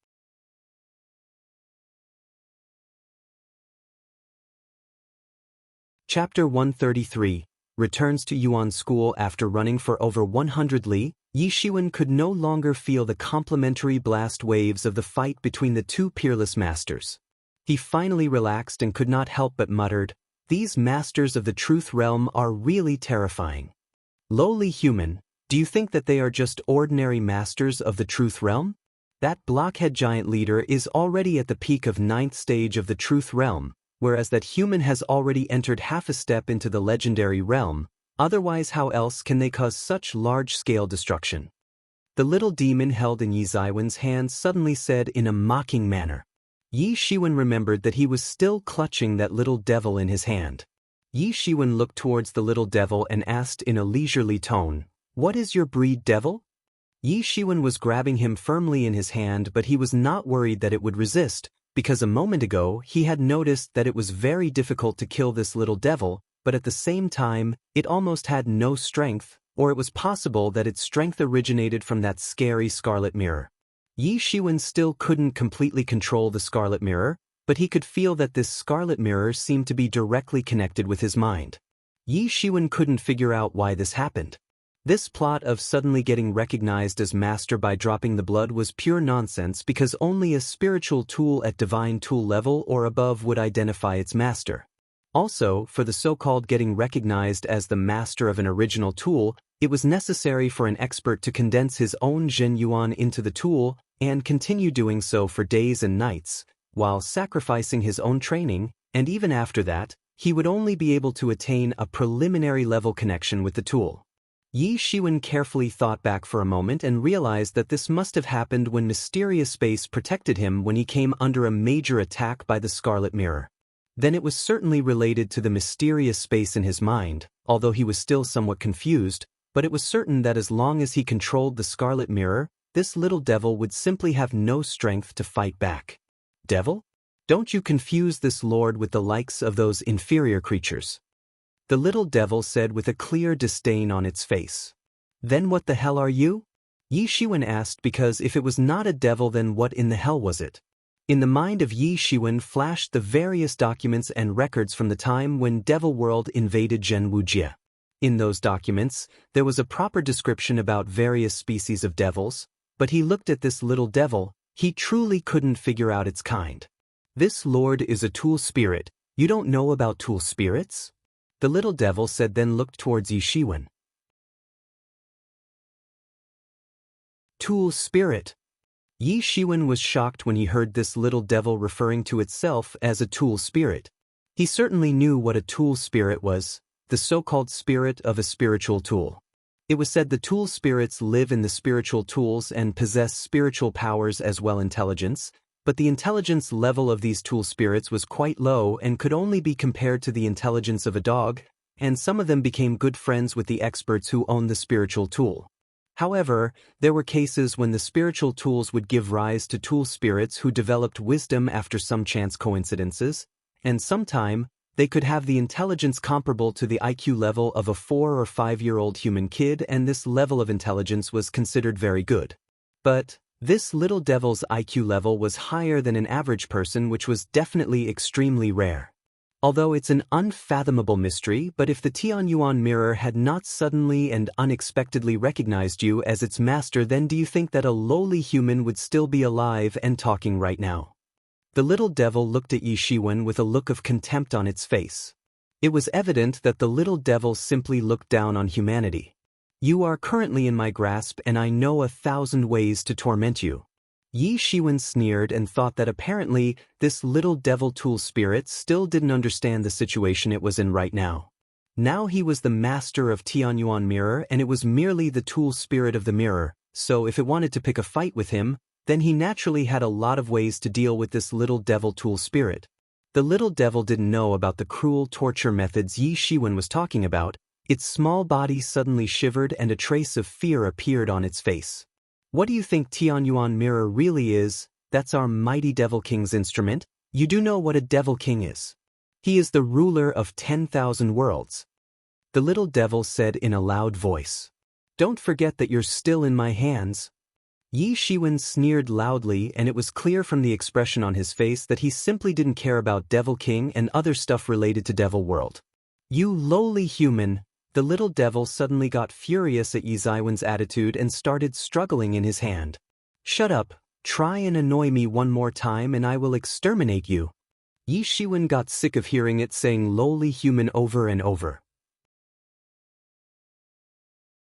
Chapter 133 Returns to Yuan School. After running for over 100 li, Yi Shiwen could no longer feel the complementary blast waves of the fight between the two peerless masters. He finally relaxed and could not help but muttered, "These masters of the truth realm are really terrifying. Lowly human, do you think that they are just ordinary masters of the truth realm? That blockhead giant leader is already at the peak of 9th stage of the truth realm, whereas that human has already entered half a step into the legendary realm. Otherwise how else can they cause such large-scale destruction?" The little demon held in Yi Ziwen's hand suddenly said in a mocking manner. Yi Shiwen remembered that he was still clutching that little devil in his hand. Yi Shiwen looked towards the little devil and asked in a leisurely tone, "What is your breed, devil?" Yi Shiwen was grabbing him firmly in his hand, but he was not worried that it would resist, because a moment ago he had noticed that it was very difficult to kill this little devil, but at the same time, it almost had no strength, or it was possible that its strength originated from that scary scarlet mirror. Yi Shiwen still couldn't completely control the scarlet mirror, but he could feel that this scarlet mirror seemed to be directly connected with his mind. Yi Shiwen couldn't figure out why this happened. This plot of suddenly getting recognized as master by dropping the blood was pure nonsense, because only a spiritual tool at divine tool level or above would identify its master. Also, for the so-called getting recognized as the master of an original tool, it was necessary for an expert to condense his own Zhen Yuan into the tool and continue doing so for days and nights, while sacrificing his own training, and even after that, he would only be able to attain a preliminary level connection with the tool. Yi Shiwen carefully thought back for a moment and realized that this must have happened when mysterious space protected him when he came under a major attack by the Scarlet Mirror. Then it was certainly related to the mysterious space in his mind, although he was still somewhat confused, but it was certain that as long as he controlled the Scarlet Mirror, this little devil would simply have no strength to fight back. Devil? Don't you confuse this lord with the likes of those inferior creatures. The little devil said with a clear disdain on its face. Then what the hell are you? Yi Shiwen asked, because if it was not a devil, then what in the hell was it? In the mind of Yi Shiwen flashed the various documents and records from the time when Devil World invaded Zhen Wujie. In those documents, there was a proper description about various species of devils, but he looked at this little devil, he truly couldn't figure out its kind. This lord is a tool spirit. You don't know about tool spirits? The little devil said, then looked towards Yi Shiwen. Tool spirit. Yi Shiwen was shocked when he heard this little devil referring to itself as a tool spirit. He certainly knew what a tool spirit was, the so-called spirit of a spiritual tool. It was said the tool spirits live in the spiritual tools and possess spiritual powers as well as intelligence, but the intelligence level of these tool spirits was quite low and could only be compared to the intelligence of a dog, and some of them became good friends with the experts who owned the spiritual tool. However, there were cases when the spiritual tools would give rise to tool spirits who developed wisdom after some chance coincidences, and sometime they could have the intelligence comparable to the IQ level of a 4 or 5-year-old human kid, and this level of intelligence was considered very good. But This little devil's IQ level was higher than an average person, which was definitely extremely rare. Although it's an unfathomable mystery, but if the Tianyuan mirror had not suddenly and unexpectedly recognized you as its master, then do you think that a lowly human would still be alive and talking right now? The little devil looked at Yi Shiwen with a look of contempt on its face. It was evident that the little devil simply looked down on humanity. You are currently in my grasp, and I know 1,000 ways to torment you. Yi Shiwen sneered and thought that apparently this little devil tool spirit still didn't understand the situation it was in right now. Now he was the master of Tianyuan mirror, and it was merely the tool spirit of the mirror, so if it wanted to pick a fight with him, then he naturally had a lot of ways to deal with this little devil tool spirit. The little devil didn't know about the cruel torture methods Yi Shiwen was talking about. Its small body suddenly shivered and a trace of fear appeared on its face. What do you think Tianyuan mirror really is? That's our mighty Devil King's instrument. You do know what a Devil King is. He is the ruler of 10,000 worlds. The little devil said in a loud voice. Don't forget that you're still in my hands. Yi Shiwen sneered loudly, and it was clear from the expression on his face that he simply didn't care about Devil King and other stuff related to Devil World. You lowly human! The little devil suddenly got furious at Yi Shiwen's attitude and started struggling in his hand. Shut up, try and annoy me one more time and I will exterminate you. Yi Shiwen got sick of hearing it saying lowly human over and over.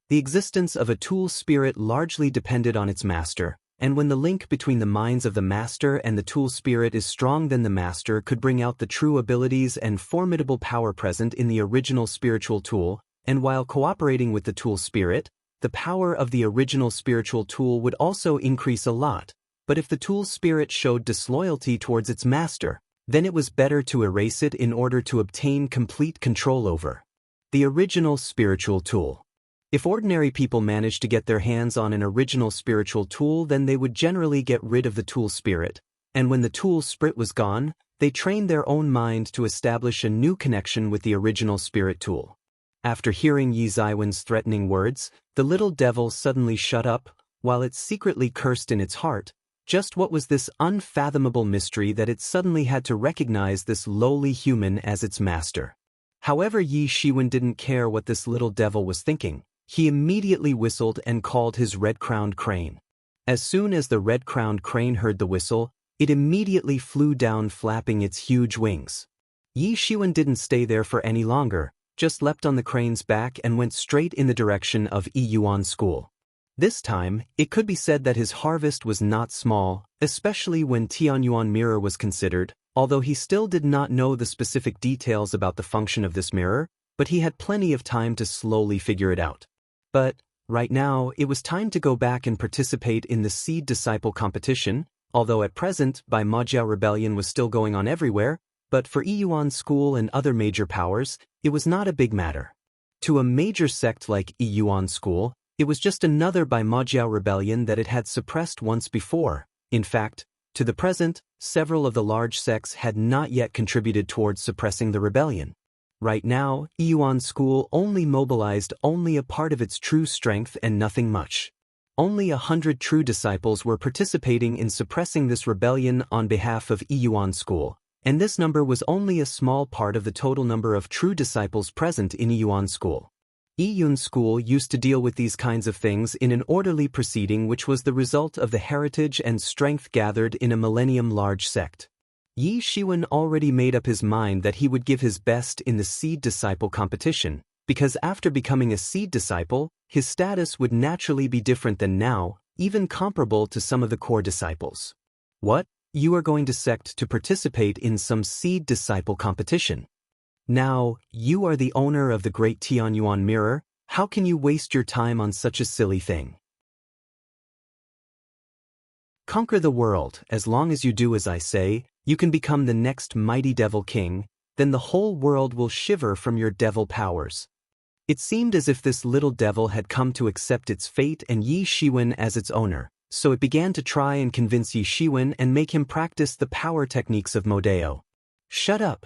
The existence of a tool spirit largely depended on its master, and when the link between the minds of the master and the tool spirit is strong, then the master could bring out the true abilities and formidable power present in the original spiritual tool. And while cooperating with the tool spirit, the power of the original spiritual tool would also increase a lot. But if the tool spirit showed disloyalty towards its master, then it was better to erase it in order to obtain complete control over the original spiritual tool. If ordinary people managed to get their hands on an original spiritual tool, then they would generally get rid of the tool spirit. And when the tool spirit was gone, they trained their own mind to establish a new connection with the original spirit tool. After hearing Yi Shiwen's threatening words, the little devil suddenly shut up, while it secretly cursed in its heart. Just what was this unfathomable mystery that it suddenly had to recognize this lowly human as its master? However, Yi Shiwen didn't care what this little devil was thinking. He immediately whistled and called his red-crowned crane. As soon as the red-crowned crane heard the whistle, it immediately flew down flapping its huge wings. Yi Shiwen didn't stay there for any longer, just leapt on the crane's back and went straight in the direction of Yuan School. This time, it could be said that his harvest was not small, especially when Tianyuan mirror was considered, although he still did not know the specific details about the function of this mirror, but he had plenty of time to slowly figure it out. But, right now, it was time to go back and participate in the Seed Disciple competition, although at present, Bai Majiao Rebellion was still going on everywhere, but for Yuan School and other major powers, it was not a big matter. To a major sect like Yuan School, it was just another Bai Majiao Rebellion that it had suppressed once before. In fact, to the present, several of the large sects had not yet contributed towards suppressing the rebellion. Right now, Yuan School only mobilized only a part of its true strength and nothing much. Only 100 true disciples were participating in suppressing this rebellion on behalf of Yuan School, and this number was only a small part of the total number of true disciples present in Yuan School. Yuan School used to deal with these kinds of things in an orderly proceeding, which was the result of the heritage and strength gathered in a millennium large sect. Yi Shiwen already made up his mind that he would give his best in the Seed Disciple competition, because after becoming a Seed Disciple, his status would naturally be different than now, even comparable to some of the core disciples. What? You are going to sect to participate in some Seed Disciple competition? Now, you are the owner of the great Tianyuan mirror. How can you waste your time on such a silly thing? Conquer the world. As long as you do as I say, you can become the next mighty Devil King, then the whole world will shiver from your devil powers. It seemed as if this little devil had come to accept its fate and Yi Shiwen as its owner, so it began to try and convince Yi Shiwen and make him practice the power techniques of Modeo. Shut up!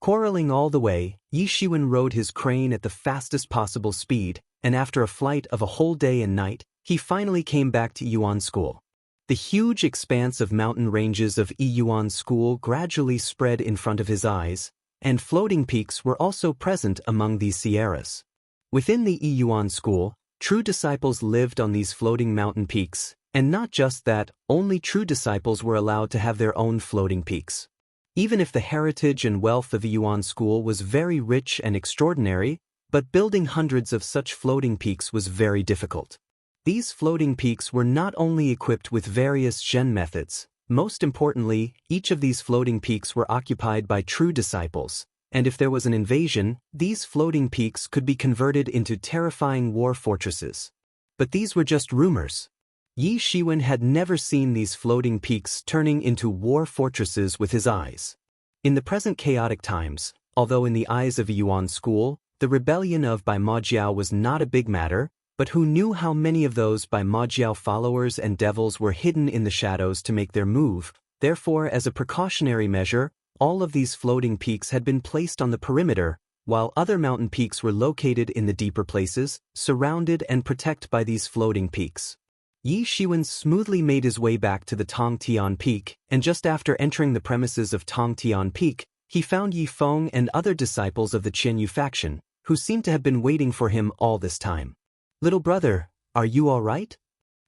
Quarreling all the way, Yi Shiwen rode his crane at the fastest possible speed, and after a flight of a whole day and night, he finally came back to Yuan School. The huge expanse of mountain ranges of Yuan School gradually spread in front of his eyes, and floating peaks were also present among these sierras. Within the Yuan School, true disciples lived on these floating mountain peaks, and not just that, only true disciples were allowed to have their own floating peaks. Even if the heritage and wealth of the Yuan School was very rich and extraordinary, but building hundreds of such floating peaks was very difficult. These floating peaks were not only equipped with various Zhen methods, most importantly, each of these floating peaks were occupied by true disciples, and if there was an invasion, these floating peaks could be converted into terrifying war fortresses. But these were just rumors. Yi Shiwen had never seen these floating peaks turning into war fortresses with his eyes. In the present chaotic times, although in the eyes of Yuan School, the rebellion of Bai Majiao was not a big matter, but who knew how many of those Bai Majiao followers and devils were hidden in the shadows to make their move. Therefore, as a precautionary measure, all of these floating peaks had been placed on the perimeter, while other mountain peaks were located in the deeper places, surrounded and protected by these floating peaks. Yi Shiwen smoothly made his way back to the Tongtian Peak, and just after entering the premises of Tongtian Peak, he found Yi Feng and other disciples of the Qianyu faction, who seemed to have been waiting for him all this time. "Little brother, are you all right?"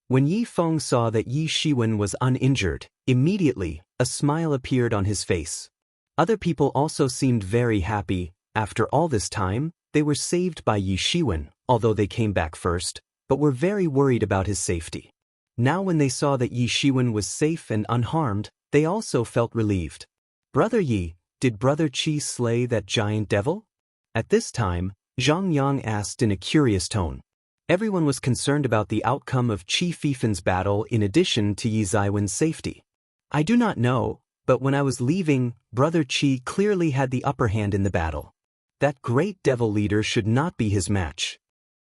When Yi Feng saw that Yi Shiwen was uninjured, immediately, a smile appeared on his face. Other people also seemed very happy. After all this time, they were saved by Yi Shiwen, although they came back first, but were very worried about his safety. Now when they saw that Yi Shiwen was safe and unharmed, they also felt relieved. "Brother Yi, did Brother Qi slay that giant devil?" At this time, Zhang Yang asked in a curious tone. Everyone was concerned about the outcome of Qi Fifen's battle in addition to Yi Zaiwen's safety. "I do not know, but when I was leaving, Brother Qi clearly had the upper hand in the battle. That great devil leader should not be his match."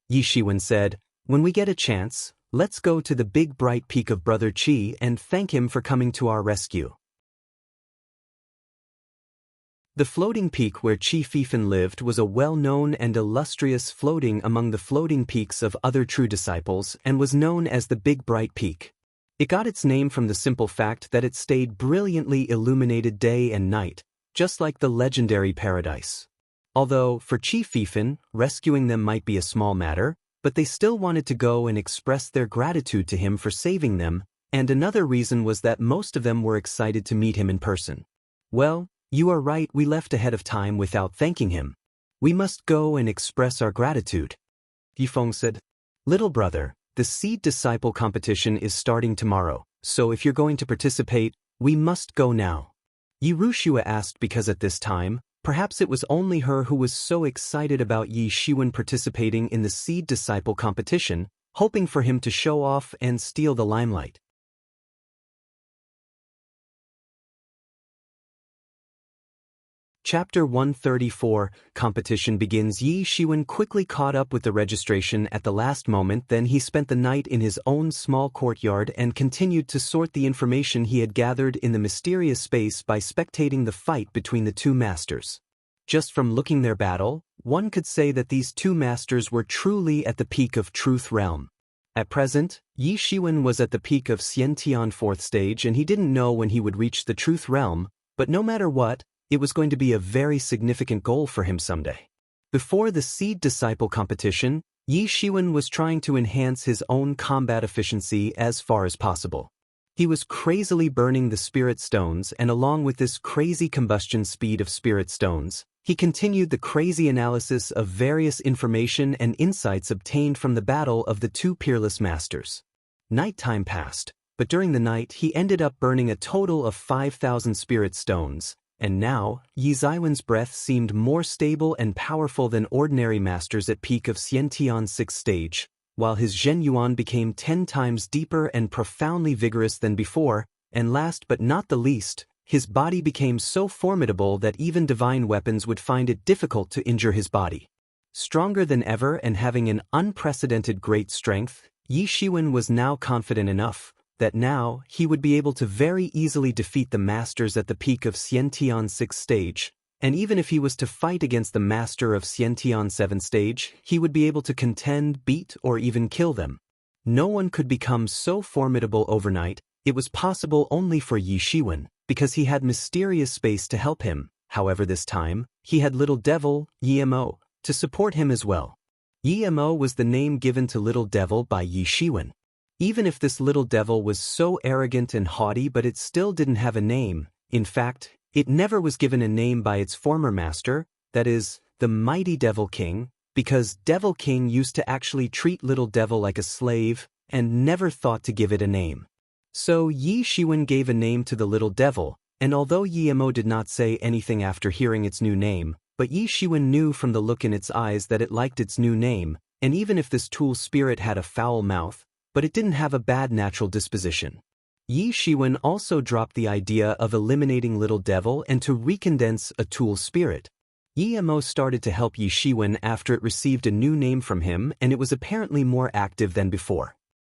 Yi Shiwen said, "When we get a chance, let's go to the big bright peak of Brother Qi and thank him for coming to our rescue." The floating peak where Qi Fifen lived was a well-known and illustrious floating among the floating peaks of other true disciples and was known as the Big Bright Peak. It got its name from the simple fact that it stayed brilliantly illuminated day and night, just like the legendary paradise. Although, for Qi Fifen, rescuing them might be a small matter, but they still wanted to go and express their gratitude to him for saving them, and another reason was that most of them were excited to meet him in person. "Well, you are right, we left ahead of time without thanking him. We must go and express our gratitude." Yi Feng said, "Little brother, the Seed Disciple competition is starting tomorrow, so if you're going to participate, we must go now." Yi Rushua asked because at this time, perhaps it was only her who was so excited about Yi Shiwen participating in the Seed Disciple competition, hoping for him to show off and steal the limelight. Chapter 134, Competition begins. Yi Shiwen quickly caught up with the registration at the last moment, then he spent the night in his own small courtyard and continued to sort the information he had gathered in the mysterious space by spectating the fight between the two masters. Just from looking their battle, one could say that these two masters were truly at the peak of Truth Realm. At present, Yi Shiwen was at the peak of Xiantian 4th stage and he didn't know when he would reach the Truth Realm, but no matter what, it was going to be a very significant goal for him someday. Before the Seed Disciple competition, Yi Shiwen was trying to enhance his own combat efficiency as far as possible. He was crazily burning the spirit stones, and along with this crazy combustion speed of spirit stones, he continued the crazy analysis of various information and insights obtained from the battle of the two peerless masters. Nighttime passed, but during the night he ended up burning a total of 5,000 spirit stones, and now, Yi Zaiwen's breath seemed more stable and powerful than ordinary masters at peak of Xiantian 6th stage, while his Zhen Yuan became 10 times deeper and profoundly vigorous than before, and last but not the least, his body became so formidable that even divine weapons would find it difficult to injure his body. Stronger than ever and having an unprecedented great strength, Yi Shiwen was now confident enough that now he would be able to very easily defeat the masters at the peak of Xiantian 6th stage, and even if he was to fight against the master of Xiantian 7th stage, he would be able to contend, beat, or even kill them. No one could become so formidable overnight, It was possible only for Yi Shiwen, because he had mysterious space to help him. However, this time, he had Little Devil, Yi Mo, to support him as well. Yi Mo was the name given to Little Devil by Yi Shiwen. Even if this Little Devil was so arrogant and haughty, but it still didn't have a name. In fact, it never was given a name by its former master, that is, the mighty Devil King, because Devil King used to actually treat Little Devil like a slave and never thought to give it a name. So Yi Shiwen gave a name to the Little Devil, and although Yi Mo did not say anything after hearing its new name, but Yi Shiwen knew from the look in its eyes that it liked its new name, and even if this tool spirit had a foul mouth, but it didn't have a bad natural disposition. Yi Shiwen also dropped the idea of eliminating Little Devil and to recondense a tool spirit. Yi Mo started to help Yi Shiwen after it received a new name from him, and it was apparently more active than before.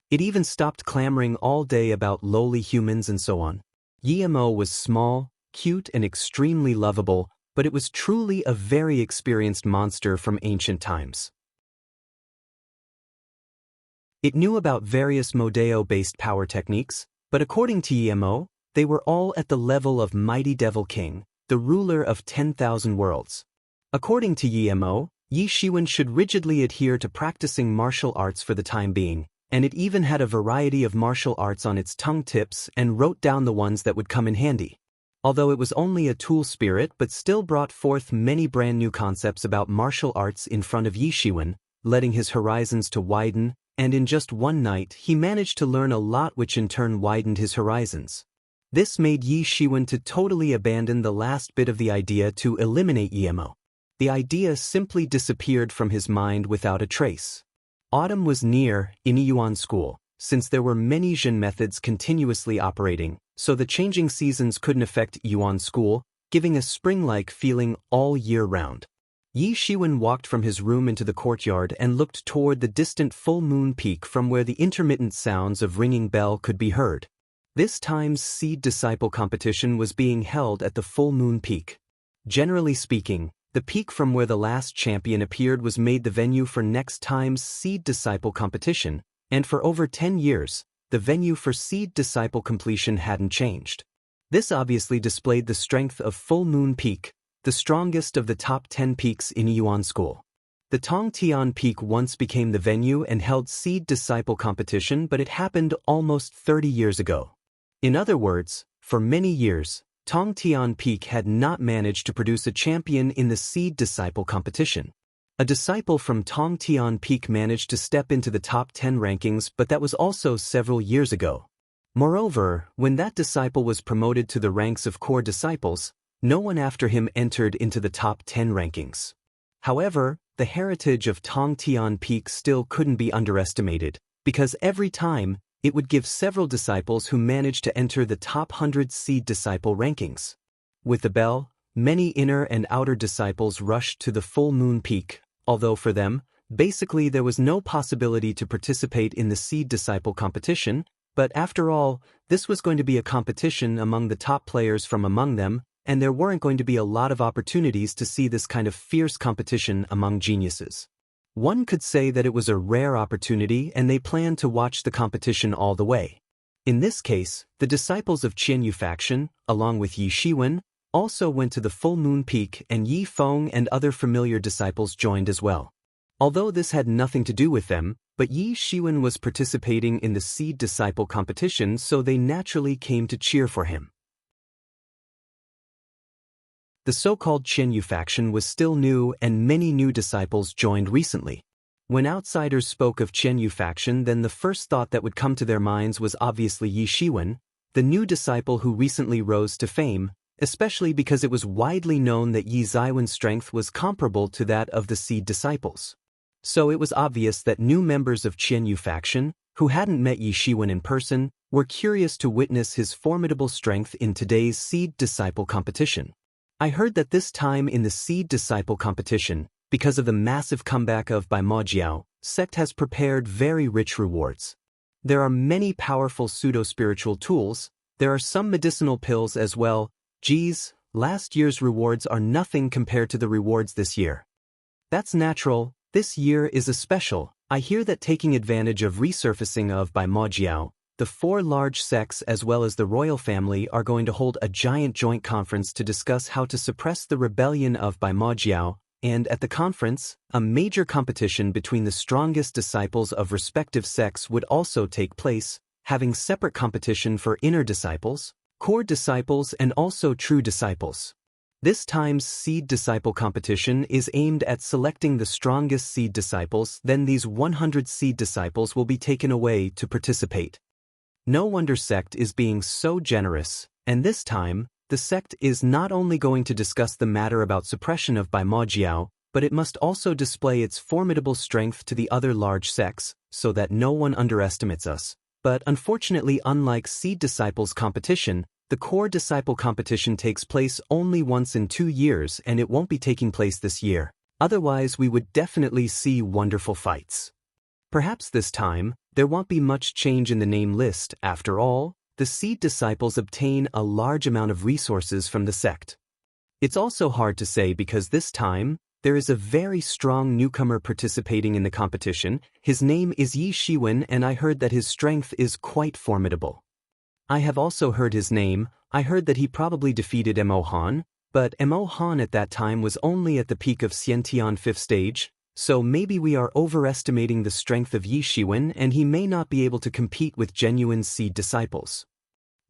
It even stopped clamoring all day about lowly humans and so on. Yi Mo was small, cute, and extremely lovable, but it was truly a very experienced monster from ancient times. It knew about various Modeo-based power techniques, but according to Yi Mo, they were all at the level of Mighty Devil King, the ruler of 10,000 worlds. According to Yi Mo, Yi Shiwen should rigidly adhere to practicing martial arts for the time being, and it even had a variety of martial arts on its tongue tips and wrote down the ones that would come in handy. Although it was only a tool spirit, but still brought forth many brand new concepts about martial arts in front of Yi Shiwen, letting his horizons to widen, and in just one night he managed to learn a lot, which in turn widened his horizons. This made Yi Shiwen to totally abandon the last bit of the idea to eliminate Yi Mo. The idea simply disappeared from his mind without a trace. Autumn was near in Yuan School, since there were many Zhen methods continuously operating, so the changing seasons couldn't affect Yuan School, giving a spring-like feeling all year round. Yi Shiwen walked from his room into the courtyard and looked toward the distant full moon peak from where the intermittent sounds of ringing bell could be heard. This time's Seed Disciple competition was being held at the full moon peak. Generally speaking, the peak from where the last champion appeared was made the venue for next time's Seed Disciple competition, and for over 10 years, the venue for Seed Disciple completion hadn't changed. This obviously displayed the strength of Full Moon Peak, the strongest of the top 10 peaks in Yuan School. The Tongtian Peak once became the venue and held Seed Disciple competition, but it happened almost 30 years ago. In other words, for many years, Tongtian Peak had not managed to produce a champion in the Seed Disciple competition. A disciple from Tongtian Peak managed to step into the top 10 rankings, but that was also several years ago. Moreover, when that disciple was promoted to the ranks of core disciples, no one after him entered into the top 10 rankings. However, the heritage of Tongtian Peak still couldn't be underestimated, because every time, it would give several disciples who managed to enter the top 100 Seed Disciple rankings. With the bell, many inner and outer disciples rushed to the Full Moon Peak, although for them, basically there was no possibility to participate in the Seed Disciple competition, but after all, this was going to be a competition among the top players from among them, and there weren't going to be a lot of opportunities to see this kind of fierce competition among geniuses. One could say that it was a rare opportunity and they planned to watch the competition all the way. In this case, the disciples of Qianyu faction, along with Yi Shiwen, also went to the Full Moon Peak, and Yi Feng and other familiar disciples joined as well. Although this had nothing to do with them, but Yi Shiwen was participating in the Seed Disciple competition, so they naturally came to cheer for him. The so-called Qianyu faction was still new, and many new disciples joined recently. When outsiders spoke of Qianyu faction, then the first thought that would come to their minds was obviously Yi Shiwen, the new disciple who recently rose to fame, especially because it was widely known that Yi Ziwen's strength was comparable to that of the Seed Disciples. So it was obvious that new members of Qianyu faction, who hadn't met Yi Shiwen in person, were curious to witness his formidable strength in today's Seed Disciple competition. I heard that this time in the Seed Disciple competition, because of the massive comeback of Bai Majiao, sect has prepared very rich rewards. There are many powerful pseudo-spiritual tools, there are some medicinal pills as well. Geez, last year's rewards are nothing compared to the rewards this year. That's natural, this year is a special. I hear that taking advantage of resurfacing of Bai Majiao, the 4 large sects as well as the royal family are going to hold a giant joint conference to discuss how to suppress the rebellion of Baimajiao, and at the conference, a major competition between the strongest disciples of respective sects would also take place, having separate competition for inner disciples, core disciples and also true disciples. This time's seed disciple competition is aimed at selecting the strongest seed disciples, then these 100 seed disciples will be taken away to participate. No wonder sect is being so generous, and this time, the sect is not only going to discuss the matter about suppression of Baimajiao, but it must also display its formidable strength to the other large sects, so that no one underestimates us. But unfortunately, unlike seed disciples competition, the core disciple competition takes place only once in 2 years and it won't be taking place this year. Otherwise, we would definitely see wonderful fights. Perhaps this time, there won't be much change in the name list. After all, the seed disciples obtain a large amount of resources from the sect. It's also hard to say because this time, there is a very strong newcomer participating in the competition. His name is Yi Shiwen and I heard that his strength is quite formidable. I have also heard his name. I heard that he probably defeated Mo Han, but Mo Han at that time was only at the peak of Xiantian 5th stage, so maybe we are overestimating the strength of Yi Shiwen and he may not be able to compete with genuine seed disciples.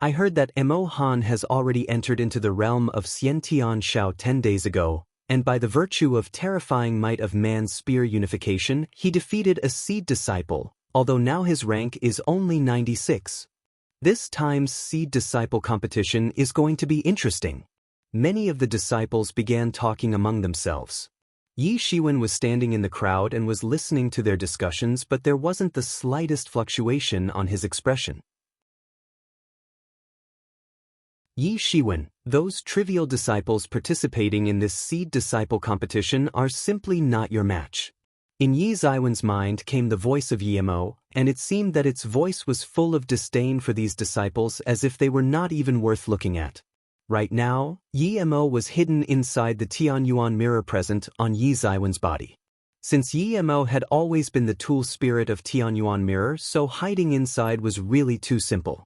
I heard that Mo Han has already entered into the realm of Xiantian Shao 10 days ago, and by the virtue of terrifying might of man's spear unification, he defeated a seed disciple, although now his rank is only 96. This time's seed disciple competition is going to be interesting. Many of the disciples began talking among themselves. Yi Shiwen was standing in the crowd and was listening to their discussions, but there wasn't the slightest fluctuation on his expression. Yi Shiwen, those trivial disciples participating in this seed disciple competition are simply not your match. In Yi Ziwen's mind came the voice of Yi Mo, and it seemed that its voice was full of disdain for these disciples as if they were not even worth looking at. Right now, Yi Mo was hidden inside the Tianyuan mirror present on Yi Ziwen's body. Since Yi Mo had always been the tool spirit of Tianyuan mirror, so hiding inside was really too simple.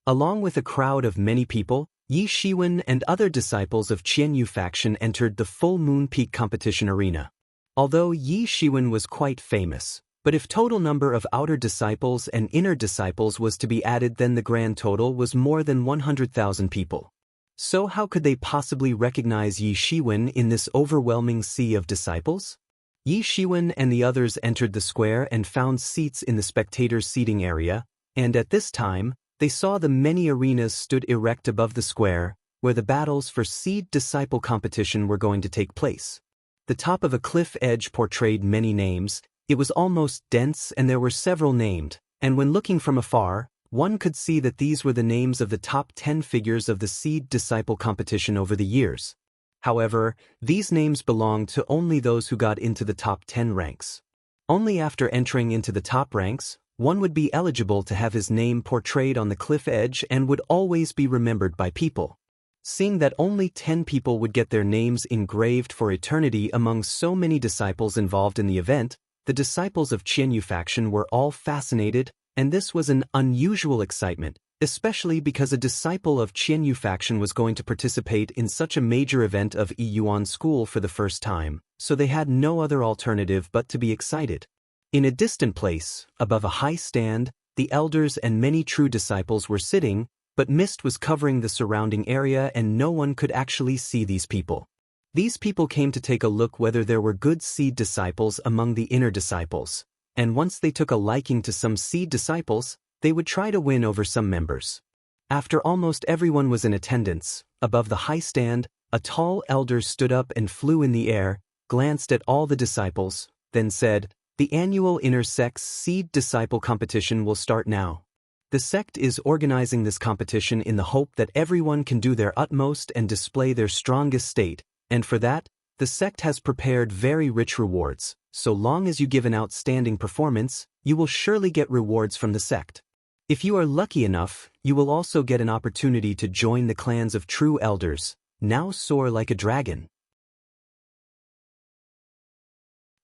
Along with a crowd of many people, Yi Shiwen and other disciples of Qianyu faction entered the Full Moon Peak competition arena. Although Yi Shiwen was quite famous, but if total number of outer disciples and inner disciples was to be added, then the grand total was more than 100,000 people. So how could they possibly recognize Yi Shiwen in this overwhelming sea of disciples? Yi Shiwen and the others entered the square and found seats in the spectators' seating area, and at this time, they saw the many arenas stood erect above the square, where the battles for seed disciple competition were going to take place. The top of a cliff edge portrayed many names. It was almost dense and there were several named, and when looking from afar, one could see that these were the names of the top 10 figures of the seed disciple competition over the years. However, these names belonged to only those who got into the top 10 ranks. Only after entering into the top ranks, one would be eligible to have his name portrayed on the cliff edge and would always be remembered by people. Seeing that only 10 people would get their names engraved for eternity among so many disciples involved in the event, the disciples of Qianyu faction were all fascinated, and this was an unusual excitement, especially because a disciple of Qianyu faction was going to participate in such a major event of Yuan school for the first time, so they had no other alternative but to be excited. In a distant place, above a high stand, the elders and many true disciples were sitting, but mist was covering the surrounding area and no one could actually see these people. These people came to take a look whether there were good seed disciples among the inner disciples, and once they took a liking to some seed disciples, they would try to win over some members. After almost everyone was in attendance, above the high stand, a tall elder stood up and flew in the air, glanced at all the disciples, then said, "The annual inner sects seed disciple competition will start now. The sect is organizing this competition in the hope that everyone can do their utmost and display their strongest state, and for that, the sect has prepared very rich rewards. So long as you give an outstanding performance, you will surely get rewards from the sect. If you are lucky enough, you will also get an opportunity to join the clans of true elders. Now soar like a dragon."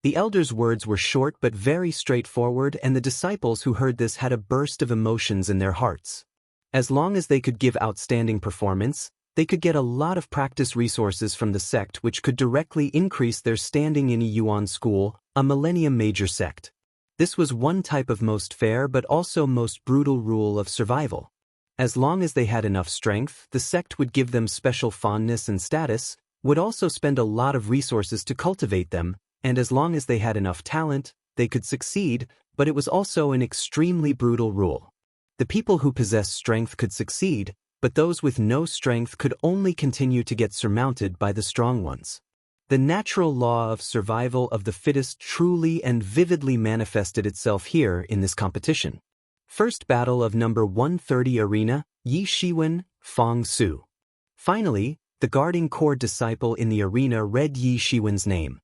The elder's words were short but very straightforward, and the disciples who heard this had a burst of emotions in their hearts. As long as they could give outstanding performance, they could get a lot of practice resources from the sect, which could directly increase their standing in a Yuan school, a Millennium Major sect. This was one type of most fair but also most brutal rule of survival. As long as they had enough strength, the sect would give them special fondness and status, would also spend a lot of resources to cultivate them, and as long as they had enough talent, they could succeed, but it was also an extremely brutal rule. The people who possessed strength could succeed, but those with no strength could only continue to get surmounted by the strong ones. The natural law of survival of the fittest truly and vividly manifested itself here in this competition. First battle of number 130 arena, Yi Shiwen, Fong Su. Finally, the guarding core disciple in the arena read Yi Shiwen's name.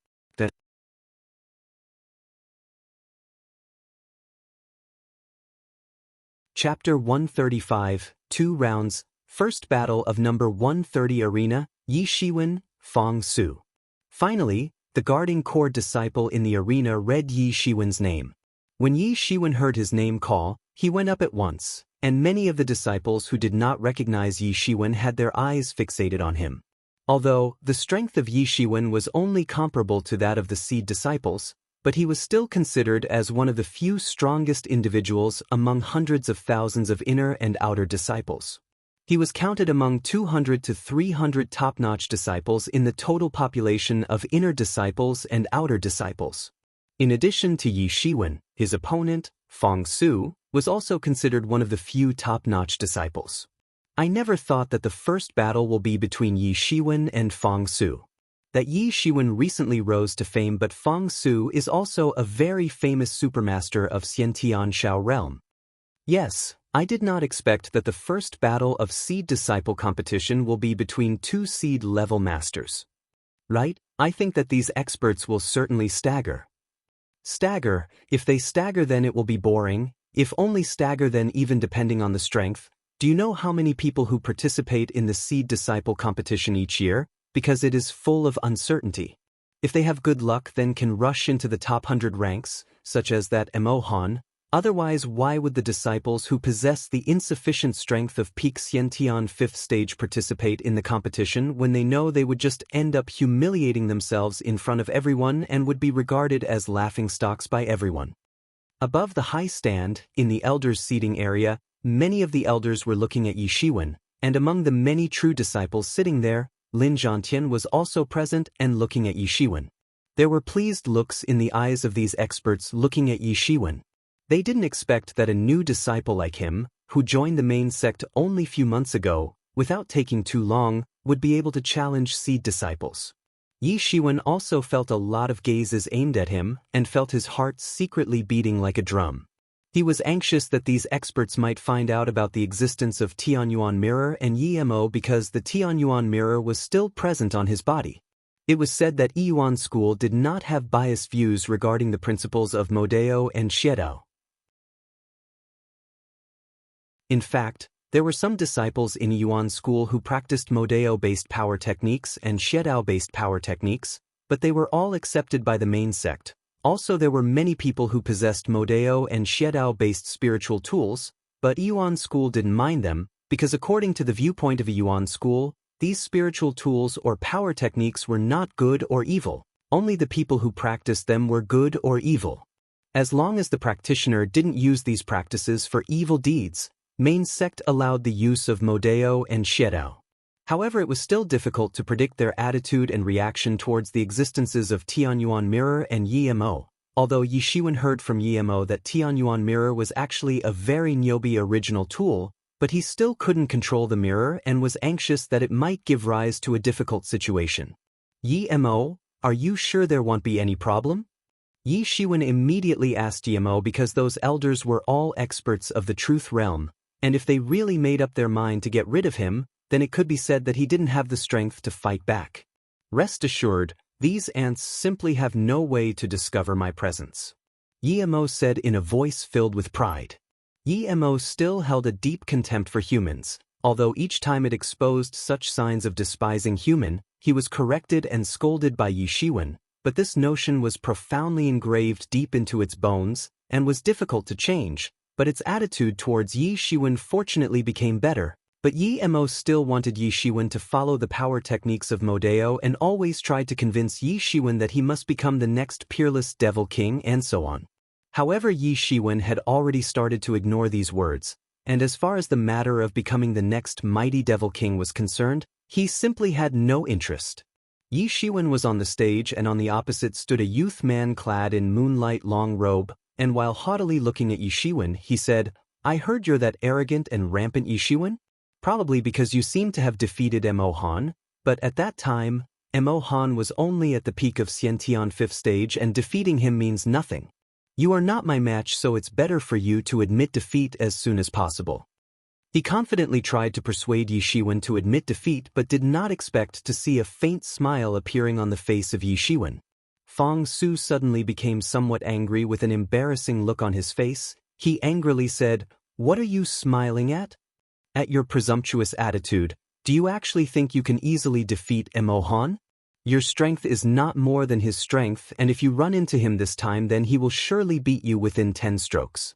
Chapter 135, 2 rounds, first battle of number 130 arena, Yi Shiwen, Fong Su. Finally, the guarding core disciple in the arena read Yi Shiwen's name. When Yi Shiwen heard his name call, he went up at once, and many of the disciples who did not recognize Yi Shiwen had their eyes fixated on him. Although the strength of Yi Shiwen was only comparable to that of the seed disciples, but he was still considered as one of the few strongest individuals among hundreds of thousands of inner and outer disciples. He was counted among 200 to 300 top-notch disciples in the total population of inner disciples and outer disciples. In addition to Yi Shiwen, his opponent, Fong Su, was also considered one of the few top-notch disciples. I never thought that the first battle will be between Yi Shiwen and Fong Su. That Yi Shiwen recently rose to fame, but Fong Su is also a very famous supermaster of Xiantian Shao realm. Yes, I did not expect that the first battle of seed disciple competition will be between two seed level masters. Right? I think that these experts will certainly stagger. Stagger, if they stagger then it will be boring, if only stagger then even depending on the strength. Do you know how many people who participate in the seed disciple competition each year? Because it is full of uncertainty. If they have good luck then can rush into the top 100 ranks, such as that Mo Han. Otherwise, why would the disciples who possess the insufficient strength of peak Xiantian 5th stage participate in the competition when they know they would just end up humiliating themselves in front of everyone and would be regarded as laughingstocks by everyone? Above the high stand, in the elders' seating area, many of the elders were looking at Yi Shiwen, and among the many true disciples sitting there, Lin Zhantian was also present and looking at Yi Shiwen. There were pleased looks in the eyes of these experts looking at Yi Shiwen. They didn't expect that a new disciple like him, who joined the main sect only few months ago, without taking too long, would be able to challenge seed disciples. Yi Shiwen also felt a lot of gazes aimed at him and felt his heart secretly beating like a drum. He was anxious that these experts might find out about the existence of Tianyuan mirror and Yi Mo because the Tianyuan mirror was still present on his body. It was said that Yuan school did not have biased views regarding the principles of Modeo and Xiedao. In fact, there were some disciples in Yuan school who practiced Modeo-based power techniques and Xiedao-based power techniques, but they were all accepted by the main sect. Also, there were many people who possessed Modeo and Xiedao-based spiritual tools, but Yuan school didn't mind them, because according to the viewpoint of a Yuan school, these spiritual tools or power techniques were not good or evil, only the people who practiced them were good or evil. As long as the practitioner didn't use these practices for evil deeds, main sect allowed the use of Modeo and Xiedao. However, it was still difficult to predict their attitude and reaction towards the existences of Tianyuan mirror and Yi Mo, although Yi Shiwen heard from Yi Mo that Tianyuan mirror was actually a very Nyobi original tool, but he still couldn't control the mirror and was anxious that it might give rise to a difficult situation. Yi Mo, are you sure there won't be any problem? Yi Shiwen immediately asked Yi Mo because those elders were all experts of the truth realm, and if they really made up their mind to get rid of him, then it could be said that he didn't have the strength to fight back. Rest assured, these ants simply have no way to discover my presence. Yi Mo said in a voice filled with pride. Yi Mo still held a deep contempt for humans, although each time it exposed such signs of despising human, he was corrected and scolded by Yi Shiwen, but this notion was profoundly engraved deep into its bones and was difficult to change, but its attitude towards Yi Shiwen fortunately became better. But Yi Mo still wanted Yi Shiwen to follow the power techniques of Modeo and always tried to convince Yi Shiwen that he must become the next peerless devil king and so on. However, Yi Shiwen had already started to ignore these words, and as far as the matter of becoming the next mighty devil king was concerned, he simply had no interest. Yi Shiwen was on the stage, and on the opposite stood a youth man clad in moonlight long robe, and while haughtily looking at Yi Shiwen, he said, "I heard you're that arrogant and rampant Yi Shiwen? Probably because you seem to have defeated Mo Han, but at that time, Mo Han was only at the peak of Xiantian 5th stage and defeating him means nothing. You are not my match, so it's better for you to admit defeat as soon as possible." He confidently tried to persuade Yi Shiwen to admit defeat but did not expect to see a faint smile appearing on the face of Yi Shiwen. Fang Su suddenly became somewhat angry with an embarrassing look on his face. He angrily said, "What are you smiling at? At your presumptuous attitude. Do you actually think you can easily defeat Mo Han? Your strength is not more than his strength, and if you run into him this time, then he will surely beat you within 10 strokes.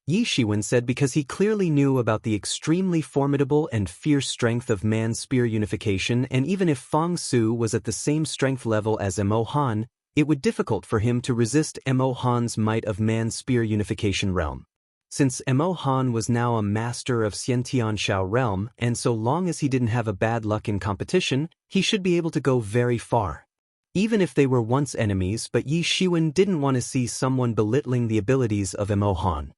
Yi Shiwen said because he clearly knew about the extremely formidable and fierce strength of man's spear unification, and even if Fang Su was at the same strength level as Mo Han, it would be difficult for him to resist Mo Han's might of man's spear unification realm. Since Mo Han was now a master of Xiantian Shao realm, and so long as he didn't have a bad luck in competition, he should be able to go very far. Even if they were once enemies, but Yi Shiwen didn't want to see someone belittling the abilities of Mo Han.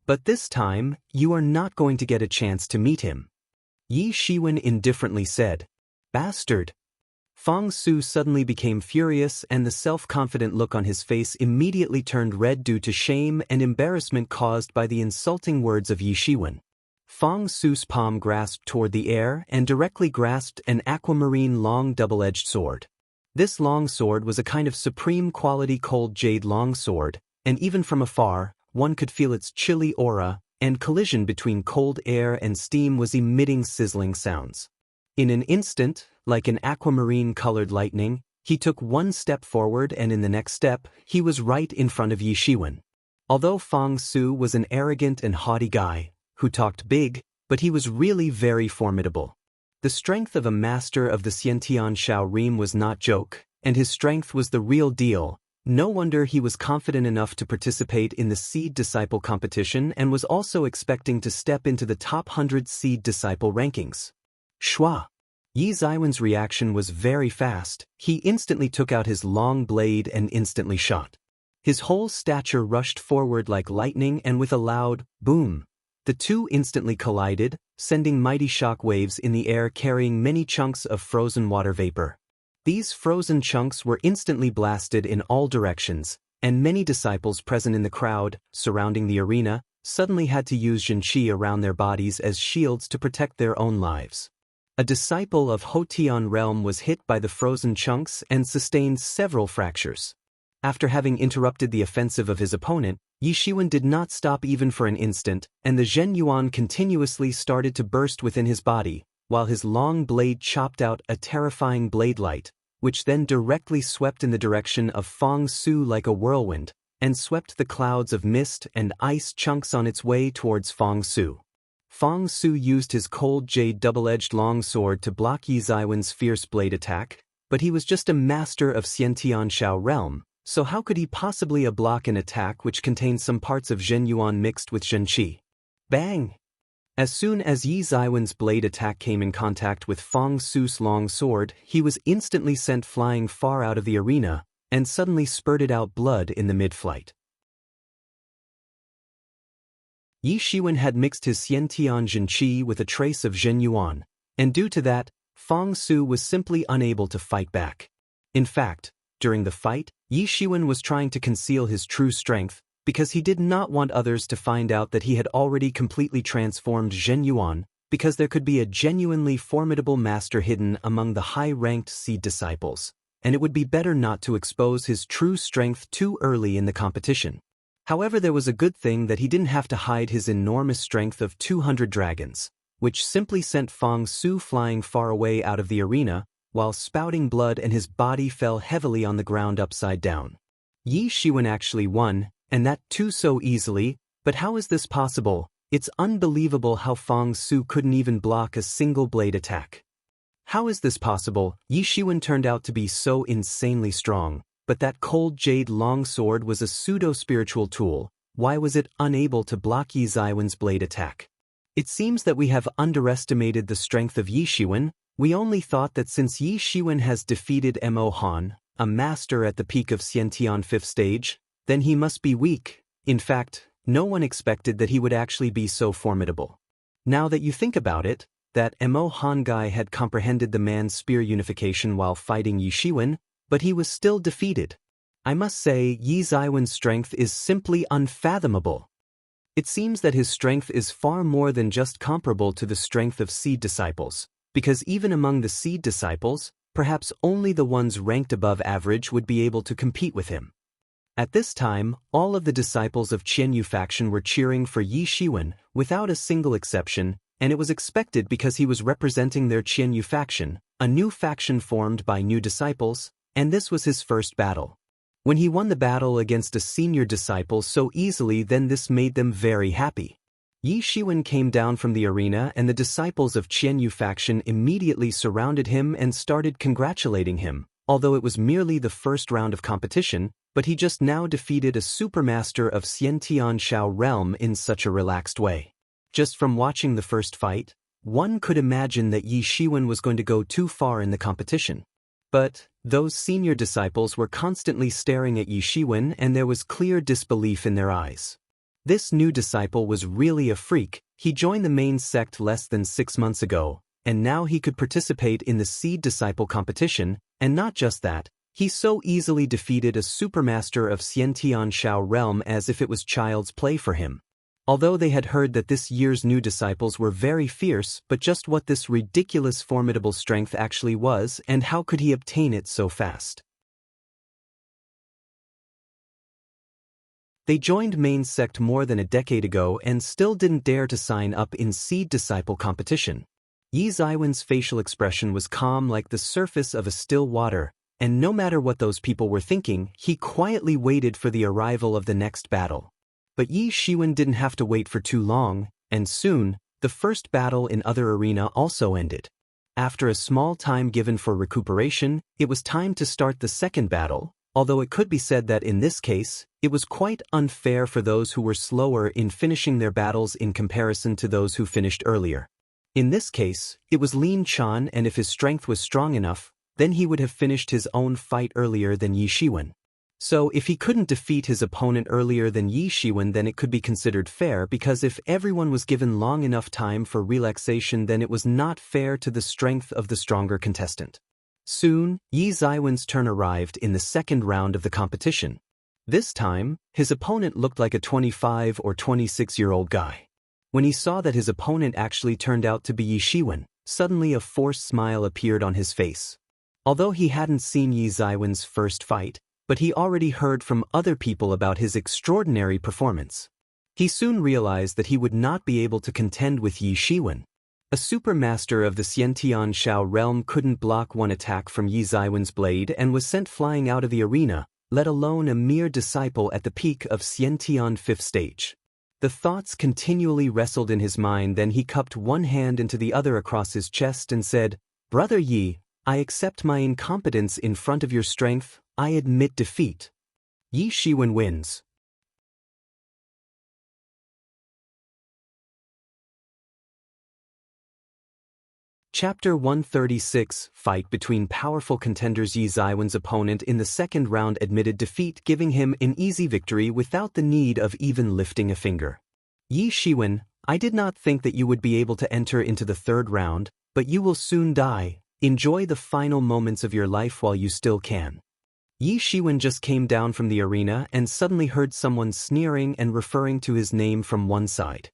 But this time, you are not going to get a chance to meet him. Yi Shiwen indifferently said. Bastard. Fang Su suddenly became furious, and the self-confident look on his face immediately turned red due to shame and embarrassment caused by the insulting words of Yi Shiwen. Fang Su's palm grasped toward the air and directly grasped an aquamarine long double-edged sword. This long sword was a kind of supreme quality cold jade long sword, and even from afar, one could feel its chilly aura, and collision between cold air and steam was emitting sizzling sounds. In an instant, like an aquamarine-colored lightning, he took one step forward, and in the next step, he was right in front of Yi Shiwen. Although Fang Su was an arrogant and haughty guy, who talked big, but he was really very formidable. The strength of a master of the Xiantian Shao realm was not joke, and his strength was the real deal. No wonder he was confident enough to participate in the Seed Disciple competition and was also expecting to step into the top 100 Seed Disciple rankings. Shua! Yi Ziwen's reaction was very fast. He instantly took out his long blade and instantly shot. His whole stature rushed forward like lightning, and with a loud boom, the two instantly collided, sending mighty shock waves in the air carrying many chunks of frozen water vapor. These frozen chunks were instantly blasted in all directions, and many disciples present in the crowd, surrounding the arena, suddenly had to use Zhenqi around their bodies as shields to protect their own lives. A disciple of Hotian realm was hit by the frozen chunks and sustained several fractures. After having interrupted the offensive of his opponent, Yi Shiwen did not stop even for an instant, and the Zhen Yuan continuously started to burst within his body, while his long blade chopped out a terrifying blade light, which then directly swept in the direction of Fang Su like a whirlwind, and swept the clouds of mist and ice chunks on its way towards Fang Su. Fang Su used his cold jade double-edged long sword to block Yi Ziwen's fierce blade attack, but he was just a master of Xiantian Shao realm, so how could he possibly block an attack which contained some parts of Zhen Yuan mixed with Zhenqi? Bang! As soon as Yi Ziwen's blade attack came in contact with Fang Su's long sword, he was instantly sent flying far out of the arena, and suddenly spurted out blood in the mid-flight. Yi Shiwen had mixed his Xiantian Zhenqi with a trace of Zhen Yuan, and due to that, Fang Su was simply unable to fight back. In fact, during the fight, Yi Shiwen was trying to conceal his true strength, because he did not want others to find out that he had already completely transformed Zhen Yuan, because there could be a genuinely formidable master hidden among the high-ranked Seed disciples, and it would be better not to expose his true strength too early in the competition. However, there was a good thing that he didn't have to hide his enormous strength of 200 dragons, which simply sent Fang Su flying far away out of the arena, while spouting blood, and his body fell heavily on the ground upside down. Yi Shiwen actually won, and that too so easily, but how is this possible? It's unbelievable how Fang Su couldn't even block a single blade attack. How is this possible? Yi Shiwen turned out to be so insanely strong, but that cold jade longsword was a pseudo-spiritual tool. Why was it unable to block Yi Ziwen's blade attack? It seems that we have underestimated the strength of Yi Shiwen. We only thought that since Yi Shiwen has defeated Mo Han, a master at the peak of Xiantian 5th stage, then he must be weak. In fact, no one expected that he would actually be so formidable. Now that you think about it, that Mo Han guy had comprehended the man's spear unification while fighting Yi Shiwen, but he was still defeated. I must say, Yi Ziwen's strength is simply unfathomable. It seems that his strength is far more than just comparable to the strength of seed disciples, because even among the seed disciples, perhaps only the ones ranked above average would be able to compete with him. At this time, all of the disciples of Qianyu faction were cheering for Yi Shiwen, without a single exception, and it was expected because he was representing their Qianyu faction, a new faction formed by new disciples, and this was his first battle. When he won the battle against a senior disciple so easily, then this made them very happy. Yi Shiwen came down from the arena, and the disciples of Qianyu faction immediately surrounded him and started congratulating him, although it was merely the first round of competition, but he just now defeated a supermaster of Xiantian Shao realm in such a relaxed way. Just from watching the first fight, one could imagine that Yi Shiwen was going to go too far in the competition. But those senior disciples were constantly staring at Yi Shiwen, and there was clear disbelief in their eyes. This new disciple was really a freak. He joined the main sect less than 6 months ago, and now he could participate in the seed disciple competition, and not just that, he so easily defeated a supermaster of Xiantian Shao realm as if it was child's play for him. Although they had heard that this year's new disciples were very fierce, but just what this ridiculous formidable strength actually was, and how could he obtain it so fast? They joined main sect more than a decade ago and still didn't dare to sign up in seed disciple competition. Yi Ziwen's facial expression was calm like the surface of a still water, and no matter what those people were thinking, he quietly waited for the arrival of the next battle. But Yi Shiwen didn't have to wait for too long, and soon, the first battle in other arena also ended. After a small time given for recuperation, it was time to start the second battle, although it could be said that in this case, it was quite unfair for those who were slower in finishing their battles in comparison to those who finished earlier. In this case, it was Lin Chan, and if his strength was strong enough, then he would have finished his own fight earlier than Yi Shiwen. So if he couldn't defeat his opponent earlier than Yi Shiwen, then it could be considered fair, because if everyone was given long enough time for relaxation, then it was not fair to the strength of the stronger contestant. Soon, Yi Ziwen's turn arrived in the second round of the competition. This time, his opponent looked like a 25 or 26-year-old guy. When he saw that his opponent actually turned out to be Yi Shiwen, suddenly a forced smile appeared on his face. Although he hadn't seen Yi Ziwen's first fight, but he already heard from other people about his extraordinary performance. He soon realized that he would not be able to contend with Yi Shiwen. A supermaster of the Xiantian Shao realm couldn't block one attack from Yi Ziwen's blade and was sent flying out of the arena, let alone a mere disciple at the peak of Xiantian 5th stage. The thoughts continually wrestled in his mind, then he cupped one hand into the other across his chest and said, "Brother Yi, I accept my incompetence in front of your strength. I admit defeat. Yi Shiwen wins." Chapter 136 Fight between powerful contenders. Yi Ziwen's opponent in the second round admitted defeat, giving him an easy victory without the need of even lifting a finger. "Yi Shiwen, I did not think that you would be able to enter into the third round, but you will soon die. Enjoy the final moments of your life while you still can." Yi Shiwen just came down from the arena and suddenly heard someone sneering and referring to his name from one side.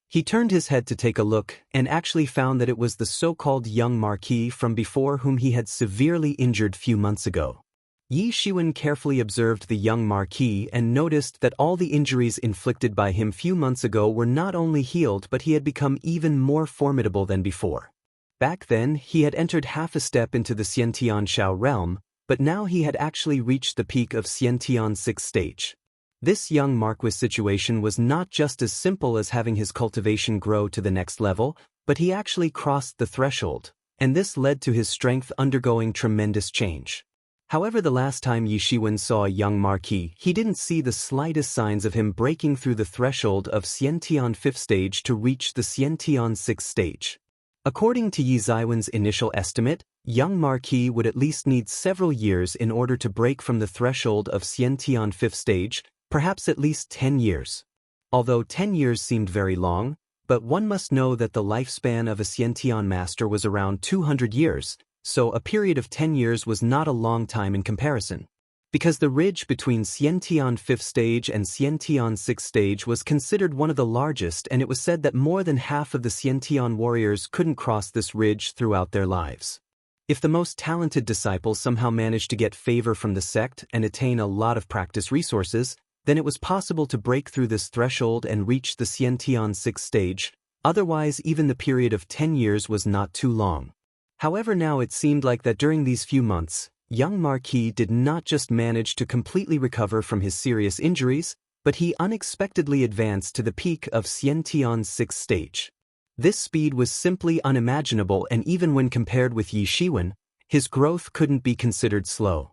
He turned his head to take a look and actually found that it was the so-called young marquis from before, whom he had severely injured few months ago. Yi Shiwen carefully observed the young marquis and noticed that all the injuries inflicted by him few months ago were not only healed, but he had become even more formidable than before. Back then, he had entered half a step into the Xiantian Shao realm, but now he had actually reached the peak of Xiantian 6th stage. This young Marquis situation was not just as simple as having his cultivation grow to the next level, but he actually crossed the threshold, and this led to his strength undergoing tremendous change. However, the last time Yi Shiwen saw a young Marquis, he didn't see the slightest signs of him breaking through the threshold of Xiantian 5th stage to reach the Xiantian 6th stage. According to Yi Ziwen's initial estimate, young Marquis would at least need several years in order to break from the threshold of Xiantian 5th stage, perhaps at least 10 years. Although 10 years seemed very long, but one must know that the lifespan of a Xiantian master was around 200 years, so a period of 10 years was not a long time in comparison. Because the ridge between Xiantian 5th stage and Xiantian 6th stage was considered one of the largest, and it was said that more than half of the Xiantian warriors couldn't cross this ridge throughout their lives. If the most talented disciples somehow managed to get favor from the sect and attain a lot of practice resources, then it was possible to break through this threshold and reach the Xiantian 6th stage. Otherwise, even the period of 10 years was not too long. However, now it seemed like that during these few months, young Marquis did not just manage to completely recover from his serious injuries, but he unexpectedly advanced to the peak of Xiantian 6th stage. This speed was simply unimaginable, and even when compared with Yi Shiwen, his growth couldn't be considered slow.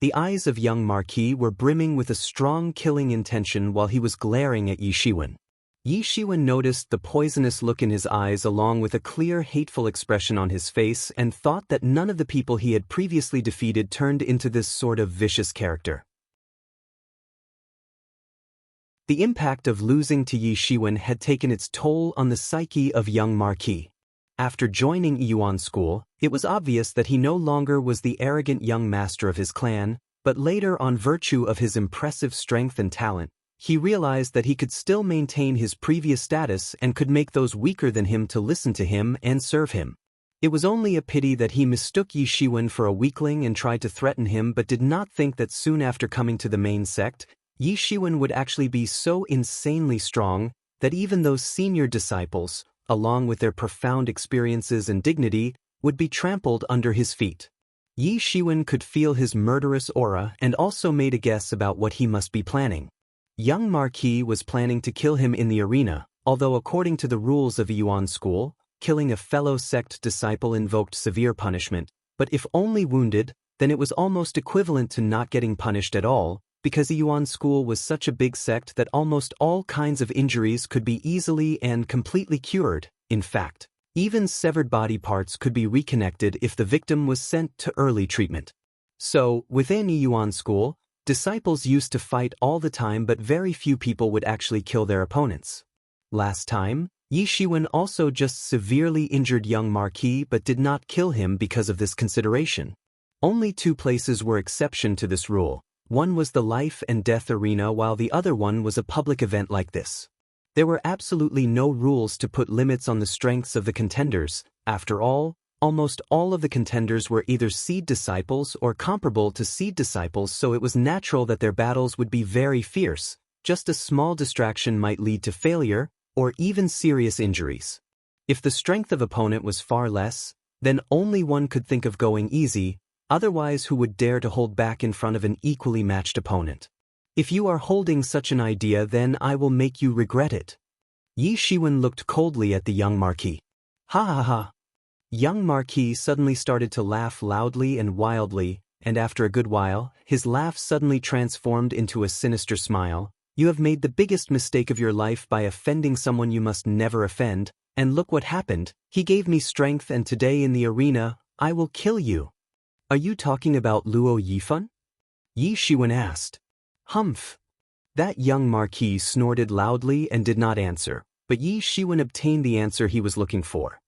The eyes of young Marquis were brimming with a strong killing intention while he was glaring at Yi Shiwen. Yi Shiwen noticed the poisonous look in his eyes along with a clear, hateful expression on his face and thought that none of the people he had previously defeated turned into this sort of vicious character. The impact of losing to Yi Shiwen had taken its toll on the psyche of young Marquis. After joining Yuan school, it was obvious that he no longer was the arrogant young master of his clan, but later, on virtue of his impressive strength and talent, he realized that he could still maintain his previous status and could make those weaker than him to listen to him and serve him. It was only a pity that he mistook Yi Shiwen for a weakling and tried to threaten him, but did not think that soon after coming to the main sect, Yi Shiwen would actually be so insanely strong that even those senior disciples, along with their profound experiences and dignity, would be trampled under his feet. Yi Shiwen could feel his murderous aura and also made a guess about what he must be planning. Young Marquis was planning to kill him in the arena, although according to the rules of Yuan school, killing a fellow sect disciple invoked severe punishment, but if only wounded, then it was almost equivalent to not getting punished at all, because Yuan school was such a big sect that almost all kinds of injuries could be easily and completely cured. In fact, even severed body parts could be reconnected if the victim was sent to early treatment. So, within Yuan school, disciples used to fight all the time, but very few people would actually kill their opponents. Last time, Yi Shiwen also just severely injured young Marquis but did not kill him because of this consideration. Only two places were exception to this rule. One was the life and death arena, while the other one was a public event like this. There were absolutely no rules to put limits on the strengths of the contenders. After all, almost all of the contenders were either seed disciples or comparable to seed disciples, so it was natural that their battles would be very fierce. Just a small distraction might lead to failure or even serious injuries. If the strength of opponent was far less, then only one could think of going easy, otherwise who would dare to hold back in front of an equally matched opponent? If you are holding such an idea, then I will make you regret it. Yi Shiwen looked coldly at the young Marquis. Ha ha ha. Young Marquis suddenly started to laugh loudly and wildly, and after a good while, his laugh suddenly transformed into a sinister smile. You have made the biggest mistake of your life by offending someone you must never offend, and look what happened. He gave me strength, and today in the arena, I will kill you. Are you talking about Luo Yifan? Yi Shiwen asked. Humph. That young Marquis snorted loudly and did not answer, but Yi Shiwen obtained the answer he was looking for.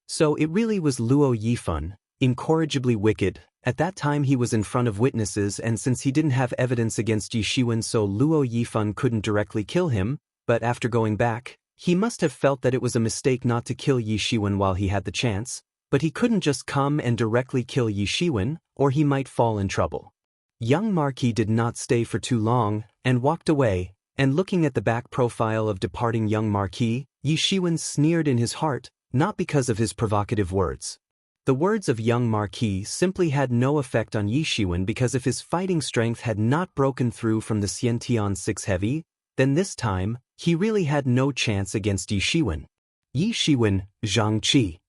So it really was Luo Yifan, incorrigibly wicked. At that time he was in front of witnesses, and since he didn't have evidence against Yi Shiwen, so Luo Yifan couldn't directly kill him, but after going back, he must have felt that it was a mistake not to kill Yi Shiwen while he had the chance, but he couldn't just come and directly kill Yi Shiwen, or he might fall in trouble. Young Marquis did not stay for too long, and walked away, and looking at the back profile of departing young Marquis, Yi Shiwen sneered in his heart, not because of his provocative words. The words of young Marquis simply had no effect on Yi Shiwen because if his fighting strength had not broken through from the Xiantian 6 heavy, then this time, he really had no chance against Yi Shiwen. Yi Shiwen, Zhang Qi.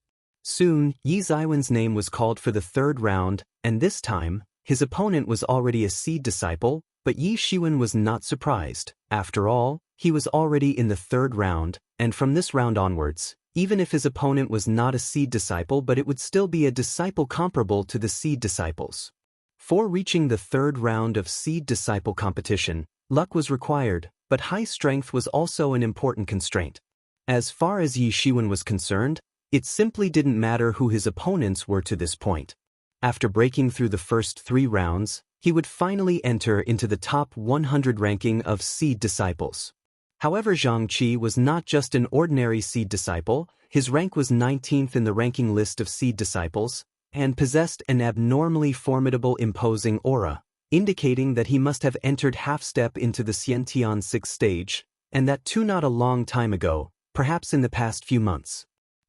Soon, Yi Ziwen's name was called for the third round, and this time, his opponent was already a seed disciple, but Yi Shiwen was not surprised. After all, he was already in the third round, and from this round onwards, even if his opponent was not a seed disciple, but it would still be a disciple comparable to the seed disciples. For reaching the third round of seed disciple competition, luck was required, but high strength was also an important constraint. As far as Yi Shiwen was concerned, it simply didn't matter who his opponents were to this point. After breaking through the first 3 rounds, he would finally enter into the top 100 ranking of seed disciples. However, Zhang Qi was not just an ordinary seed disciple, his rank was 19th in the ranking list of seed disciples, and possessed an abnormally formidable imposing aura, indicating that he must have entered half-step into the Xiantian 6 stage, and that too not a long time ago, perhaps in the past few months.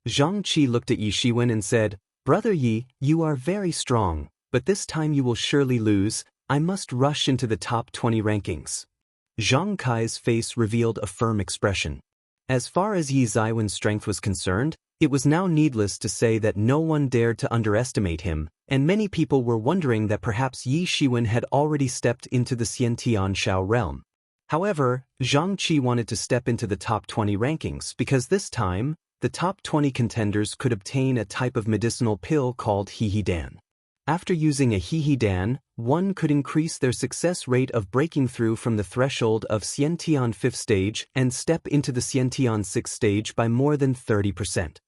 Zhang Qi looked at Yi Shiwen and said, "Brother Yi, you are very strong, but this time you will surely lose. I must rush into the top 20 rankings." Zhang Kai's face revealed a firm expression. As far as Yi Ziwen's strength was concerned, it was now needless to say that no one dared to underestimate him, and many people were wondering that perhaps Yi Shiwen had already stepped into the Xiantian Shao realm. However, Zhang Qi wanted to step into the top 20 rankings because this time, the top 20 contenders could obtain a type of medicinal pill called Hehedan. After using a Hehedan, one could increase their success rate of breaking through from the threshold of Xiantian 5th stage and step into the Xiantian 6th stage by more than 30%.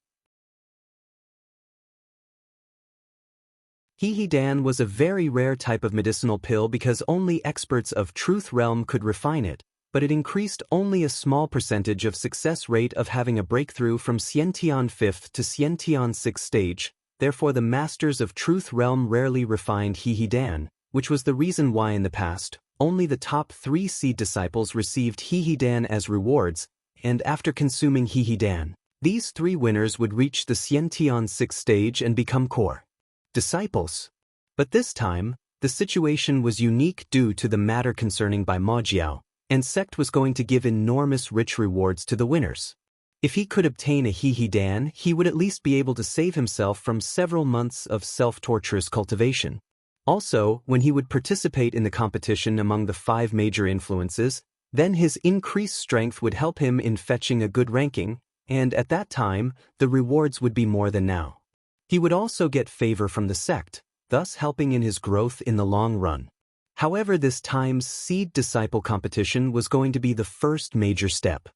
Hehedan was a very rare type of medicinal pill because only experts of Truth Realm could refine it, but it increased only a small percentage of success rate of having a breakthrough from Xiantian 5th to Xiantian 6th stage. Therefore the masters of Truth Realm rarely refined Hehedan, which was the reason why in the past, only the top 3 seed disciples received Hehedan as rewards, and after consuming Hehedan, these 3 winners would reach the Xiantian 6th stage and become core disciples. But this time, the situation was unique due to the matter concerning by Ma Jiao, and sect was going to give enormous rich rewards to the winners. If he could obtain a Hehedan, he would at least be able to save himself from several months of self-torturous cultivation. Also, when he would participate in the competition among the 5 major influences, then his increased strength would help him in fetching a good ranking, and at that time, the rewards would be more than now. He would also get favor from the sect, thus helping in his growth in the long run. However, this time's seed disciple competition was going to be the first major step.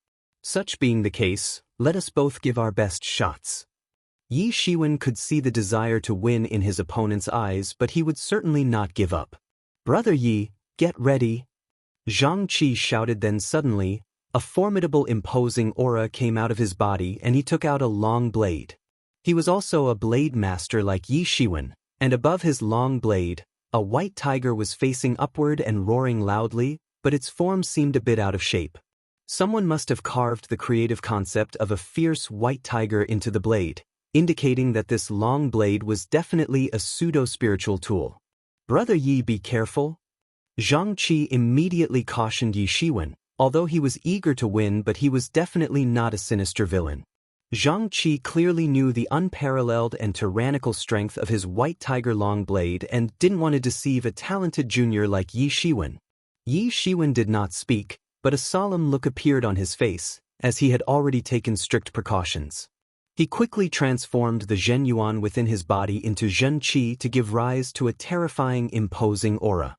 Such being the case, let us both give our best shots. Yi Shiwen could see the desire to win in his opponent's eyes, but he would certainly not give up. "Brother Yi, get ready." Zhang Qi shouted. Then suddenly, a formidable imposing aura came out of his body and he took out a long blade. He was also a blade master like Yi Shiwen, and above his long blade, a white tiger was facing upward and roaring loudly, but its form seemed a bit out of shape. Someone must have carved the creative concept of a fierce white tiger into the blade, indicating that this long blade was definitely a pseudo-spiritual tool. "Brother Yi, be careful." Zhang Qi immediately cautioned Yi Shiwen, although he was eager to win, but he was definitely not a sinister villain. Zhang Qi clearly knew the unparalleled and tyrannical strength of his white tiger long blade and didn't want to deceive a talented junior like Yi Shiwen. Yi Shiwen did not speak, but a solemn look appeared on his face, as he had already taken strict precautions. He quickly transformed the Zhen Yuan within his body into Zhen Qi to give rise to a terrifying, imposing aura.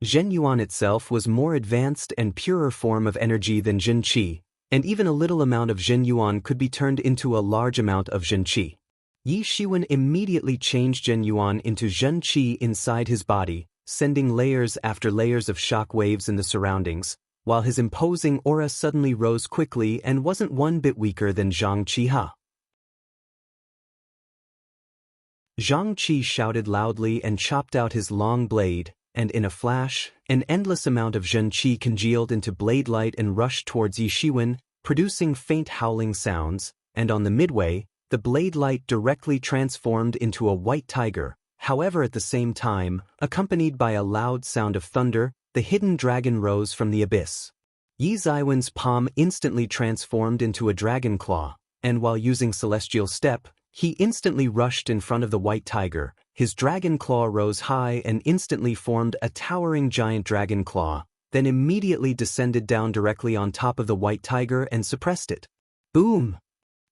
Zhen Yuan itself was more advanced and purer form of energy than Zhen Qi, and even a little amount of Zhen Yuan could be turned into a large amount of Zhen Qi. Yi Shiwen immediately changed Zhen Yuan into Zhen Qi inside his body, sending layers after layers of shock waves in the surroundings, while his imposing aura suddenly rose quickly and wasn't one bit weaker than Zhang Qi Ha. Zhang Qi shouted loudly and chopped out his long blade, and in a flash, an endless amount of Zhen Qi congealed into blade light and rushed towards Yi Shiwen, producing faint howling sounds, and on the midway, the blade light directly transformed into a white tiger. However, at the same time, accompanied by a loud sound of thunder, the hidden dragon rose from the abyss. Yi Zaiwen's palm instantly transformed into a dragon claw, and while using Celestial Step, he instantly rushed in front of the white tiger. His dragon claw rose high and instantly formed a towering giant dragon claw, then immediately descended down directly on top of the white tiger and suppressed it. Boom!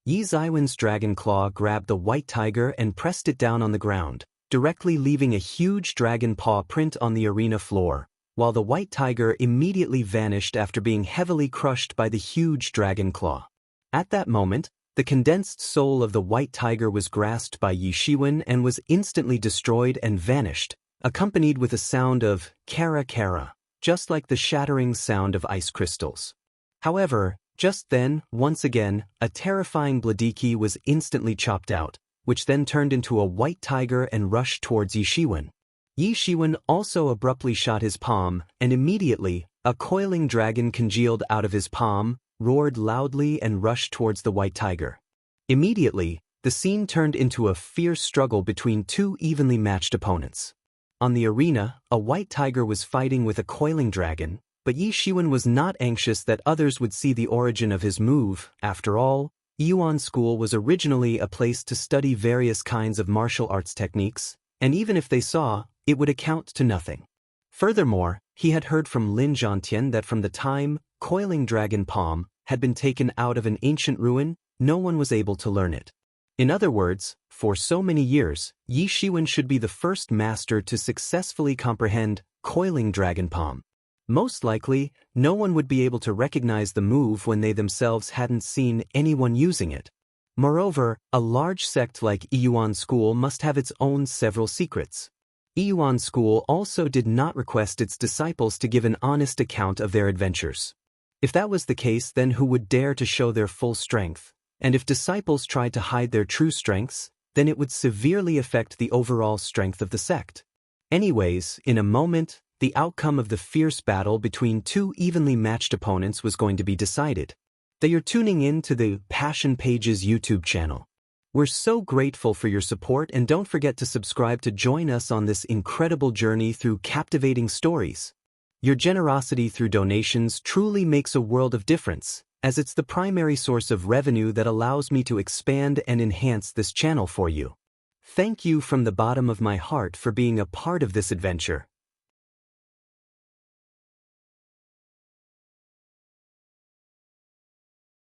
Yi Zaiwen's dragon claw grabbed the white tiger and pressed it down on the ground, directly leaving a huge dragon paw print on the arena floor, while the white tiger immediately vanished after being heavily crushed by the huge dragon claw. At that moment, the condensed soul of the white tiger was grasped by Yi Shiwen and was instantly destroyed and vanished, accompanied with a sound of kara kara, just like the shattering sound of ice crystals. However, just then, once again, a terrifying Bladiki was instantly chopped out, which then turned into a white tiger and rushed towards Yi Shiwen. Yi Shiwen also abruptly shot his palm, and immediately, a coiling dragon congealed out of his palm, roared loudly and rushed towards the white tiger. Immediately, the scene turned into a fierce struggle between two evenly matched opponents. On the arena, a white tiger was fighting with a coiling dragon, but Yi Shiwen was not anxious that others would see the origin of his move. After all, Yuan School was originally a place to study various kinds of martial arts techniques, and even if they saw, it would account to nothing. Furthermore, he had heard from Lin Zhantian that from the time Coiling Dragon Palm had been taken out of an ancient ruin, no one was able to learn it. In other words, for so many years, Yi Shiwen should be the first master to successfully comprehend Coiling Dragon Palm. Most likely, no one would be able to recognize the move when they themselves hadn't seen anyone using it. Moreover, a large sect like Yuan School must have its own several secrets. Yuan School also did not request its disciples to give an honest account of their adventures. If that was the case, then who would dare to show their full strength? And if disciples tried to hide their true strengths, then it would severely affect the overall strength of the sect. Anyways, in a moment, the outcome of the fierce battle between two evenly matched opponents was going to be decided. That you're tuning in to the Passion Pages YouTube channel. We're so grateful for your support, and don't forget to subscribe to join us on this incredible journey through captivating stories. Your generosity through donations truly makes a world of difference, as it's the primary source of revenue that allows me to expand and enhance this channel for you. Thank you from the bottom of my heart for being a part of this adventure.